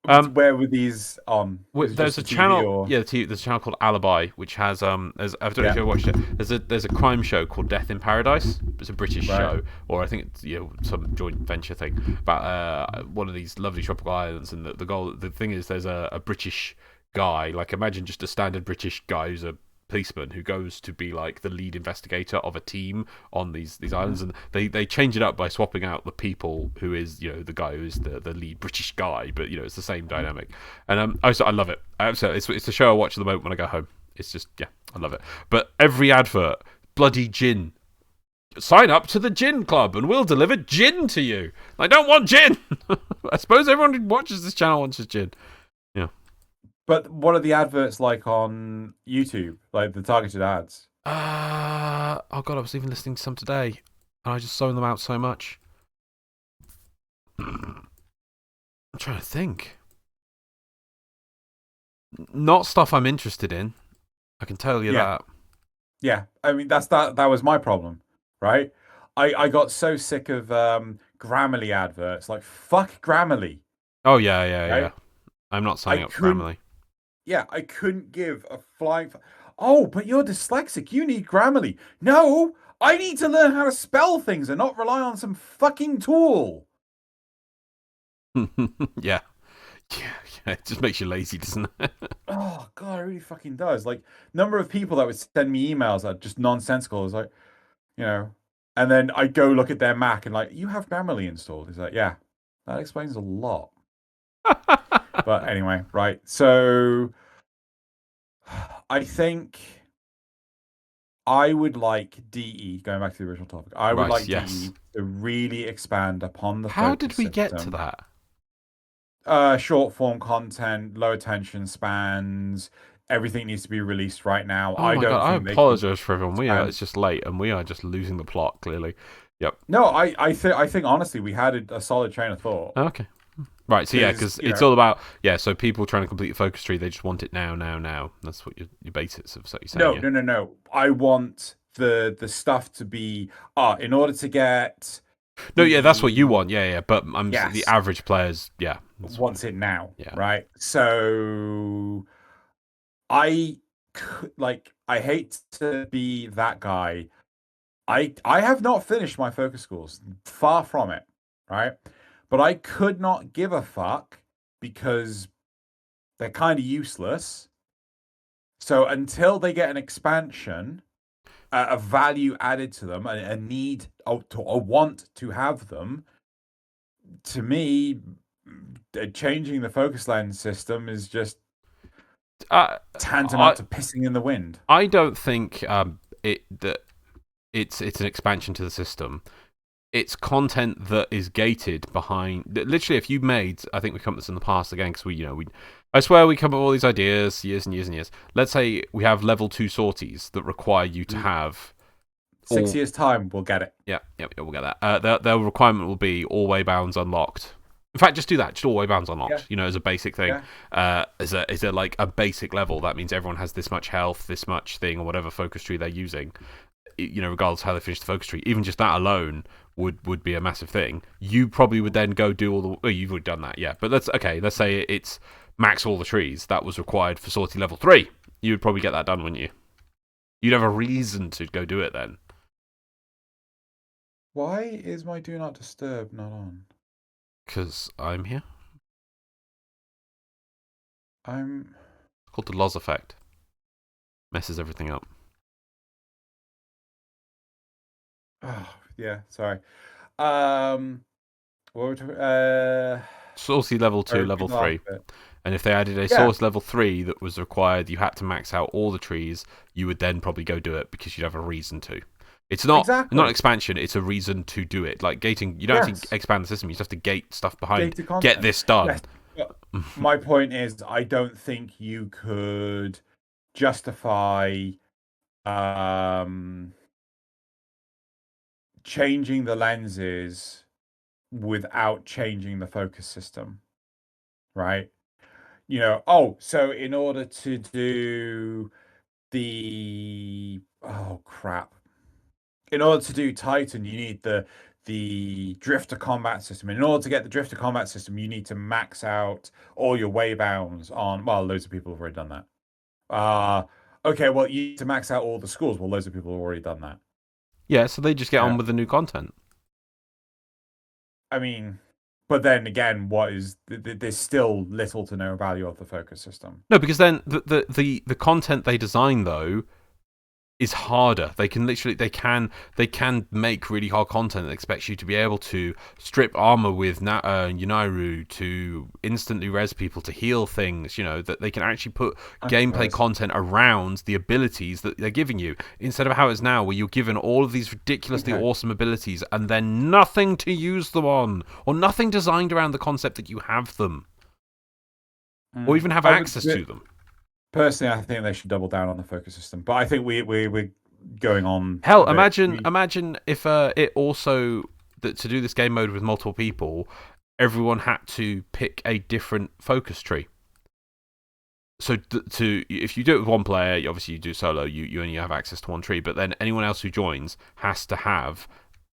Where were these on? There's a channel, there's a channel called Alibi, which has I don't know if you ever watched it. There's a crime show called Death in Paradise. It's a British show, or I think it's some joint venture thing about one of these lovely tropical islands. And the thing is, there's a British guy. Like, imagine just a standard British guy who's a policeman who goes to be like the lead investigator of a team on these islands, and they change it up by swapping out the people who is the guy who is the lead British guy, but it's the same dynamic. And I love it. Absolutely, it's the show I watch at the moment when I go home. It's just I love it. But every advert, bloody gin. sign up to the gin club and we'll deliver gin to you. I don't want gin. I suppose everyone who watches this channel wants gin. Yeah. But what are the adverts like on YouTube? Like the targeted ads? Oh god, I was even listening to some today, and I just zone them out so much. I'm trying to think. Not stuff I'm interested in. I can tell you that. Yeah, I mean that was my problem, right? I got so sick of Grammarly adverts. Like fuck Grammarly. Oh yeah. Right? I'm not signing up for Grammarly. Yeah, I couldn't give a flying. Oh, but you're dyslexic. You need Grammarly. No, I need to learn how to spell things and not rely on some fucking tool. Yeah. It just makes you lazy, doesn't it? Oh god, it really fucking does. Like number of people that would send me emails that are just nonsensical. It's like, and then I go look at their Mac and like, you have Grammarly installed. It's like, yeah, that explains a lot. But anyway, right. So I think I would like DE, going back to the original topic, I would like DE to really expand upon the How did we get to that? Short form content, low attention spans, everything needs to be released right now. Oh my God, I apologize for everyone. It's just late and we are just losing the plot, clearly. Yep. No, I think honestly we had a solid train of thought. Okay. Right, so yeah, because it's all about, so people trying to complete the focus tree, they just want it now. That's what your basis of what you're saying. No. I want the stuff to be, in order to get... No, yeah, that's what you want, yeah, but the average players, wants it now, right? So, I hate to be that guy. I have not finished my focus schools, far from it, right? But I could not give a fuck because they're kind of useless. So until they get an expansion, a value added to them, a need, a want to have them, to me, changing the focus lens system is just tantamount to pissing in the wind. I don't think that it's an expansion to the system. It's content that is gated behind. Literally, if you made, I think we've come to this in the past again, because I swear we come up with all these ideas years and years and years. Let's say we have level 2 sorties that require you to have 6 years' time, we'll get it. Yeah, we'll get that. Their requirement will be all way bounds unlocked. In fact, just do that. Just all way bounds unlocked. As a basic thing. Yeah. As a like a basic level, that means everyone has this much health, this much thing, or whatever focus tree they're using. Regardless of how they finish the focus tree, even just that alone would be a massive thing. You probably would then go do all the... Oh, you've already done that, yeah. But let's say it's max all the trees. That was required for sortie level 3. You would probably get that done, wouldn't you? You'd have a reason to go do it then. Why is my Do Not Disturb not on? Because I'm here. It's called the Loz effect. Messes everything up. Oh, yeah, sorry. What were we talking? Sortie level 2, level 3. And if they added a source level 3 that was required, you had to max out all the trees, you would then probably go do it because you'd have a reason to. It's not expansion, it's a reason to do it. Like gating, you don't have to expand the system, you just have to gate stuff behind. Get this done. Yes. My point is, I don't think you could justify changing the lenses without changing the focus system, right? So in order to do in order to do Titan, you need the drifter combat system. In order to get the drifter combat system, you need to max out all your way bounds on... Well, loads of people have already done that. Okay, well, you need to max out all the schools. Well, loads of people have already done that. Yeah, so they just get on with the new content. I mean, but then again, there's still little to no value of the focus system. No, because then the content they design, though, is harder. They can make really hard content that expects you to be able to strip armor with Unairu, to instantly res people, to heal things. That they can actually put gameplay content around the abilities that they're giving you, instead of how it's now, where you're given all of these ridiculously awesome abilities and then nothing to use them on, or nothing designed around the concept that you have them, or even have access to them. Personally, I think they should double down on the focus system, but I think we're going on. Hell, imagine if it also, that to do this game mode with multiple people, everyone had to pick a different focus tree. So if you do it with one player, obviously you do solo, you only have access to one tree, but then anyone else who joins has to have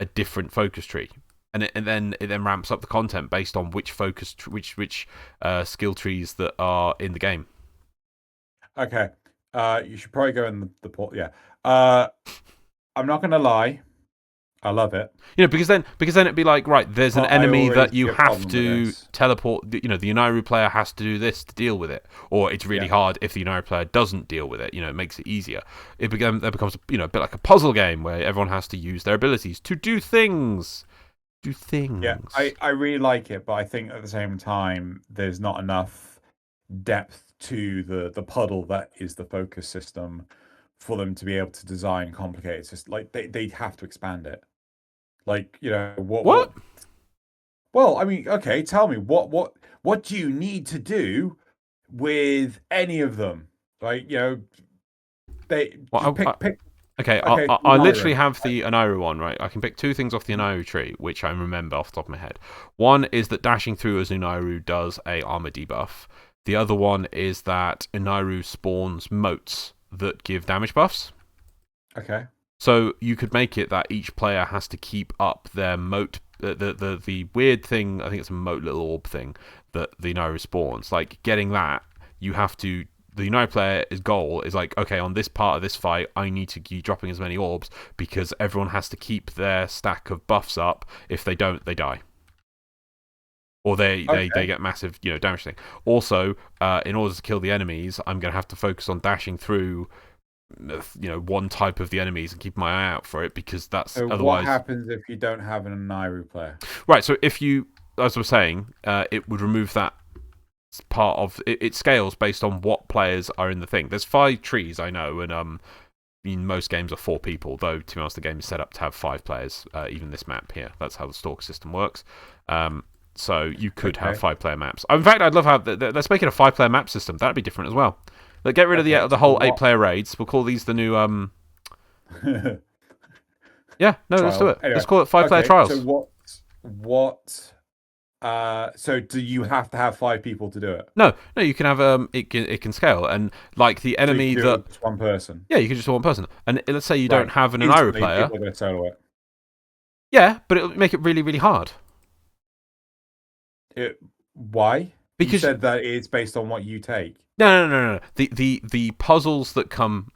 a different focus tree. And then it ramps up the content based on which which skill trees that are in the game. Okay. You should probably go in the port. Yeah. I'm not gonna lie. I love it. Because then it'd be like, right, there's an enemy that you have to teleport. The Unairu player has to do this to deal with it, or it's really hard if the Unairu player doesn't deal with it. It makes it easier. That becomes a bit like a puzzle game where everyone has to use their abilities to do things. Yeah, I really like it, but I think at the same time there's not enough depth to the puddle that is the focus system for them to be able to design complicated. It's just like they'd have to expand it. Like, what? Well, I mean, okay, tell me what do you need to do with any of them? Like, pick. Okay, I literally have the Unairu one, right? I can pick two things off the Unairu tree, which I remember off the top of my head. One is that dashing through as Unairu does a armor debuff. The other one is that Unairu spawns motes that give damage buffs. Okay. So you could make it that each player has to keep up their mote, the weird thing, I think it's a mote little orb thing that the Unairu spawns. Like, getting that, you have to, the Unairu player's goal is like, okay, on this part of this fight, I need to keep dropping as many orbs because everyone has to keep their stack of buffs up. If they don't, they die. Or they get massive damage thing. Also, in order to kill the enemies, I'm going to have to focus on dashing through one type of the enemies and keep my eye out for it, because that's otherwise. What happens if you don't have an Unairu player? Right. So if you, as I was saying, it would remove that part of it. It scales based on what players are in the thing. There's 5 trees, I know, and in most games are 4 people. Though to be honest, the game is set up to have 5 players. Even this map here, that's how the stalker system works. So you could have 5-player maps. In fact, I'd love to have. Let's make it a 5-player map system. That'd be different as well. Like, get rid of the whole 8-player raids. We'll call these the new. Yeah, no, let's do it. Anyway, let's call it 5-player trials. So what? So do you have to have 5 people to do it? No, you can have it can scale, and like the enemy so that just one person. Yeah, you can just do one person, and let's say you don't have an Unairu player. People are going to solo it. Yeah, but it'll make it really, really hard. Why? Because you said that it's based on what you take. No. The puzzles that come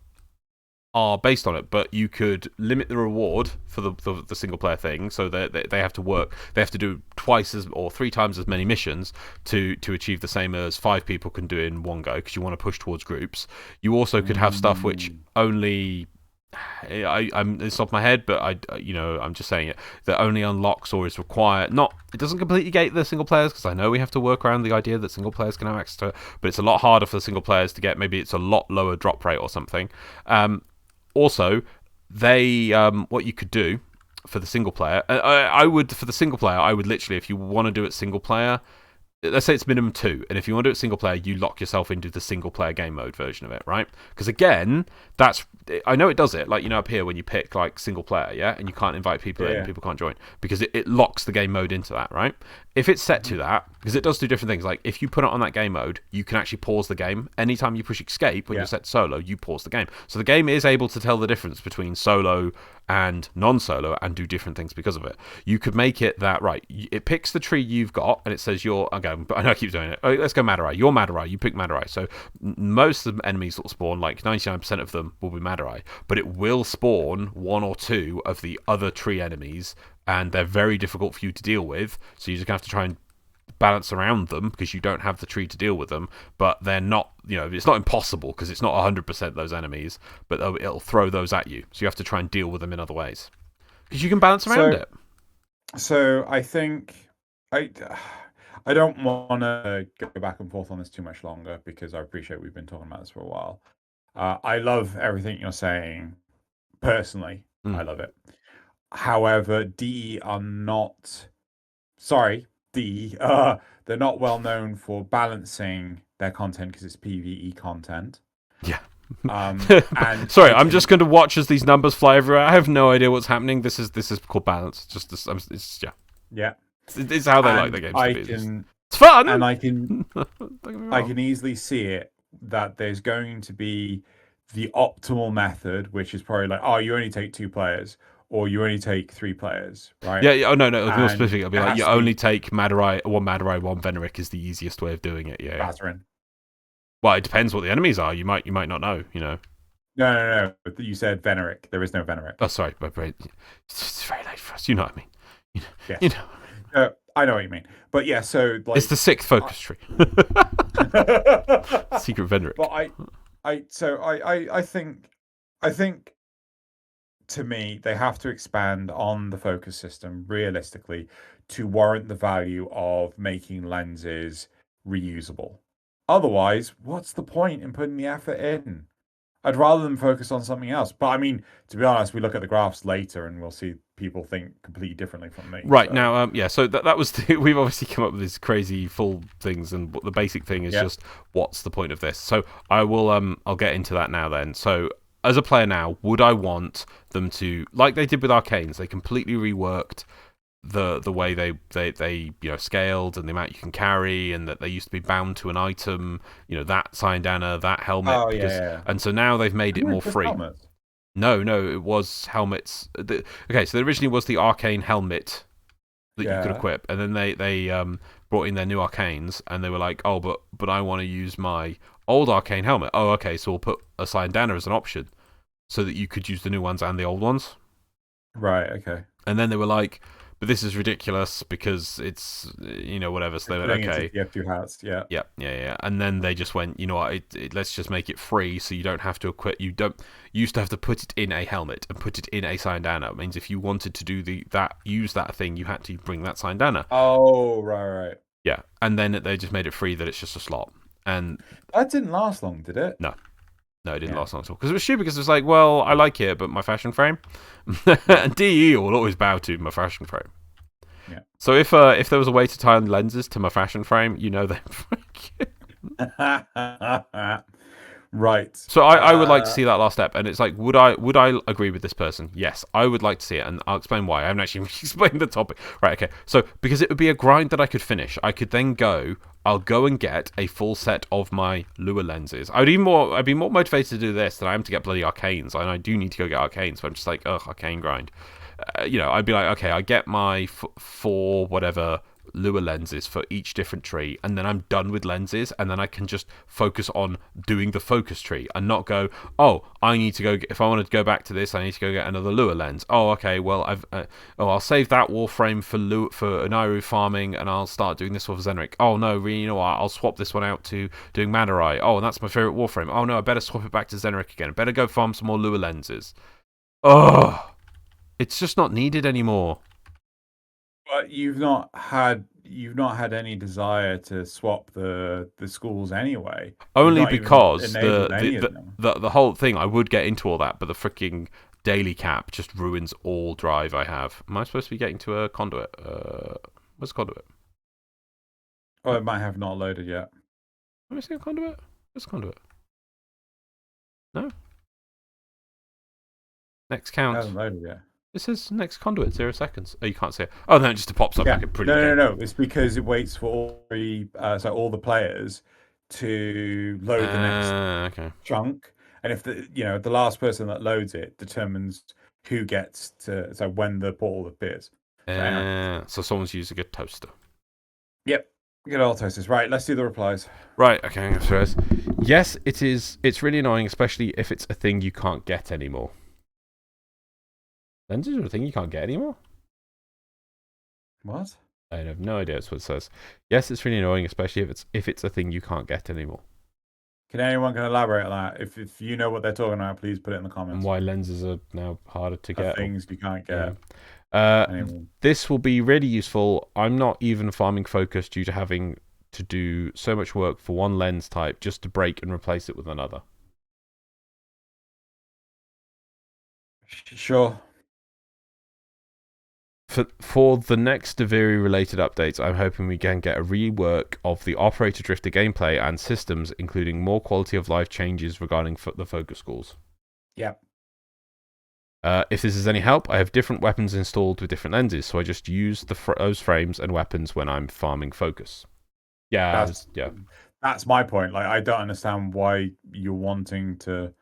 are based on it, but you could limit the reward for the single player thing, so that they have to work. They have to do twice as or 3 times as many missions to achieve the same as 5 people can do in one go, because you want to push towards groups. You also could have stuff which only. I'm it's off my head, but I'm just saying it. That only unlocks or is required. It doesn't completely gate the single players, because I know we have to work around the idea that single players can have access to it, but it's a lot harder for the single players to get. Maybe it's a lot lower drop rate or something. Also, what you could do for the single player, I would literally, if you want to do it single player, let's say it's minimum 2, and if you want to do it single player, you lock yourself into the single player game mode version of it, right? Because again, I know it does it, like, up here when you pick like single player, yeah, and you can't invite people in, and people can't join, because it locks the game mode into that, right? If it's set to that, because it does do different things, like if you put it on that game mode, you can actually pause the game. Anytime you push escape when you're set to solo, you pause the game. So the game is able to tell the difference between solo and non-solo and do different things because of it. You could make it that, right, it picks the tree you've got, and it says but I know I keep doing it. Let's go Madurai. You're Madurai. You pick Madurai. So most of the enemies that will spawn, like 99% of them will be Madurai, but it will spawn 1 or 2 of the other tree enemies, and they're very difficult for you to deal with. So you just have to try and balance around them because you don't have the tree to deal with them, but they're not, it's not impossible because it's not 100% those enemies, but it'll throw those at you. So you have to try and deal with them in other ways because you can balance around it. So I think I don't want to go back and forth on this too much longer because I appreciate we've been talking about this for a while. I love everything you're saying. Personally, I love it. However, DE are not. Sorry, DE. They're not well known for balancing their content because it's PvE content. Yeah. And sorry, I'm just going to watch as these numbers fly everywhere. I have no idea what's happening. This is called balance. Just this, it's It's how they like their games to be. It's fun, and I can easily see it that there's going to be the optimal method, which is probably like, oh, you only take 2 players, or you only take 3 players, right? Yeah. Oh no, more specific. It'll be like you only take one Madurai, 1 Veneric is the easiest way of doing it. Yeah. Bazarin. Well, it depends what the enemies are. You might not know. No. But you said Veneric. There is no Veneric. Oh, sorry, my brain. It's very late for us. You know what I mean? Yes. I know what you mean. But yeah, so like it's the 6th focus tree. Secret Veneric. But I think to me they have to expand on the focus system realistically to warrant the value of making lenses reusable. Otherwise, what's the point in putting the effort in? I'd rather them focus on something else. But I mean, to be honest, we look at the graphs later and we'll see people think completely differently from me. Right, so. Now, so that was we've obviously come up with these crazy full things, and the basic thing is just what's the point of this? So I'll get into that now then. So as a player now, would I want them to, like they did with Arcanes, they completely reworked the way they scaled and the amount you can carry, and that they used to be bound to an item, that Syandana, that helmet, and so now they've made it more free. Helmets? No, it was helmets. Okay, so there originally was the arcane helmet that you could equip, and then they brought in their new arcanes, and they were like, oh, but I want to use my old arcane helmet. Oh, okay, so we'll put a Syandana as an option, so that you could use the new ones and the old ones. Right. Okay. And then they were like, but this is ridiculous because it's whatever. So they went, okay, you have 2 hats. Yeah. And then they just went, you know what? Let's just make it free, so you don't have to equip. You used to have to put it in a helmet and put it in a Syandana. It means if you wanted to do use that thing, you had to bring that Syandana. Oh, right. Yeah, and then they just made it free that it's just a slot, and that didn't last long, did it? No, it didn't last long at all because it was stupid. Because it was like, well, I like it, but my fashion frame, and DE will always bow to my fashion frame. Yeah. So if there was a way to tie on lenses to my fashion frame, they right. So I would like to see that last step, and it's like, would I agree with this person? Yes, I would like to see it, and I'll explain why. I haven't actually explained the topic. Right, okay. So because it would be a grind that I could finish, I could then I'll go and get a full set of my lure lenses. I'd be more motivated to do this than I am to get bloody arcanes, and I do need to go get arcanes, but I'm just like, arcane grind. I'd be like, okay, I get my 4 whatever lure lenses for each different tree, and then I'm done with lenses, and then I can just focus on doing the focus tree and not go, oh, I need to go if I wanted to go back to this, I need to go get another lure lens. Oh, okay, well I'll save that warframe for Oniru farming, and I'll start doing this for Zenric. Oh no, really, you know what? I'll swap this one out to doing Madurai. Oh, and that's my favorite warframe. Oh no, I better swap it back to Zenric again. I better go farm some more lure lenses. Oh. It's just not needed anymore. But you've not had any desire to swap the schools anyway. Only because the whole thing, I would get into all that, but the freaking daily cap just ruins all drive I have. Am I supposed to be getting to a conduit? Where's conduit? Oh, it might have not loaded yet. Let me see a conduit. Where's conduit? No. Next count. It hasn't loaded yet. It says next conduit, 0 seconds. Oh, you can't see it. Oh, no, it just pops up like a pretty. No. It's because it waits for all the players to load the next chunk, and if the last person that loads it determines who gets to when the portal appears. So someone's using a toaster. Yep. Good old toasters. Right, let's do the replies. Right, okay. Yes, it is. It's really annoying, especially if it's a thing you can't get anymore. Lenses are a thing you can't get anymore? What? I have no idea. That's what it says. Yes, it's really annoying, especially if it's a thing you can't get anymore. Can anyone elaborate on that? If you know what they're talking about, please put it in the comments. And why lenses are now harder to get. Things you can't get. This will be really useful. I'm not even farming focused due to having to do so much work for one lens type just to break and replace it with another. Sure. For the next Deviri related updates, I'm hoping we can get a rework of the Operator Drifter gameplay and systems, including more quality of life changes regarding the focus schools. Yep. If this is any help, I have different weapons installed with different lenses, so I just use those frames and weapons when I'm farming focus. Yeah, that's my point. Like, I don't understand why you're wanting to,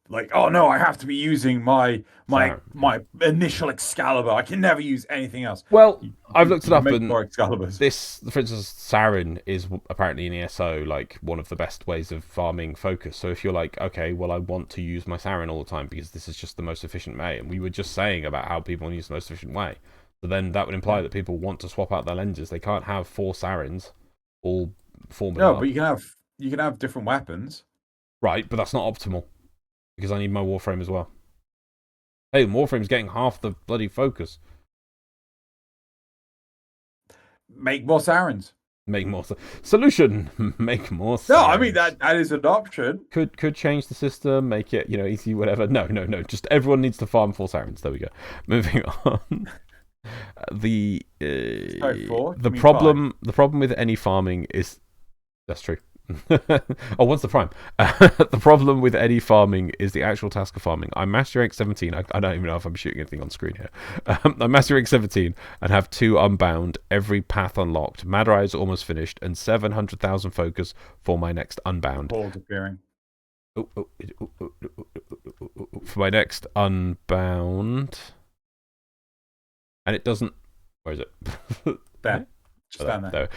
like, oh no, I have to be using my initial Excalibur. I can never use anything else. Well, I've looked it up, and more Excaliburs. This, for instance, Sarin is apparently in ESO like one of the best ways of farming focus. So if you're like, okay, well, I want to use my Sarin all the time because this is just the most efficient way, and we were just saying about how people want to use the most efficient way, so then that would imply that people want to swap out their lenses. They can't have 4 Sarins all forming up. But you can have different weapons. Right, but that's not optimal. Because I need my Warframe as well. Hey, Warframe's getting half the bloody focus. Make more Sarins. Make more solution. Make more Sarins. No, I mean that is an option. Could change the system, make it easy, whatever. No. Just everyone needs to farm 4 Sarins. There we go. Moving on. The problem with any farming is that's true. Oh, what's the prime? The problem with any farming is the actual task of farming. I'm master rank 17. I don't even know if I'm shooting anything on screen here. I'm master rank 17 and have 2 unbound, every path unlocked. Mad Eye is almost finished, and 700,000 focus for my next unbound. Paul's appearing. For my next unbound, and it doesn't. Where is it? There. Stand there.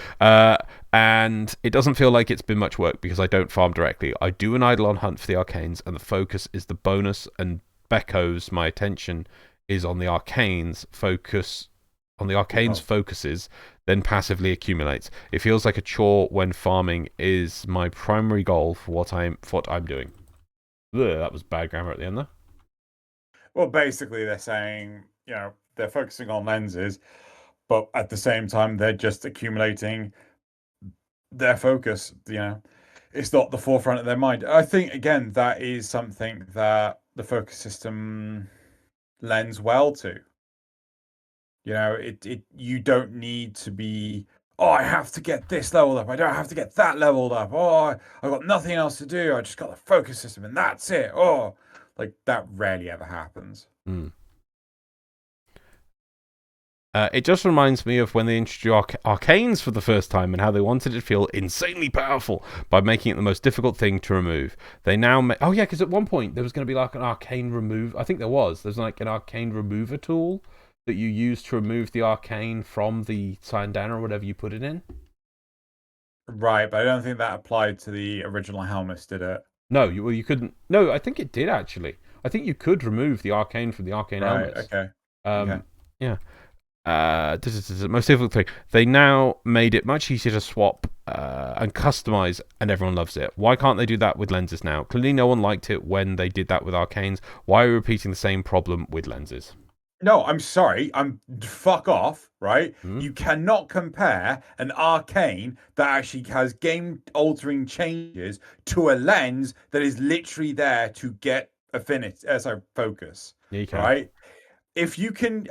And it doesn't feel like it's been much work because I don't farm directly. I do an Eidolon hunt for the arcanes, and the focus is the bonus, and Becco's my attention is on the arcanes focuses, then passively accumulates. It feels like a chore when farming is my primary goal for what I'm doing. Ugh, that was bad grammar at the end there. Well, basically they're saying, they're focusing on lenses, but at the same time, they're just accumulating their focus. It's not the forefront of their mind. I think, again, that is something that the focus system lends well to. You don't need to be, I have to get this leveled up. I don't have to get that leveled up. I've got nothing else to do. I just got the focus system and that's it. Like that rarely ever happens. It just reminds me of when they introduced arcanes for the first time and how they wanted it to feel insanely powerful by making it the most difficult thing to remove. They now because at one point there was going to be like an arcane remove. I think there's like an arcane remover tool that you use to remove the arcane from the Sandan or whatever you put it in. Right, but I don't think that applied to the original Helmus, did it? No, you couldn't. No, I think it did actually. I think you could remove the arcane from the arcane Helmus. Okay. Yeah. Most difficult thing. They now made it much easier to swap and customize, and everyone loves it. Why can't they do that with lenses now? Clearly, no one liked it when they did that with arcanes. Why are we repeating the same problem with lenses? No, I'm sorry. Fuck off, right? You cannot compare an arcane that actually has game-altering changes to a lens that is literally there to get focus. Yeah, you can. Right? If you can,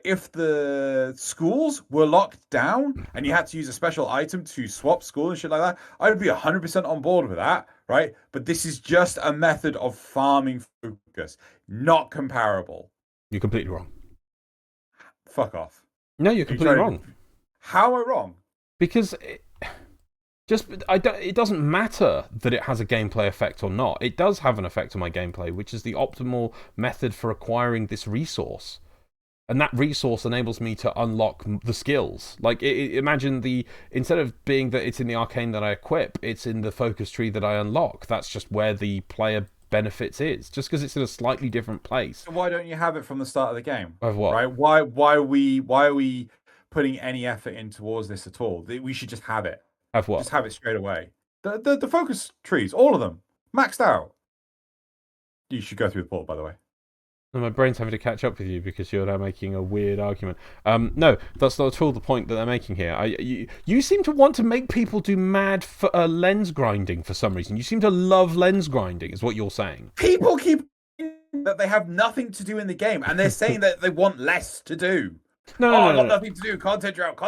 if the schools were locked down and you had to use a special item to swap school and shit like that, I'd be 100% on board with that, right? But this is just a method of farming focus, not comparable. You're completely wrong. Fuck off. No, you're completely wrong. How am I wrong? Because it doesn't matter that it has a gameplay effect or not. It does have an effect on my gameplay, which is the optimal method for acquiring this resource. And that resource enables me to unlock the skills. Like, imagine instead of being that it's in the arcane that I equip, it's in the focus tree that I unlock. That's just where the player benefits is, just because it's in a slightly different place. So why don't you have it from the start of the game? Of what? Right? Why are we putting any effort in towards this at all? We should just have it. Of what? Just have it straight away. The focus trees, all of them, maxed out. You should go through the portal, by the way. My brain's having to catch up with you because you're now making a weird argument. No, that's not at all the point that they're making here. You seem to want to make people do mad lens grinding for some reason. You seem to love lens grinding, is what you're saying. People keep that they have nothing to do in the game, and they're saying that they want less to do. No, I've got nothing to do. Content drought.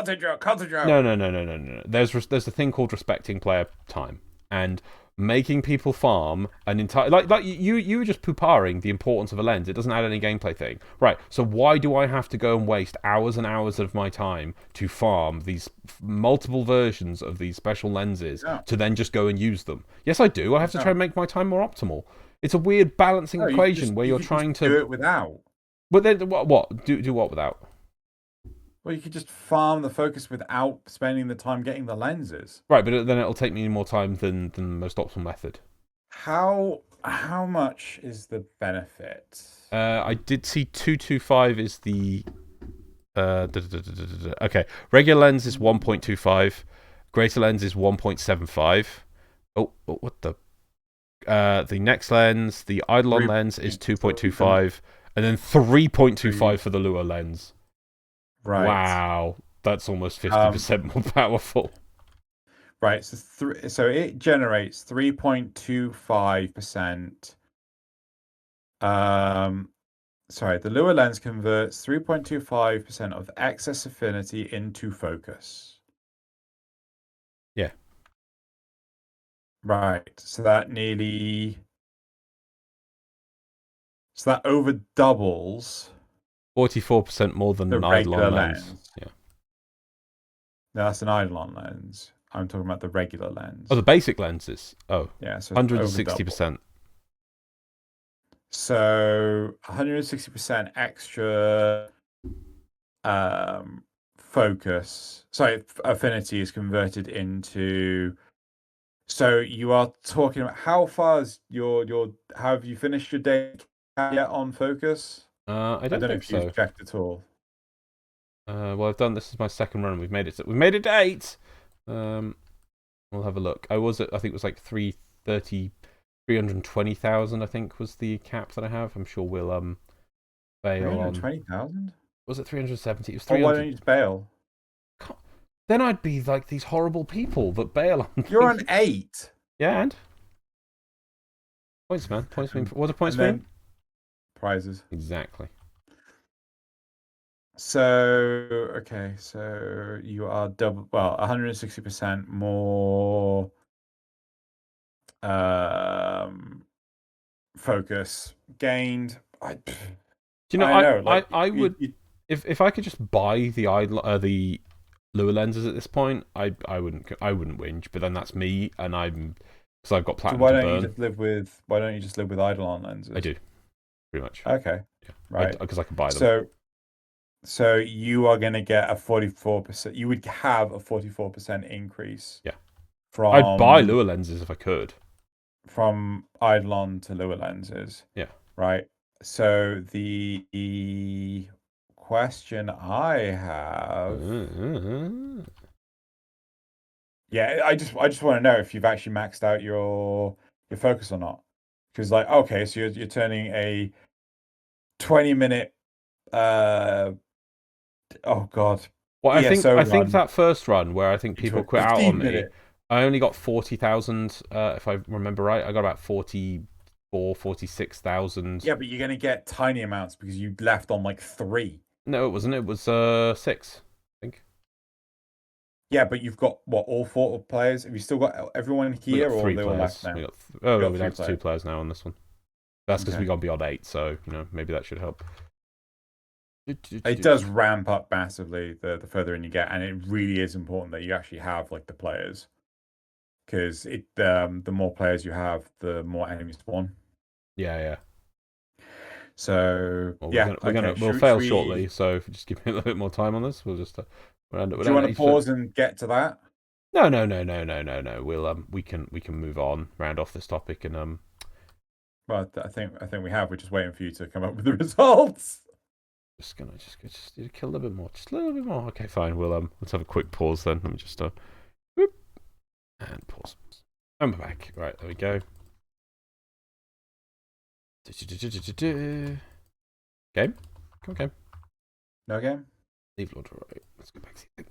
No. There's a thing called respecting player time and making people farm an entire like you were just poo-parring the importance of a lens. It doesn't add any gameplay thing, right? So why do I have to go and waste hours and hours of my time to farm these multiple versions of these special lenses to then just go and use them? Yes, I do. I have to try and make my time more optimal. It's a weird balancing equation where you're trying to do it without. But then what? Do what without? Well, you could just farm the focus without spending the time getting the lenses. Right, but then it'll take me more time than the most optimal method. How much is the benefit? I did see 225 is the... Okay, regular lens is 1.25. Greater lens is 1.75. Oh, what the... the next lens, the Eidolon lens is 2.25. And then 3.25 for the Lua lens. Right. Wow, that's almost 50% more powerful. Right, so it generates 3.25%. Sorry, the Lua lens converts 3.25% of excess affinity into focus. Yeah. Right, so that over doubles 44% more than an Eidolon lens. Yeah. No, that's an Eidolon lens. I'm talking about the regular lens. Oh, the basic lenses. Oh, yeah, so 160%. So 160% extra focus. Sorry, affinity is converted into. So you are talking about how far is have you finished your day yet on focus? I don't know if you've checked at all. Well, I've done. This is my second run. We've made it. We've made it to 8. We'll have a look. I think it was like 320,000. I think was the cap that I have. I'm sure we'll bail on 320,000. Was it 370? It was 300. Why don't you just bail? Then I'd be like these horrible people that bail on. You're on 8. Yeah, and points, man. Points mean. What do points mean? Prizes. Exactly. So, okay, so you are 160% more focus gained. I would if I could just buy the Lua lenses at this point, I wouldn't whinge, but then that's me, and because I've got platinum to burn. Why don't you just live with Eidolon lenses? I do. Pretty much. Okay. Yeah. Right. Because I can buy them. So you are going to get a 44%. You would have a 44% increase. Yeah. I'd buy Lua lenses if I could. From Eidolon to Lua lenses. Yeah. Right. So the question I have. Yeah, I just want to know if you've actually maxed out your focus or not. Because okay, so you're turning a 20-minute oh god. Well, I think that first run where I think people quit out on me, I only got 40,000 if I remember right. I got about 46,000. Yeah, but you're going to get tiny amounts because you left on 3. No, it wasn't. It was 6, I think. Yeah, but you've got all 4 players. Have you still got everyone here, or they all left now? We have 2 players now on this one. That's because we got beyond 8, so maybe that should help. It does ramp up massively the further in you get, and it really is important that you actually have the players, because the more players you have, the more enemies spawn. Yeah. So we'll fail shortly. So if you just give me a little bit more time on this, we'll just. Do you want to pause and get to that? No. We can move on, round off this topic, and Well, I think we have. We're just waiting for you to come up with the results. Just gonna just need to kill a little bit more. Just a little bit more. Okay, fine. We'll let's have a quick pause then. Let me just whoop, and pause. And we're back. Right, there we go. Game? Come on, game. No game? Leave Lord. Right, let's go back to the thing.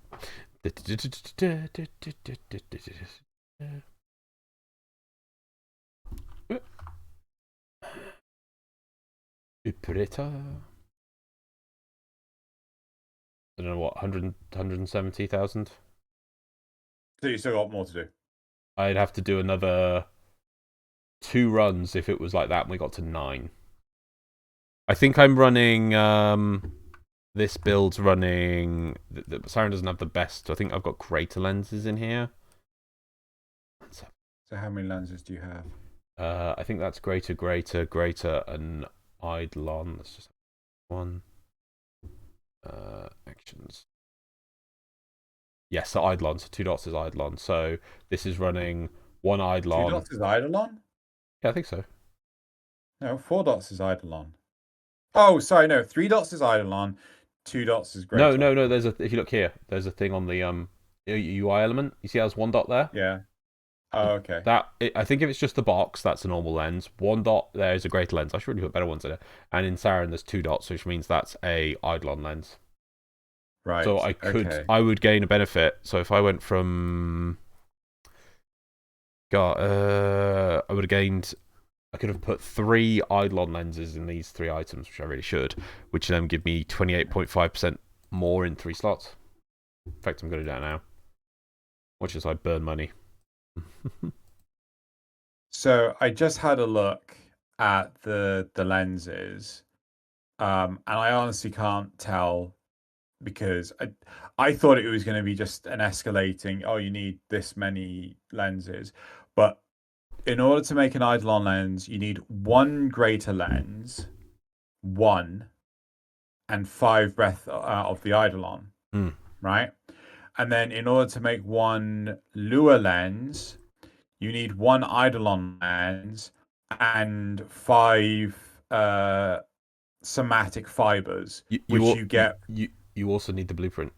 Upreta. I don't know what, 170,000? So you still got more to do. I'd have to do another 2 runs if it was like that and we got to 9. I think I'm running, this build's running, the Siren doesn't have the best, I think I've got greater lenses in here. So how many lenses do you have? I think that's greater, and Eidolon. Let's just one. Actions. Yes, so Eidolon. So 2 dots is Eidolon. So this is running 1 Eidolon. 2 dots is Eidolon? Yeah, I think so. No, 4 dots is Eidolon. Oh, sorry, no. 3 dots is Eidolon. 2 dots is greater. No. There's if you look here, there's a thing on the UI element. You see, there's 1 dot there. Yeah. Oh, okay. I think if it's just the box, that's a normal lens. 1 dot there is a greater lens. I should really put better ones in it. And in Siren, there's 2 dots, which means that's a Eidolon lens. Right. So I would gain a benefit. So if I went from, I would have gained. I could have put 3 Eidolon lenses in these 3 items, which I really should, which then give me 28.5% more in 3 slots. In fact, I'm going to do that now. Watch as I burn money. So I just had a look at the lenses, and I honestly can't tell because I thought it was going to be just an escalating. Oh, you need this many lenses, but in order to make an Eidolon lens, you need 1 greater lens, 1, and 5 breadth of the Eidolon, right? And then in order to make 1 Lua lens, you need 1 Eidolon lens and 5 somatic fibers, which you get. You also need the blueprint.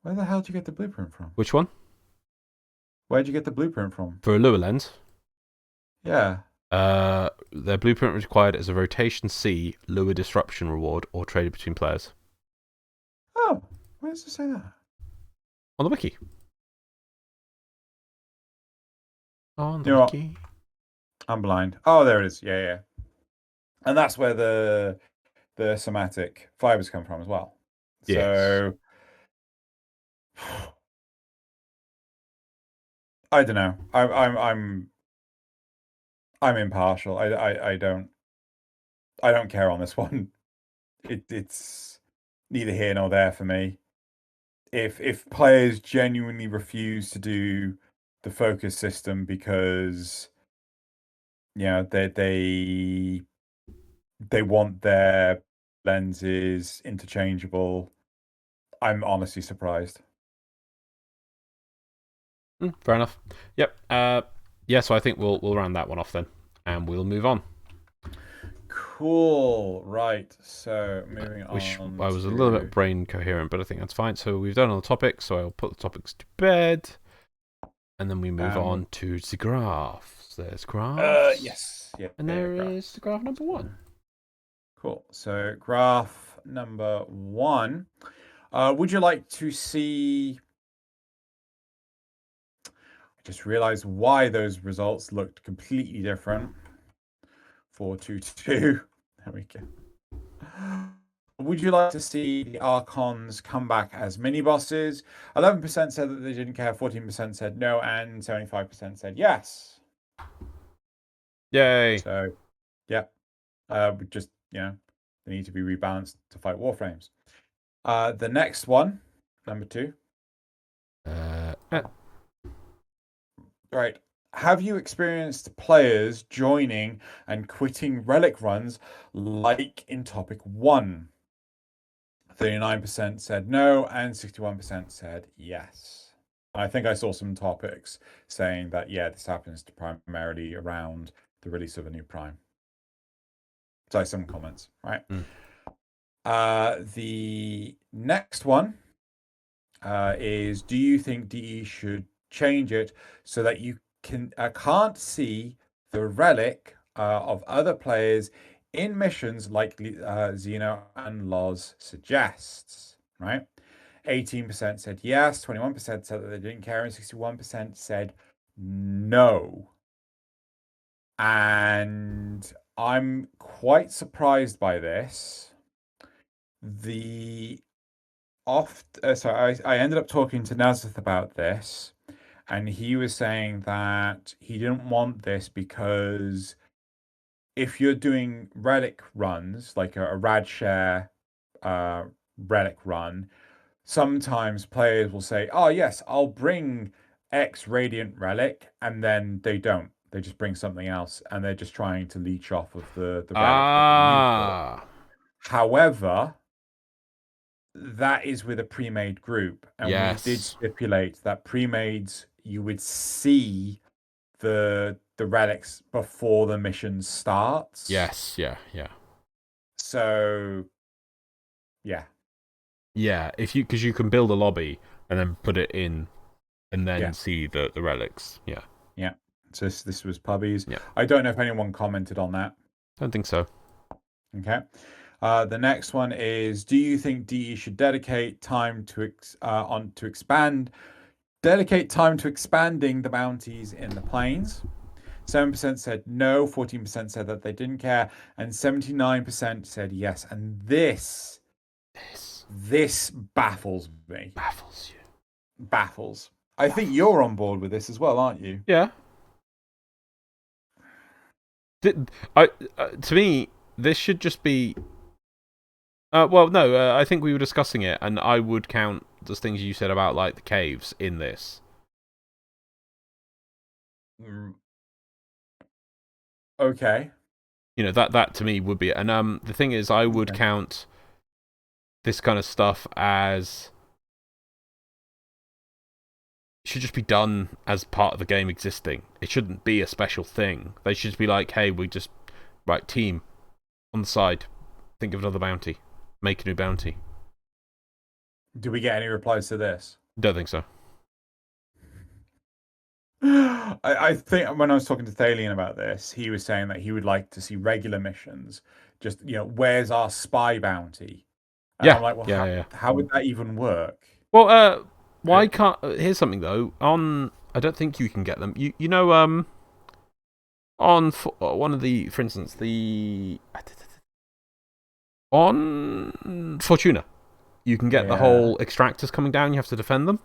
Where the hell did you get the blueprint from? Which one? Where'd you get the blueprint from? For a Lua lens? Yeah. Their blueprint required as a rotation C, Lua disruption reward, or traded between players. Oh, where does it say that? On the wiki. On the wiki. What? I'm blind. Oh, there it is. Yeah. And that's where the somatic fibers come from as well. Yes. So I don't know. I'm impartial. I don't care on this one. It's neither here nor there for me. If players genuinely refuse to do the focus system because they want their lenses interchangeable, I'm honestly surprised. Fair enough. Yep. Yeah, so I think we'll round that one off then, and we'll move on. Cool. Right. So moving on. I was a little bit brain coherent, but I think that's fine. So we've done all the topics, so I'll put the topics to bed, and then we move on to the graphs. There's graphs. Yes. Yeah. And there is the graph number 1. Cool. So graph number 1. Would you like to see? I just realized why those results looked completely different. 4-2-2. There we go. Would you like to see the Archons come back as mini bosses? 11% said that they didn't care, 14% said no, and 75% said yes. Yay! So, yeah, just they need to be rebalanced to fight Warframes. The next one, number 2. Right. Have you experienced players joining and quitting relic runs like in topic 1? 39% said no, and 61% said yes. I think I saw some topics saying that, yeah, this happens primarily around the release of a new Prime. So some comments, right? The next one is, do you think DE should change it so that you can't see the relic of other players in missions like Xeno and Loz suggests, right? 18% said yes, 21% said that they didn't care, and 61% said no. And I'm quite surprised by this. I ended up talking to Nazith about this, and he was saying that he didn't want this because if you're doing relic runs, like a rad share relic run, sometimes players will say, oh yes, I'll bring X Radiant relic, and then they don't. They just bring something else, and they're just trying to leech off of the relic. However, that is with a pre-made group, and we did stipulate that pre-mades you would see the relics before the mission starts. Yes, yeah. So, yeah. Yeah, because you can build a lobby and then put it in, and then see the relics. Yeah. Yeah. So this was Pubbies. Yeah. I don't know if anyone commented on that. Don't think so. Okay. The next one is, do you think DE should dedicate time to expanding the bounties in the planes? 7% said no, 14% said that they didn't care, and 79% said yes. And this baffles me. Baffles you. Baffles. I think you're on board with this as well, aren't you? Yeah. To me, this should just be. I think we were discussing it, and I would count those things you said about like the caves in this. Okay. You know, that to me would be, and the thing is, I would count this kind of stuff as should just be done as part of the game existing. It shouldn't be a special thing. They should just be like, hey, team on the side, think of another bounty, make a new bounty. Do we get any replies to this? Don't think so. I think when I was talking to Thalian about this, he was saying that he would like to see regular missions. Just, where's our spy bounty? And I'm like, well, how would that even work? Well, why can't... Here's something, though. I don't think you can get them. You know, on one of the... For instance, on Fortuna, you can get the whole extractors coming down. You have to defend them.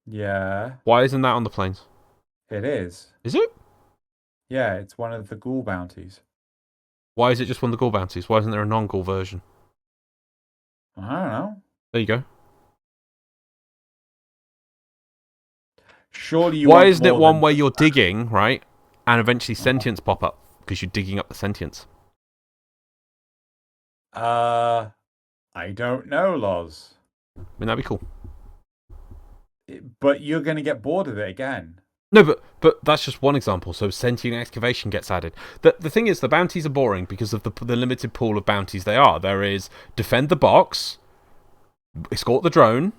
Yeah. Why isn't that on the planes? It is. Is it? Yeah, it's one of the ghoul bounties. Why is it just one of the ghoul bounties? Why isn't there a non-ghoul version? I don't know. There you go. Surely Why isn't it one where you're digging, right, and eventually sentients pop up because you're digging up the sentients? I don't know, Loz. I mean, that'd be cool. But you're going to get bored of it again. No, but that's just one example. So sentient excavation gets added. The thing is, the bounties are boring because of the limited pool of bounties they are. There is defend the box, escort the drone,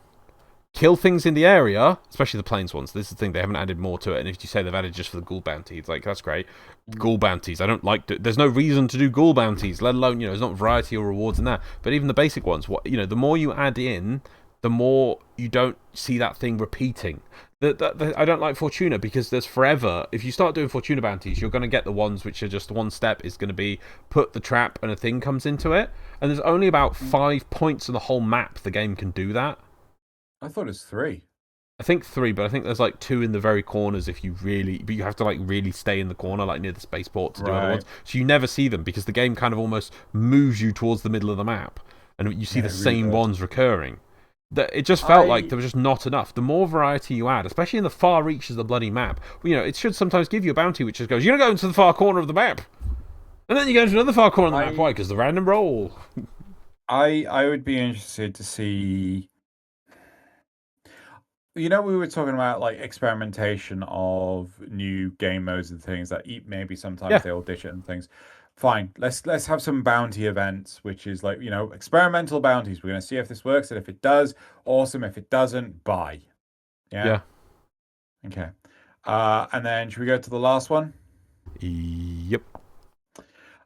kill things in the area, especially the planes ones. This is the thing, they haven't added more to it. And if you say they've added just for the ghoul bounty, it's like, that's great. Ghoul bounties, I don't like... There's no reason to do ghoul bounties, let alone, there's not variety or rewards in that. But even the basic ones, the more you add in, the more you don't see that thing repeating. I don't like Fortuna because there's forever... If you start doing Fortuna bounties, you're going to get the ones which are just one step is going to be put the trap and a thing comes into it. And there's only about 5 points on the whole map the game can do that. I thought it was 3. I think 3, but I think there's like 2 in the very corners if you really... But you have to like really stay in the corner, like near the spaceport to do other ones. So you never see them because the game kind of almost moves you towards the middle of the map. And you see the same ones recurring. It just felt like there was just not enough. The more variety you add, especially in the far reaches of the bloody map, it should sometimes give you a bounty which just goes, you're going to go into the far corner of the map. And then you go into another far corner of the map. Why? Because the random roll. I would be interested to see. You know, we were talking about like experimentation of new game modes and things that maybe sometimes Yeah, they will ditch it and things. Fine, let's have some bounty events, which is like, experimental bounties. We're gonna see if this works, and if it does, awesome. If it doesn't, bye. Yeah. yeah. Okay. And then should we go to the last one? Yep.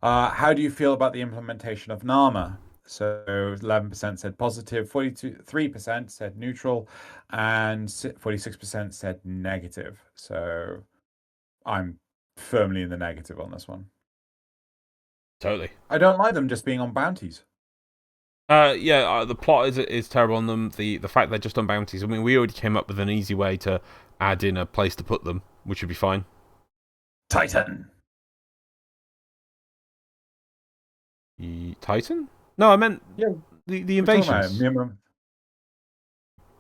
How do you feel about the implementation of Nama? So 11% said positive, 43% said neutral, and 46% said negative. So I'm firmly in the negative on this one. Totally. I don't like them just being on bounties. Yeah, the plot is terrible on them. The fact they're just on bounties. I mean, we already came up with an easy way to add in a place to put them, which would be fine. Titan. Titan? No, I meant Yeah, the we're talking about invasions.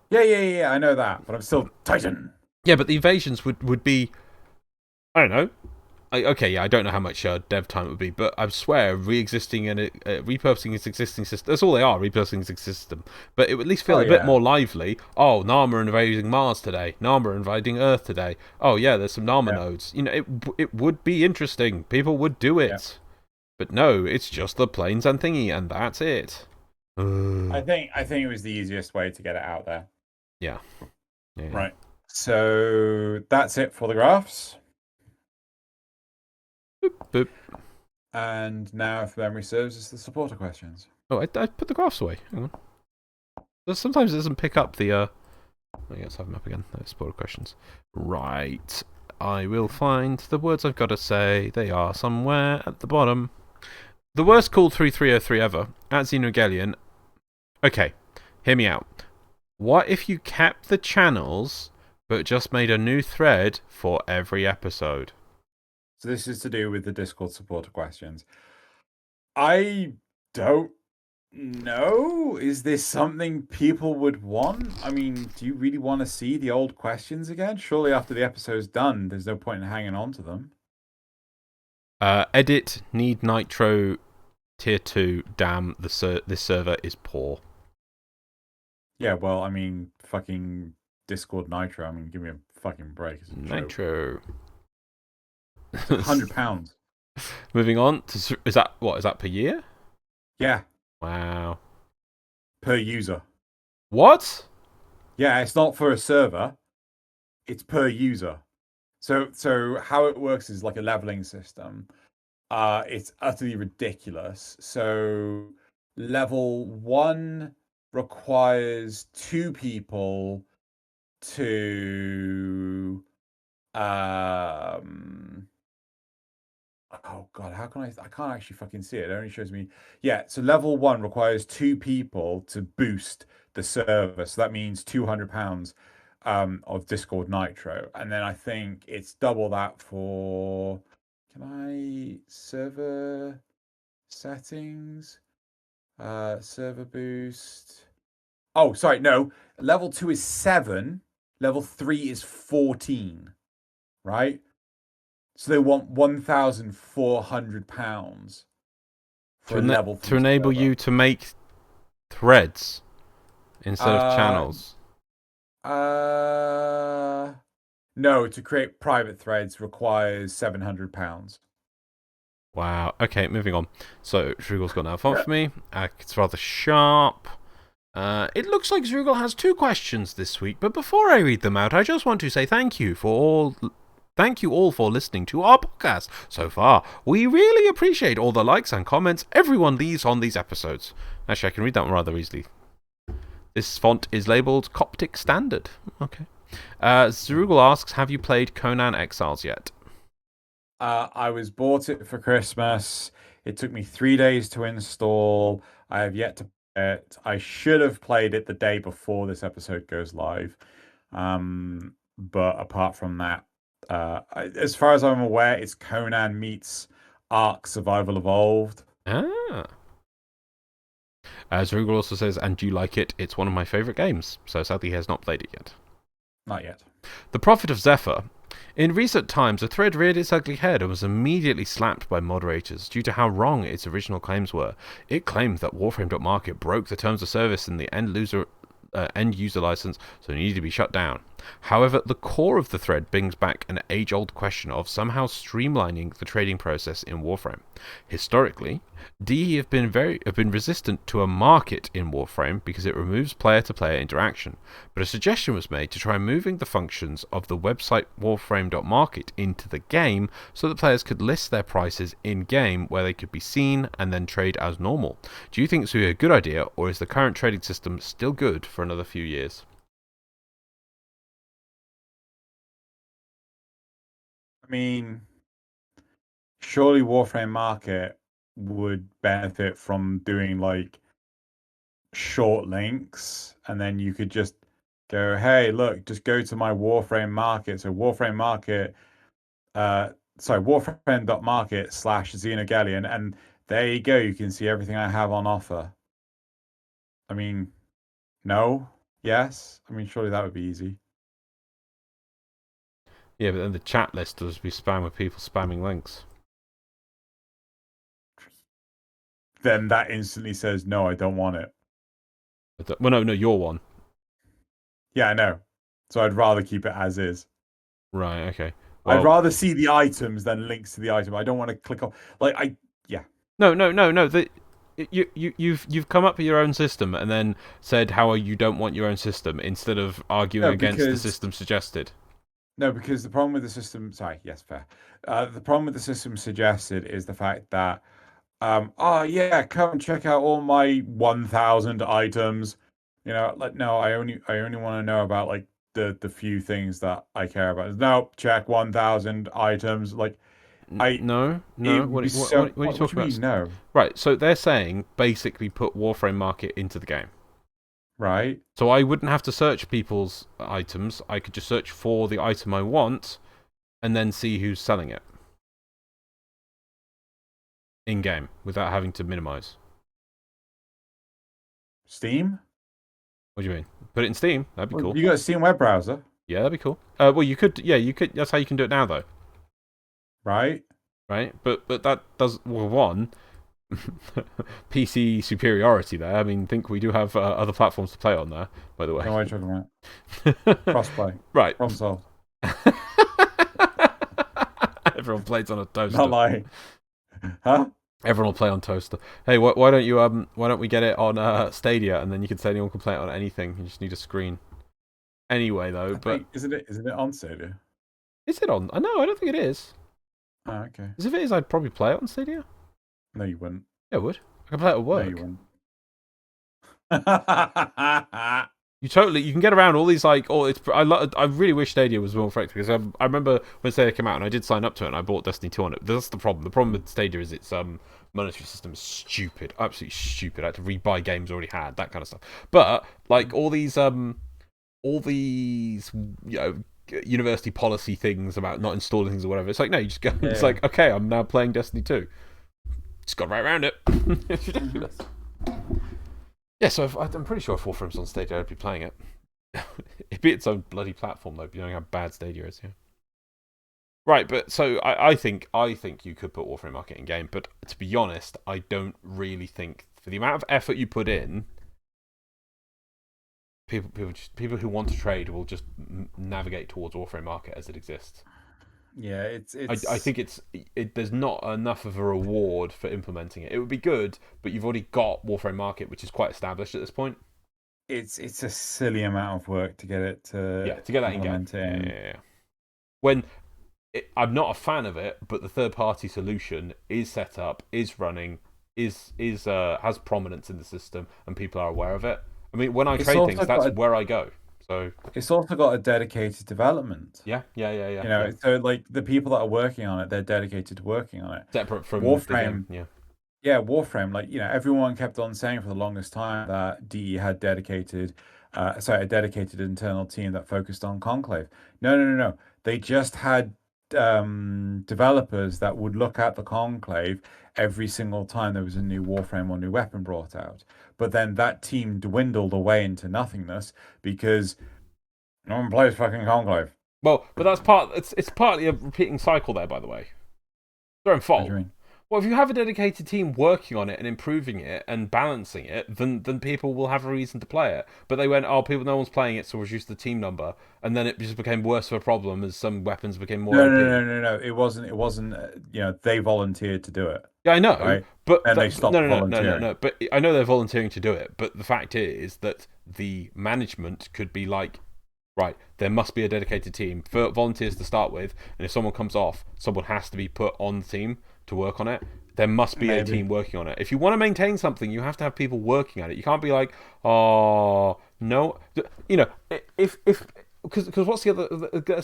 it. Yeah, I know that, but I'm still Titan. Yeah, but the invasions would be, I don't know. Okay, yeah, I don't know how much dev time it would be, but I swear, re-existing and repurposing its existing system. That's all they are, repurposing its existing system. But it would at least feel Oh a bit yeah, more lively. Oh, Nama invading Mars today. Nama invading Earth today. Oh yeah, there's some Nama yeah, nodes. It would be interesting. People would do yeah. it. But no, it's just the planes and thingy, and that's it. I think it was the easiest way to get it out there. Yeah. Right. So that's it for the graphs. Boop, boop. And now, if memory serves, it's the supporter questions. Oh, I put the graphs away. Hang on. Sometimes it doesn't pick up the. Let's have them up again. Those spoiler questions. Right. I will find the words I've got to say. They are somewhere at the bottom. The worst call 3303 ever. At Xenogelion. Okay, hear me out. What if you kept the channels, but just made a new thread for every episode? So this is to do with the Discord supporter questions. I don't know. Is this something people would want? I mean, do you really want to see the old questions again? Surely after the episode's done, there's no point in hanging on to them. Edit, need nitro, tier 2, damn, this server is poor. Yeah, well, I mean, fucking Discord Nitro. I mean, give me a fucking break. Nitro. £100. Moving on. Is that per year? Yeah. Wow. Per user. What? Yeah, it's not for a server. It's per user. So how it works is like a leveling system. It's utterly ridiculous. So level 1 requires 2 people to oh god, how can I can't actually fucking see it. It only shows me. Yeah, so level 1 requires 2 people to boost the server. So that means £200 of Discord Nitro. And then I think it's double that for, can I server settings? Server boost. Oh, sorry, no. Level 2 is 7, level 3 is 14, right? So they want £1,400 for a level 3 to enable server. you to make threads instead of channels. No, to create private threads requires £700. Wow. Okay, moving on. So Zrugal's got another one for me. It's rather sharp. It looks like Zrugal has 2 questions this week, but before I read them out, I just want to say thank you all for listening to our podcast so far. We really appreciate all the likes and comments everyone leaves on these episodes. Actually, I can read that one rather easily. This font is labelled Coptic Standard. Okay. Zrugal asks, have you played Conan Exiles yet? I was bought it for Christmas. It took me 3 days to install. I have yet to play it. I should have played it the day before this episode goes live. But apart from that, as far as I'm aware, it's Conan meets Ark Survival Evolved. Zrugal also says, and do you like it? It's one of my favourite games. So sadly he has not played it yet. Not yet. The Prophet of Zephyr In recent times, a thread reared its ugly head and was immediately slapped by moderators due to how wrong its original claims were. It claimed that Warframe.market broke the terms of service in the end user license, so it needed to be shut down. However, the core of the thread brings back an age-old question of somehow streamlining the trading process in Warframe. Historically, DE have been resistant to a market in Warframe because it removes player-to-player interaction, but a suggestion was made to try moving the functions of the website Warframe.market into the game so that players could list their prices in-game where they could be seen and then trade as normal. Do you think this would be a good idea, or is the current trading system still good for another few years? I mean, surely Warframe Market would benefit from doing like short links, and then you could just go, hey, look, just go to my Warframe Market. So Warframe Market, Warframe.market/Xenogalleon, and there you go. You can see everything I have on offer. I mean, no, yes. I mean, surely that would be easy. Yeah, but then the chat list will just be spam with people spamming links. Then that instantly says, no, I don't want it. Well, no, you're one. Yeah, I know. So I'd rather keep it as is. Right, okay. I'd Well, rather see the items than links to the item. I don't want to click on yeah. no. You've come up with your own system and then said how you don't want your own system instead of arguing against the system suggested. No, because the problem with the system, sorry, yes, fair. The problem with the system suggested is the fact that, oh yeah, come check out all my 1,000 items. You know, like no, I only want to know about like the few things that I care about. No, check 1,000 items. Like No. What are you talking about? Mean, no. Right. So they're saying basically put Warframe Market into the game. Right. So I wouldn't have to search people's items. I could just search for the item I want, and then see who's selling it in game without having to minimize. Steam? What do you mean? Put it in Steam. That'd be cool. You got a Steam web browser? Yeah, that'd be cool. Well, you could. Yeah, you could. That's how you can do it now, though. Right. Right. But that does one. PC superiority there. I mean, think we do have other platforms to play on there, by the way. No, what are you talking about? Crossplay. Right. Problem solved. Everyone plays on a toaster. Not lying. Huh? Everyone will play on toaster. Hey, why don't we get it on Stadia, and then you can say anyone can play it on anything. You just need a screen. Anyway, though, but isn't it on Stadia? Is it on? No, I don't think it is. Oh, okay. Because if it is, I'd probably play it on Stadia. No, you wouldn't. Yeah, I would. I can play it at work. No, you wouldn't. You can get around all these like I really wish Stadia was more effective because I remember when Stadia came out and I did sign up to it and I bought Destiny 2 on it. That's the problem. The problem with Stadia is its monetary system is stupid, absolutely stupid. I had to rebuy games I already had, that kind of stuff. But like all these university policy things about not installing things or whatever. It's like no, you just go. Yeah. It's like okay, I'm now playing Destiny 2. Just got right around it. It's ridiculous. Yeah, so I'm pretty sure if Warframe's on Stadia, I'd be playing it. It'd be its own bloody platform, though, knowing how bad Stadia is. Yeah. Right, but so I think you could put Warframe Market in game, but to be honest, I don't really think for the amount of effort you put in, people who want to trade will just navigate towards Warframe Market as it exists. Yeah, it's. I think there's not enough of a reward for implementing it. It would be good, but you've already got Warframe Market, which is quite established at this point. It's a silly amount of work to get it to get that in game. Yeah. When I'm not a fan of it, but the third-party solution is set up, is running, has prominence in the system, and people are aware of it. I mean, when I trade things, that's where I go. So it's also got a dedicated development. Yeah. You know, so like the people that are working on it, they're dedicated to working on it. Separate from Warframe. The game. Yeah, Warframe. Like everyone kept on saying for the longest time that DE had a dedicated internal team that focused on Conclave. No. They just had developers that would look at the Conclave every single time there was a new Warframe or new weapon brought out. But then that team dwindled away into nothingness because no one plays fucking Conclave. Well, but that's part. It's partly a repeating cycle there, by the way. Their own What do fault. you mean? Well, if you have a dedicated team working on it and improving it and balancing it, then people will have a reason to play it. But they went, oh, no one's playing it, so we'll reduce the team number, and then it just became worse of a problem as some weapons became more No, no, OP. no, no, no. It wasn't. It wasn't. They volunteered to do it, Yeah, I know, right? but And they no, stopped no, no, no, no, volunteering. no. But I know they're volunteering to do it. But the fact is that the management could be like, right, there must be a dedicated team for volunteers to start with, and if someone comes off, someone has to be put on the team to work on it. There must be a Maybe. team working on it. If you want to maintain something, you have to have people working at it. You can't be like, oh no, if because what's the other?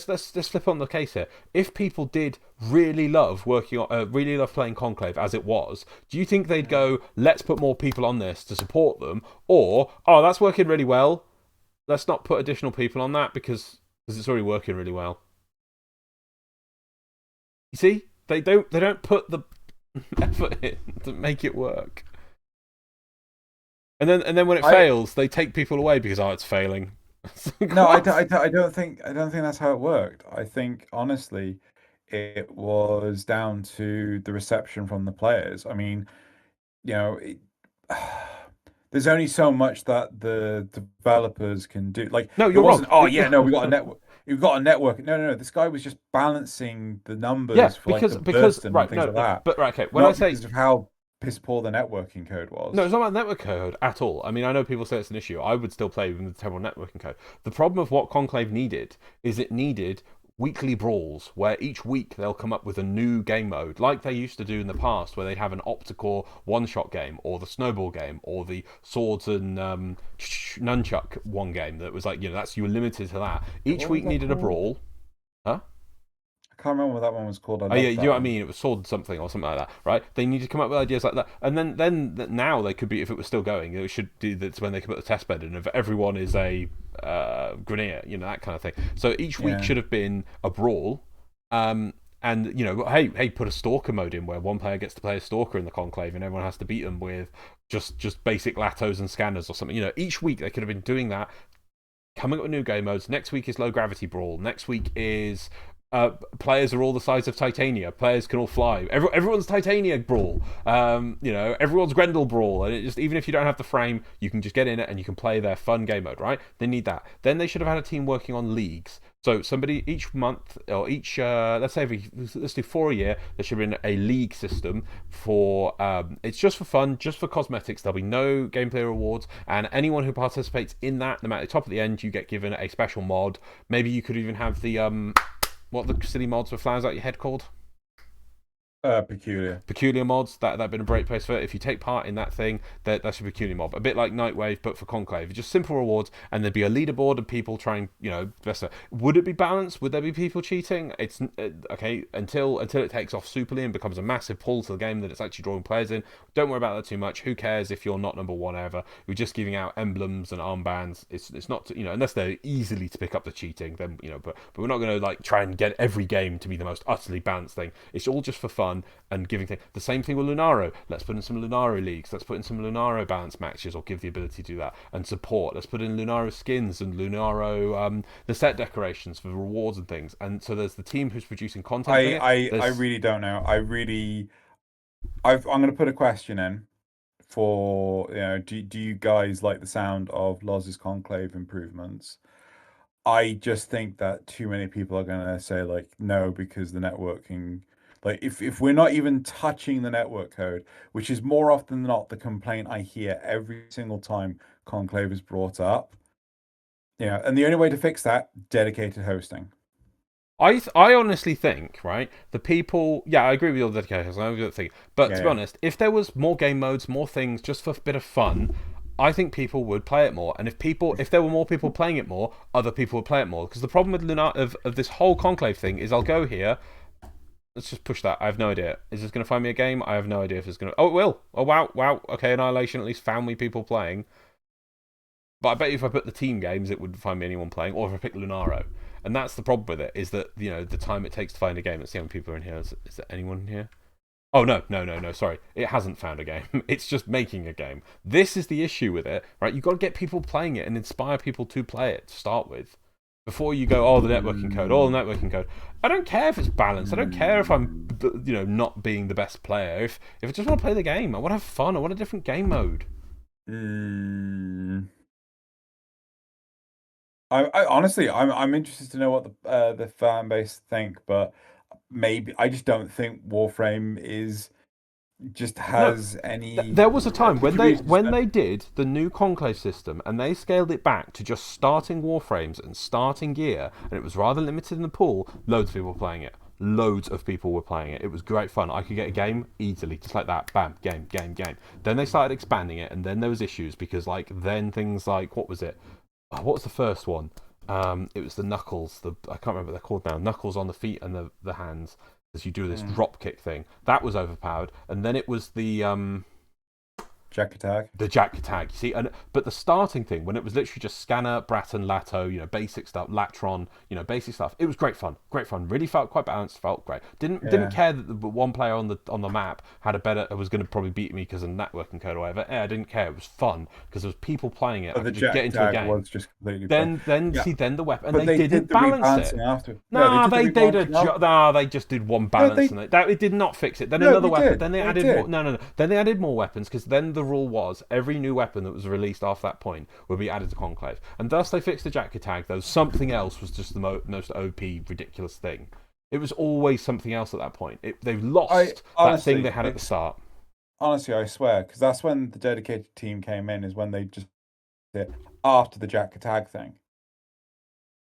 Let's flip on the case here. If people did really love working on, really love playing Conclave as it was, do you think they'd go, let's put more people on this to support them, or oh, that's working really well, let's not put additional people on that because it's already working really well. You see, they don't put the effort in to make it work, and then when it fails, they take people away because it's failing. Like, No, what? I don't think that's how it worked. I think honestly, it was down to the reception from the players. I mean, you know, there's only so much that the developers can do. Like, No, it you're wrong. wasn't, oh yeah, no, we got a network. We've got a network. No, no, no. This guy was just balancing the Yeah, numbers for like the because burst and right, things no, like no, that, but right, okay. When I not say because of how piss poor the networking code no, was. it's not about network code at all. I mean, I know people say it's an issue. I would still play with the terrible networking code. The problem of what Conclave needed is it needed weekly brawls where each week they'll come up with a new game mode, like they used to do in the past, where they'd have an Opticore one-shot game, or the Snowball game, or the Swords and Nunchuck one game that was like, that's you were limited to that. Each What was week that needed a called? brawl. Huh? I can't remember what that one was called. I Oh yeah, loved you know that what I one. mean? It was sword something or something like that, right? They need to come up with ideas like that, and then now they could be, if it was still going, it should do that's when they could put the test bed in. If everyone is a Grenier, that kind of thing. So each week Yeah. should have been a brawl, and hey, put a stalker mode in where one player gets to play a stalker in the conclave, and everyone has to beat them with just basic latos and scanners or something. Each week they could have been doing that, coming up with new game modes. Next week is low gravity brawl. Next week is players are all the size of Titania. Players can all fly. Everyone's Titania brawl. Everyone's Grendel brawl. And it just, even if you don't have the frame, you can just get in it and you can play their fun game mode. Right? They need that. Then they should have had a team working on leagues. So somebody each month or each let's do 4 a year. There should be a league system for it's just for fun, just for cosmetics. There'll be no gameplay rewards, and anyone who participates in that, no matter the top of the end, you get given a special mod. Maybe you could even have the what the silly mods with flowers out your head called? Peculiar. Peculiar mods. That'd been a great place for it. If you take part in that thing, that's a peculiar mob. A bit like Nightwave, but for Conclave. Just simple rewards, and there'd be a leaderboard and people trying, best. Would it be balanced? Would there be people cheating? It's okay until it takes off superly and becomes a massive pull to the game that it's actually drawing players in. Don't worry about that too much. Who cares if you're not number one ever? You're just giving out emblems and armbands. It's not unless they're easily to pick up the cheating. Then but we're not going to like try and get every game to be the most utterly balanced thing. It's all just for fun and giving things. The same thing with Lunaro. Let's put in some Lunaro leagues. Let's put in some Lunaro balance matches, or give the ability to do that, and support. Let's put in Lunaro skins and Lunaro the set decorations for rewards and things. And so there's the team who's producing content. I really don't know. I'm going to put a question in for, do you guys like the sound of Loz's Conclave improvements? I just think that too many people are going to say like no, because the networking, like if we're not even touching the network code, which is more often than not the complaint I hear every single time Conclave is brought up. And the only way to fix that, dedicated hosting. I honestly think, right, the people, yeah, I agree with your dedication, I agree with the thing, but to be Yeah. honest, if there was more game modes, more things, just for a bit of fun, I think people would play it more. And if there were more people playing it more, other people would play it more. Because the problem with of this whole Conclave thing is I'll go here, let's just push that, I have no idea. Is this going to find me a game? I have no idea if it's going to, oh, it will. Oh, wow, okay, Annihilation at least found me people playing. But I bet you if I put the team games, it would find me anyone playing, or if I pick Lunaro. And that's the problem with it, is that, the time it takes to find a game. Let's see how many people are in here. Is there anyone in here? Oh, no, sorry. It hasn't found a game. It's just making a game. This is the issue with it, right? You've got to get people playing it and inspire people to play it to start with. Before you go, the networking code, the networking code. I don't care if it's balanced. I don't care if I'm, not being the best player. If I just want to play the game, I want to have fun. I want a different game mode. I honestly, I'm interested to know what the fan base think, but maybe I just don't think Warframe has any. There was a time when they did the new Conclave system and they scaled it back to just starting Warframes and starting gear, and it was rather limited in the pool. Loads of people were playing it. Loads of people were playing it. It was great fun. I could get a game easily, just like that. Bam, game. Then they started expanding it, and then there was issues because then things like, what was it? What was the first one? It was the Knuckles. I can't remember what they're called now. Knuckles on the feet and the hands. As you do this drop kick thing, that was overpowered, and then it was the Jack attack. The Jack attack, you see, but the starting thing when it was literally just Scanner, Bratton, Lato, basic stuff, Latron, basic stuff. It was great fun. Really felt quite balanced. Felt great. Didn't care that the one player on the map was going to probably beat me because of networking code or whatever. I didn't care. It was fun because there was people playing it. But the Jack attack was just completely. Then the weapon. And they didn't balance it. After. No, they just did one balance and it did not fix it. Then another weapon. Then they added more. No. Then they added more weapons because then the rule was every new weapon that was released after that point would be added to Conclave, and thus they fixed the Jack attack. Though something else was just the most OP ridiculous thing. It was always something else at that point. They've lost that thing they had at the start. Honestly, I swear, because that's when the dedicated team came in. Is when they just did after the Jack attack thing.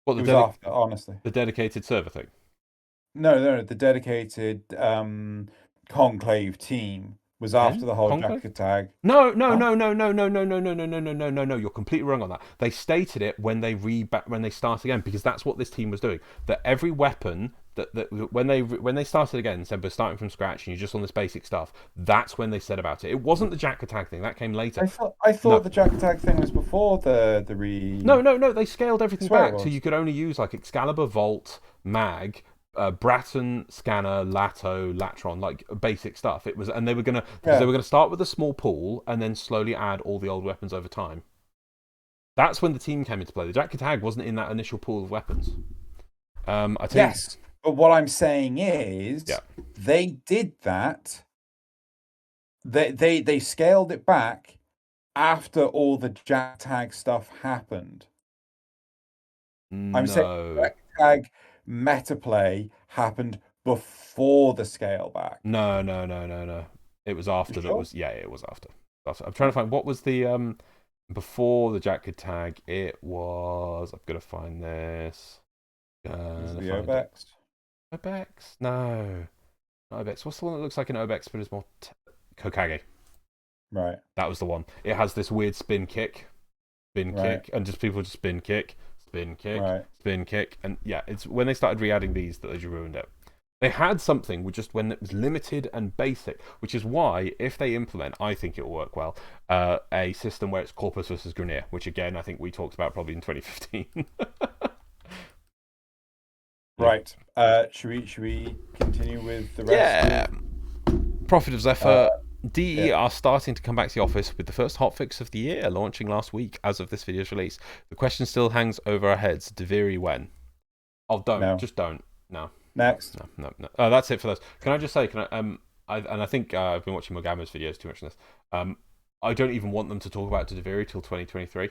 What it was after? Honestly, the dedicated server thing. No, the dedicated Conclave team was after the whole Jack attack. No. You're completely wrong on that. They stated it when they start again, because that's what this team was doing. That every weapon that when they started again and said we're starting from scratch and you're just on this basic stuff, that's when they said about it. It wasn't the Jack attack thing, that came later. I thought the Jack attack thing was before the No, they scaled everything back so you could only use like Excalibur, Volt, Mag, Bratton, Scanner, Lato, Latron, like basic stuff. It was, and they were gonna start with a small pool and then slowly add all the old weapons over time. That's when the team came into play. The Jack attack wasn't in that initial pool of weapons. Yes, but what I'm saying is, they did that. They scaled it back after all the Jack tag stuff happened. I'm saying Jack tag meta play happened before the scale back. No. It was after that. Was it was after. I'm trying to find what was the before the Jack tag. It was. I'm gonna find this. The Obex? Obex? No. Not Obex. What's the one that looks like an Obex but is more Kokage? Right. That was the one. It has this weird spin kick, and just people just spin kick, spin kick, and it's when they started re-adding these that they just ruined it. They had something with just when it was limited and basic, which is why if they implement, I think it will work well, a system where it's Corpus versus Grineer, which again I think we talked about probably in 2015. Right. Should we continue with the rest? Prophet of Zephyr. DE are starting to come back to the office with the first hotfix of the year launching last week as of this video's release. The question still hangs over our heads. Deviri when? Oh, don't. No. Just don't. No. Next. No. That's it for those. Can I just say, I think I've been watching Mogama's videos too much on this. I don't even want them to talk about Deviri till 2023.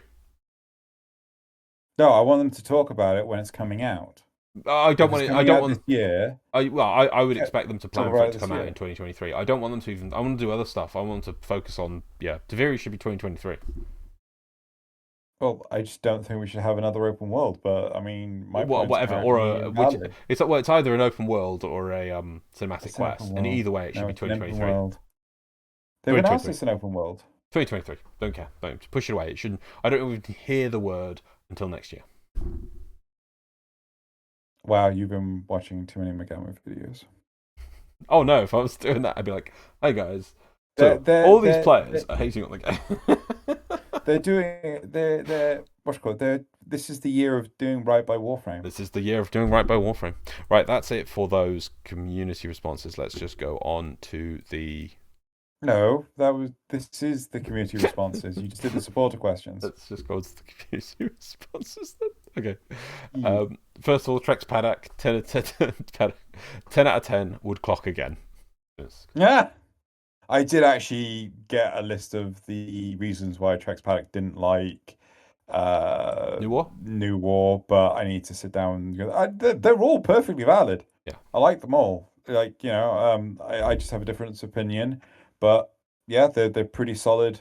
No, I want them to talk about it when it's coming out. I don't want it. I don't want this year. I would expect them to plan for it to come out in 2023. I don't want them to even. I want to do other stuff. I want them to focus on. Deviri should be 2023. Well, I just don't think we should have another open world. But I mean, whatever. Or it's either an open world or a cinematic quest, and either way, it should be 2023. They've announced it's an open world. 2023. Don't care. Don't push it away. It shouldn't. I don't even hear the word until next year. Wow, you've been watching too many Megami videos. Oh no, if I was doing that, I'd be like, hey guys. So, all these players are hating on the game. This is the year of doing right by Warframe. This is the year of doing right by Warframe. Right, that's it for those community responses. Let's just go on to the... No, this is the community responses. You just did the supporter questions. Let's just go to the community responses then. Okay. Hmm. First of all, Trex Paddock, 10 out of 10 would clock again. Yes. Yeah. I did actually get a list of the reasons why Trex Paddock didn't like New War? New War, but I need to sit down and go. They're all perfectly valid. Yeah. I like them all. Like, I just have a different opinion, but yeah, they're pretty solid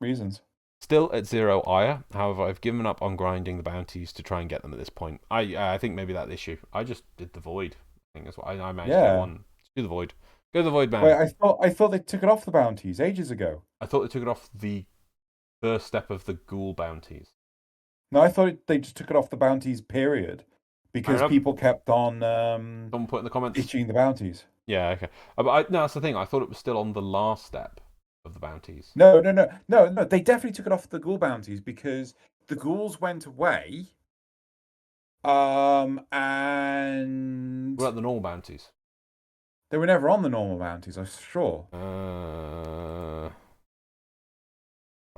reasons. Still at 0 ire. However, I've given up on grinding the bounties to try and get them at this point. I think maybe that issue. I just did the void. I think that's what I managed to get Yeah. one. Just do the void. Go to the void, man. Wait, I thought they took it off the bounties ages ago. I thought they took it off the first step of the ghoul bounties. No, I thought they just took it off the bounties, period, because people kept on Someone put in the comments. itching the bounties. Yeah, okay. But no, that's the thing. I thought it was still on the last step of the bounties. No. They definitely took it off the ghoul bounties because the ghouls went away. And What about the normal bounties? they were never on the normal bounties, I'm sure. My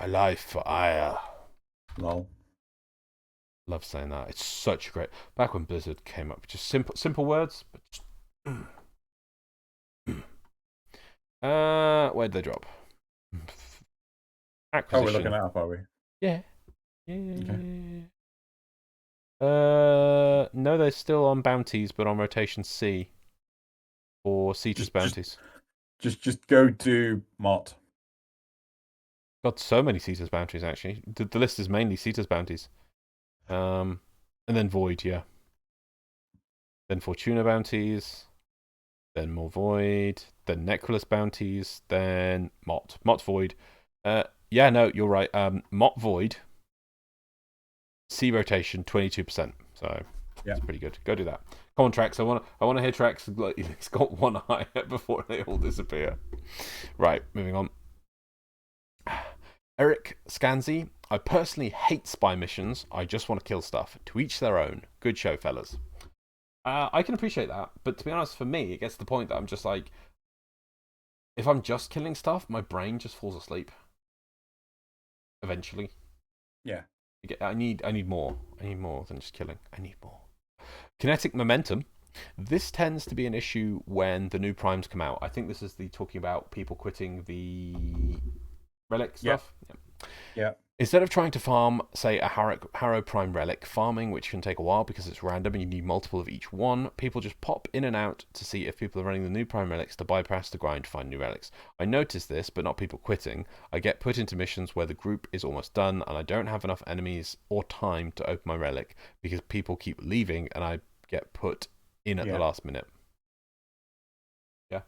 life for ire. Lol. Love saying that. It's such a great. Back when Blizzard came up, just simple words, but just. Where'd they drop? Oh, Acquisition. we're looking that up, are we? Yeah. Okay. No, they're still on bounties, but on rotation C for Cetus bounties. Just go do Mott. Got so many Cetus bounties actually. The list is mainly Cetus bounties. And then Void, yeah. Then Fortuna bounties. Then more Void. Then Necrolus bounties. Then Mott. Mott Void. Yeah, no, you're right. Mott Void. C rotation 22%. So that's pretty good. Go do that. Come on, Trax. I want to hear Trax. He's got one eye before they all disappear. Right, moving on. Eric Scanzi. I personally hate spy missions. I just want to kill stuff. To each their own. Good show, fellas. I can appreciate that, but to be honest, for me, it gets to the point that I'm just like, if I'm just killing stuff, my brain just falls asleep. Eventually. Yeah. I need more. I need more than just killing. I need more. Kinetic momentum. This tends to be an issue when the new primes come out. I think this is the talking about people quitting the relic stuff. Yeah. Instead of trying to farm, say, a Harrow Prime relic, farming, which can take a while because it's random and you need multiple of each one, people just pop in and out to see if people are running the new Prime relics to bypass the grind to find new relics. I notice this, but not people quitting. I get put into missions where the group is almost done and I don't have enough enemies or time to open my relic because people keep leaving and I get put in at the last minute. Yeah?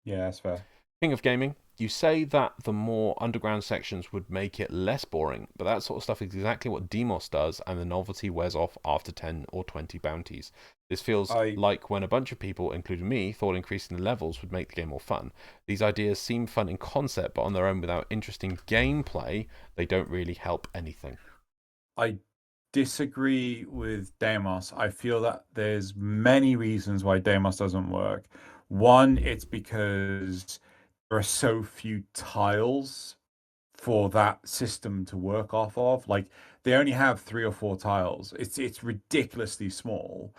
Yeah, that's fair. King of Gaming. You say that the more underground sections would make it less boring, but that sort of stuff is exactly what Demos does, and the novelty wears off after 10 or 20 bounties. This feels like when a bunch of people, including me, thought increasing the levels would make the game more fun. These ideas seem fun in concept, but on their own without interesting gameplay, they don't really help anything. I disagree with Demos. I feel that there's many reasons why Demos doesn't work. One, it's because there are so few tiles for that system to work off of. Like, they only have 3 or 4 tiles. It's ridiculously small.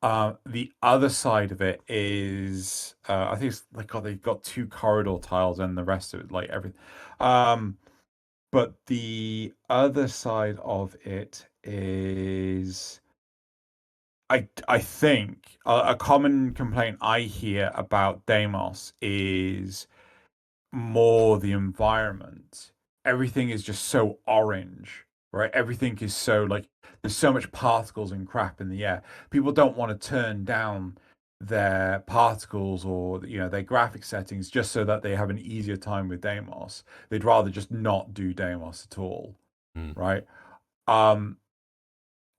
The other side of it is, I think it's like, they've got 2 corridor tiles and the rest of it, like everything. But the other side of it is, I think a common complaint I hear about Deimos is more the environment. Everything is just so orange, right? Everything is so, like, there's so much particles and crap in the air. People don't want to turn down their particles or their graphic settings just so that they have an easier time with Deimos. They'd rather just not do Deimos at all, right?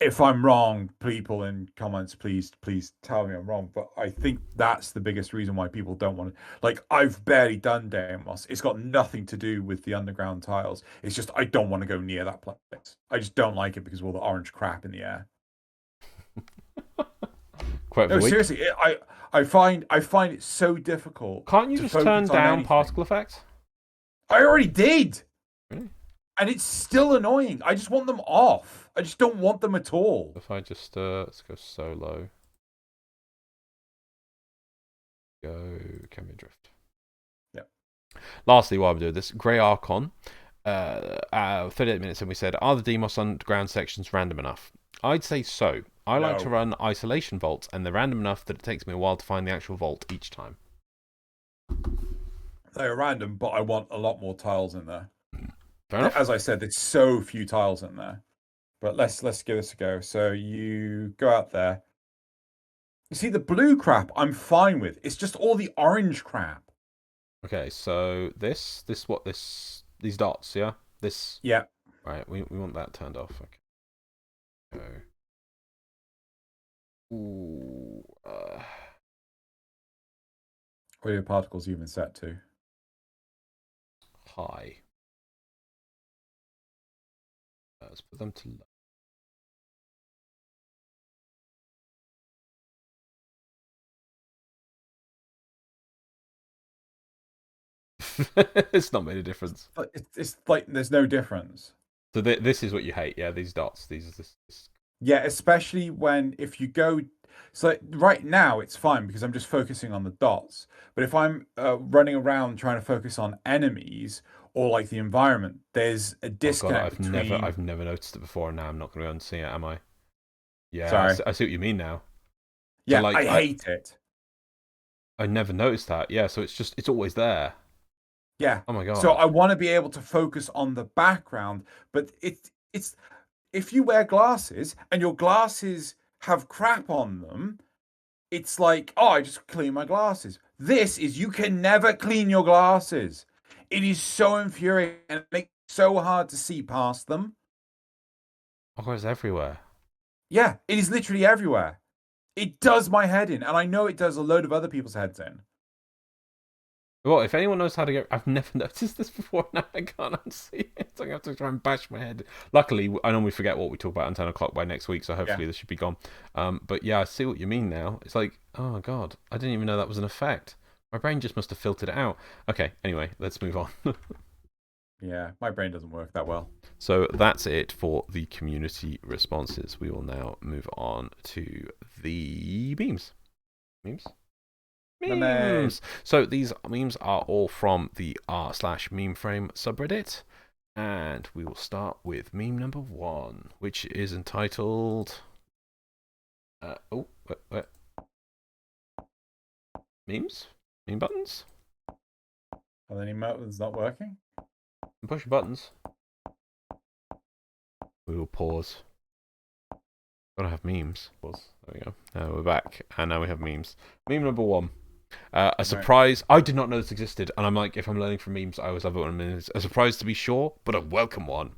If I'm wrong, people in comments, please tell me I'm wrong. But I think that's the biggest reason why people don't want to. Like, I've barely done Deimos. It's got nothing to do with the underground tiles. It's just I don't want to go near that place. I just don't like it because of all the orange crap in the air. No, seriously, I find it so difficult. Can't you just turn down particle effects? I already did. Really? And it's still annoying. I just want them off. I just don't want them at all. If I just let's go solo. Go camera drift. Yep. Lastly, while I'm doing this, Grey Archon. 38 minutes, and we said, are the Demos underground sections random enough? I'd say so. I like to run isolation vaults, and they're random enough that it takes me a while to find the actual vault each time. They're random, but I want a lot more tiles in there. Fair enough. As I said, there's so few tiles in there. But let's give this a go. So you go out there. You see, the blue crap I'm fine with. It's just all the orange crap. Okay, so these dots, yeah? Yeah. Right, we want that turned off. Okay. Ooh. What are your particles even set to? High. Let's put them to low. It's not made a difference. It's like there's no difference. So this is what you hate, yeah? These dots. This. Yeah, especially if you go. So right now it's fine because I'm just focusing on the dots. But if I'm running around trying to focus on enemies or like the environment, there's a disconnect between. I've never noticed it before, and now I'm not going to go and see it, am I? Yeah, sorry. I see what you mean now. Yeah, so, like, I hate it. I never noticed that. Yeah, so it's always there. Yeah. Oh my god. So I want to be able to focus on the background, but it's if you wear glasses and your glasses have crap on them, it's like, oh, I just clean my glasses. This is you can never clean your glasses. It is so infuriating and it makes it so hard to see past them. Oh god, it's everywhere. Yeah, it is literally everywhere. It does my head in, and I know it does a load of other people's heads in. Well, if anyone knows how to get... I've never noticed this before, now I can't unsee it. So I have to try and bash my head. Luckily, I normally forget what we talk about on 10 o'clock by next week, so hopefully this should be gone. But yeah, I see what you mean now. It's like, oh god, I didn't even know that was an effect. My brain just must have filtered it out. Okay, anyway, let's move on. Yeah, my brain doesn't work that well. So that's it for the community responses. We will now move on to the memes. Memes. So these memes are all from the r/memeframe subreddit, and we will start with meme number 1, which is entitled wait. Memes? Meme buttons? Are there any buttons not working? Push your buttons. We will pause. Gotta have memes. Pause. There we go. Now we're back, and now we have memes. Meme number 1. A surprise. I did not know this existed, and I'm like, if I'm learning from memes, I always love it when I'm in a surprise to be sure, but a welcome one.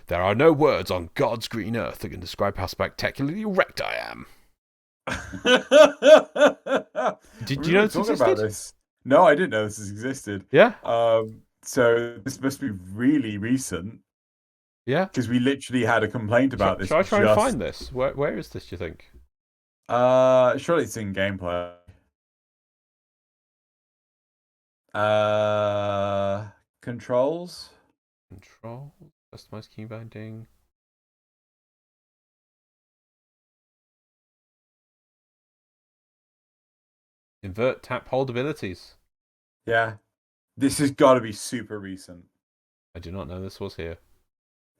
There are no words on God's green earth that can describe how spectacularly erect I am. Did you know this existed? About this? No, I didn't know this existed. Yeah. So this must be really recent. Yeah. Because we literally had a complaint about this. Shall I try and find this? Where is this, do you think? Surely it's in gameplay. Controls. Customize key binding. Invert tap hold abilities. Yeah. This has got to be super recent. I do not know this was here.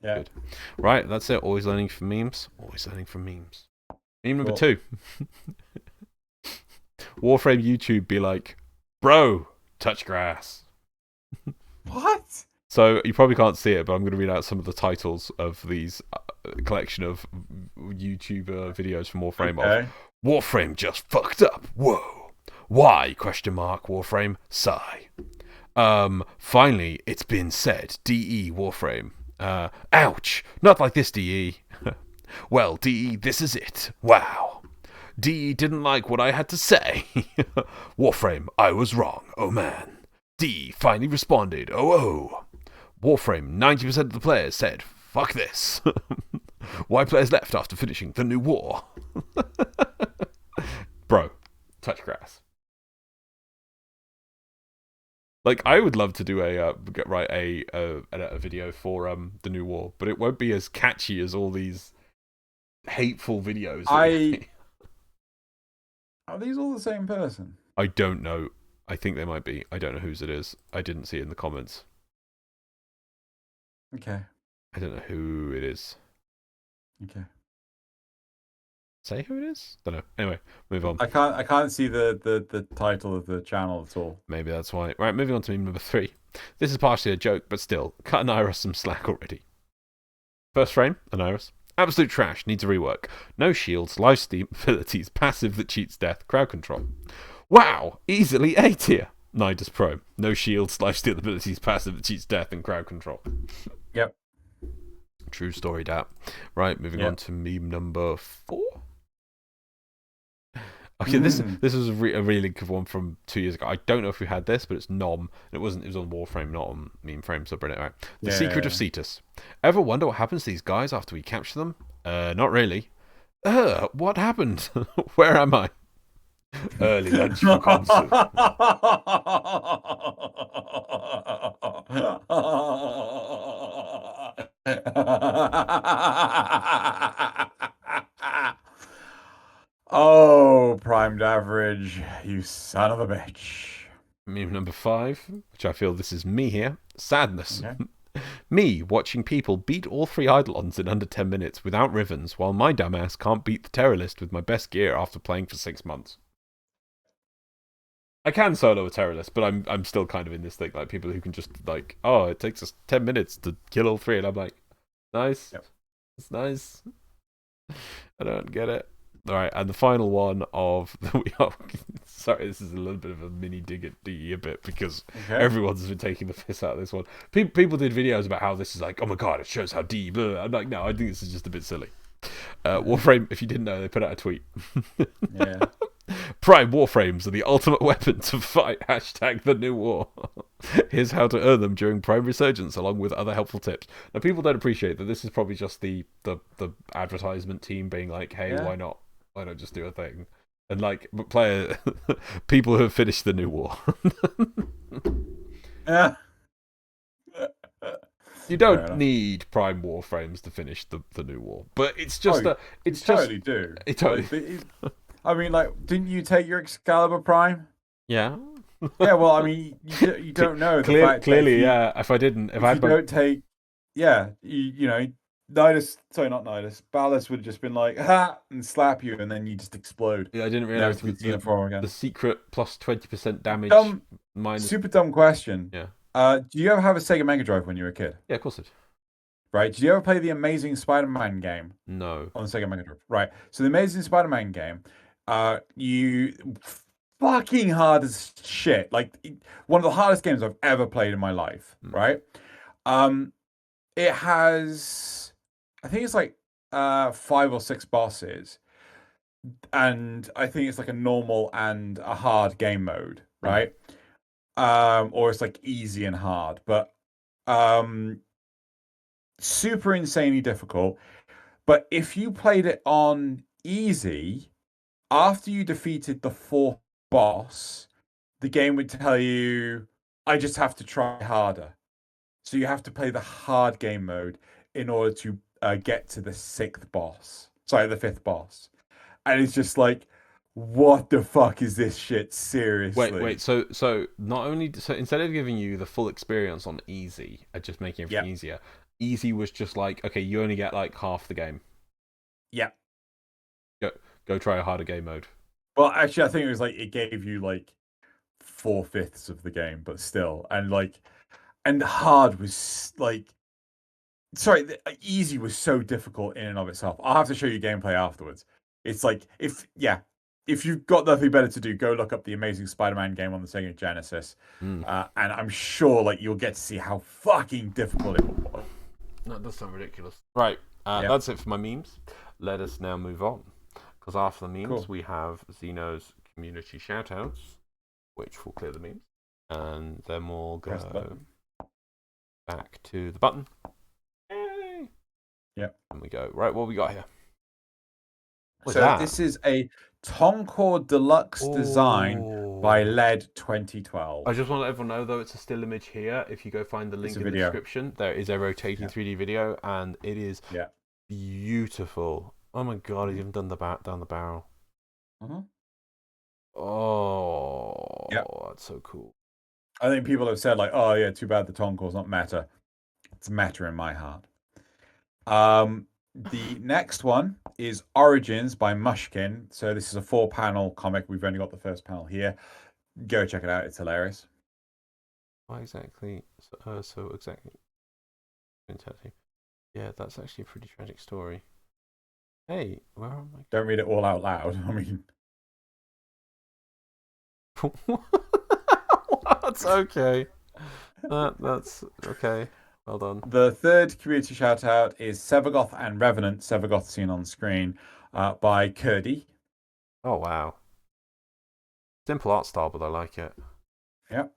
Yeah. Good. Right, that's it. Always learning from memes. Meme number 2. Warframe YouTube be like, bro, touch grass. What? So you probably can't see it, but I'm going to read out some of the titles of these collection of YouTuber videos from Warframe. Okay. Warframe just fucked up. Whoa. Why? Warframe. Sigh. Finally, it's been said. DE Warframe. Ouch. Not like this, DE. Well, DE, this is it. Wow. DE didn't like what I had to say. Warframe, I was wrong. Oh man. DE finally responded. Oh. Warframe, 90% of the players said, fuck this. Why players left after finishing the new war? Bro, touch grass. Like, I would love to do write a video for the new war, but it won't be as catchy as all these hateful videos. Are these all the same person? I don't know. I think they might be. I don't know whose it is. I didn't see it in the comments. Okay. I don't know who it is. Okay. Say who it is? Don't know. Anyway, move on. I can't see the title of the channel at all. Maybe that's why. Right, moving on to meme number 3. This is partially a joke, but still, cut an Iris some slack already. First frame, an Iris. Absolute trash, needs a rework. No shields, lifesteal abilities, passive that cheats death, crowd control. Wow, easily A tier. Nidus Pro. No shields, lifesteal abilities, passive that cheats death, and crowd control. Yep. True story, dat. Right, moving on to meme number 4. Okay, this was a really good one from 2 years ago. I don't know if we had this, but it's Nom. It was on Warframe, not on Meme Frame subreddit. Right. The Secret of Cetus. Ever wonder what happens to these guys after we capture them? Not really. What happened? Where am I? Early lunch for concert. Oh, primed average, you son of a bitch. Meme number 5, which I feel this is me here. Sadness. Okay. Me watching people beat all 3 Eidolons in under 10 minutes without Rivens, while my dumbass can't beat the Terror List with my best gear after playing for 6 months. I can solo a Terror List, but I'm still kind of in this thing, like people who can just like, oh, it takes us 10 minutes to kill all 3, and I'm like, nice. Yep. It's nice. I don't get it. All right, and the final one of sorry, this is a little bit of a mini dig at DE a bit because everyone's been taking the piss out of this one. People did videos about how this is like, oh my god, it shows how DE. Blah. I'm like, no, I think this is just a bit silly. Warframe, if you didn't know, they put out a tweet. Yeah. Prime Warframes are the ultimate weapon to fight. # the new war. Here's how to earn them during Prime Resurgence, along with other helpful tips. Now, people don't appreciate that this is probably just the advertisement team being like, hey, why not? Why not just do a thing? And like people who have finished the new war. You don't need Prime Warframes to finish the new war, but it's just totally do. It totally. I mean, like, didn't you take your Excalibur Prime? Yeah. Yeah. Well, I mean, you don't know. Clearly, yeah. If I didn't, if I don't take, you know. Ballast would have just been like, ha, and slap you, and then you just explode. Yeah, I didn't realize the secret plus 20% damage. Super dumb question. Yeah. Do you ever have a Sega Mega Drive when you were a kid? Yeah, of course I did. Right. Did you ever play the Amazing Spider-Man game? No. On the Sega Mega Drive. Right. So the Amazing Spider-Man game, you fucking hard as shit. Like one of the hardest games I've ever played in my life. Right. It has, I think it's like 5 or 6 bosses, and I think it's like a normal and a hard game mode, right? Or it's like easy and hard, but super insanely difficult. But if you played it on easy, after you defeated the 4th boss, the game would tell you, I just have to try harder. So you have to play the hard game mode in order to get to the 5th boss. Sorry, the 5th boss. And it's just like, what the fuck is this shit? Seriously. Wait. So not only instead of giving you the full experience on easy, just making everything easier, easy was just like, okay, you only get like half the game. Yeah. Go try a harder game mode. Well, actually, I think it was like it gave you like 4/5 of the game, but still, and hard was like, sorry, easy was so difficult in and of itself. I'll have to show you gameplay afterwards. It's like if you've got nothing better to do, go look up the Amazing Spider-Man game on the Sega Genesis, and I'm sure like you'll get to see how fucking difficult it was. That does sound ridiculous. Right, that's it for my memes. Let us now move on, because after the memes we have Xeno's community shoutouts, which will clear the memes, and then we'll go back to the button. Yay! Yep. And we go right. What we got here? This is a Toncore Deluxe design by Oh. LED 2012. I just want to let everyone know, though, it's a still image here. If you go find the link a in the video. description, there is a rotating 3D video, and it is beautiful. Oh my god, he's even done down the barrel. Oh, that's so cool. I think people have said, like, oh yeah, too bad the Tonko's not meta. It's meta in my heart. The next one is Origins by Mushkin. So this is a 4-panel comic. We've only got the first panel here. Go check it out. It's hilarious. Why exactly? So exactly. Yeah, that's actually a pretty tragic story. Hey, where am I? Don't read it all out loud. I mean, that's okay. That's okay. Well done. The third community shout out is Sevagoth and Revenant. Sevagoth seen on screen by Kurdy. Oh wow. Simple art style, but I like it. Yep.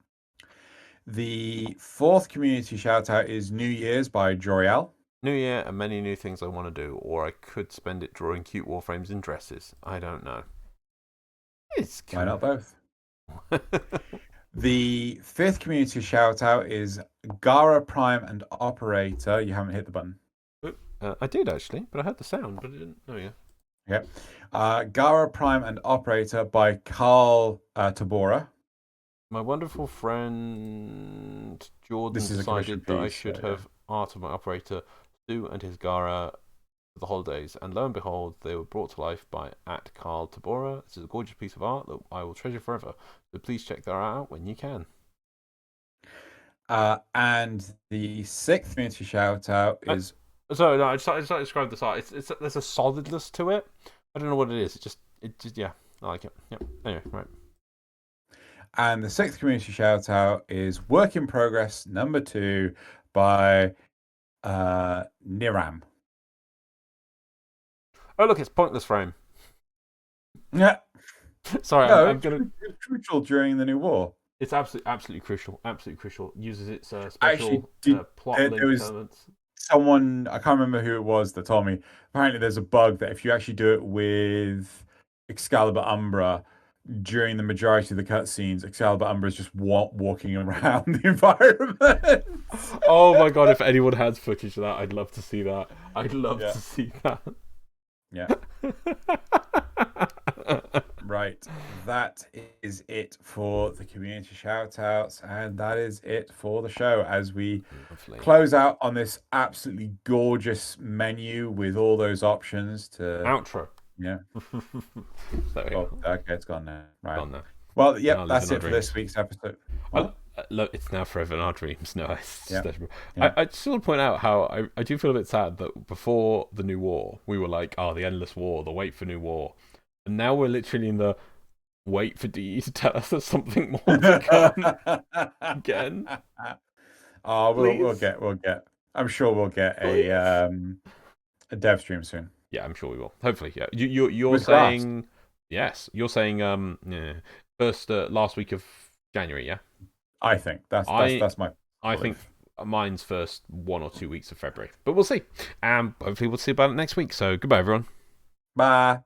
The fourth community shout out is New Year's by Joriel. New Year and many new things I want to do, or I could spend it drawing cute warframes and dresses. I don't know. Why not both? The fifth community shout out is Gara Prime and Operator. You haven't hit the button. I did actually, but I heard the sound, but I didn't. Oh yeah. Yep. Gara Prime and Operator by Carl Tabora. My wonderful friend Jordan decided that I should have art of my operator, Stu and his Gara for the holidays, and lo and behold, they were brought to life by @Carl Tabora. This is a gorgeous piece of art that I will treasure forever. So please check that out when you can. And the sixth community shout out is. So no, I just like to describe this art. There's a solidness to it. I don't know what it is. It just yeah, I like it. Yep. Anyway, right. And the sixth community shout out is Work in Progress number 2 by Niram. Oh look, it's Pointless Frame. Yeah. Sorry, no, I'm gonna. It's crucial during the new war. It's absolutely crucial. Absolutely crucial. Uses its special plot link elements. Someone, I can't remember who it was, that told me apparently there's a bug that if you actually do it with Excalibur Umbra during the majority of the cutscenes, Excalibur Umbra is just walking around the environment. Oh my god, if anyone has footage of that, I'd love to see that. I'd love to see that. Yeah. Right. That is it for the community shout-outs, and that is it for the show as we close out on this absolutely gorgeous menu with all those options to... Outro. Yeah. Okay, it's gone now. Right. Gone now. Well, yep, that's it for this week's episode. Look, it's now forever in our dreams. No, yeah. I just want to point out how I do feel a bit sad that before the new war, we were like, oh, the endless war, the wait for new war. And now we're literally in the wait for DE to tell us there's something more to come again. Oh, we'll get. I'm sure we'll get a dev stream soon. Yeah, I'm sure we will. Hopefully, yeah. You're saying yes. You're saying first last week of January, yeah. I think that's my. I think mine's first 1 or 2 weeks of February, but we'll see. Hopefully we'll see about it next week. So goodbye, everyone. Bye.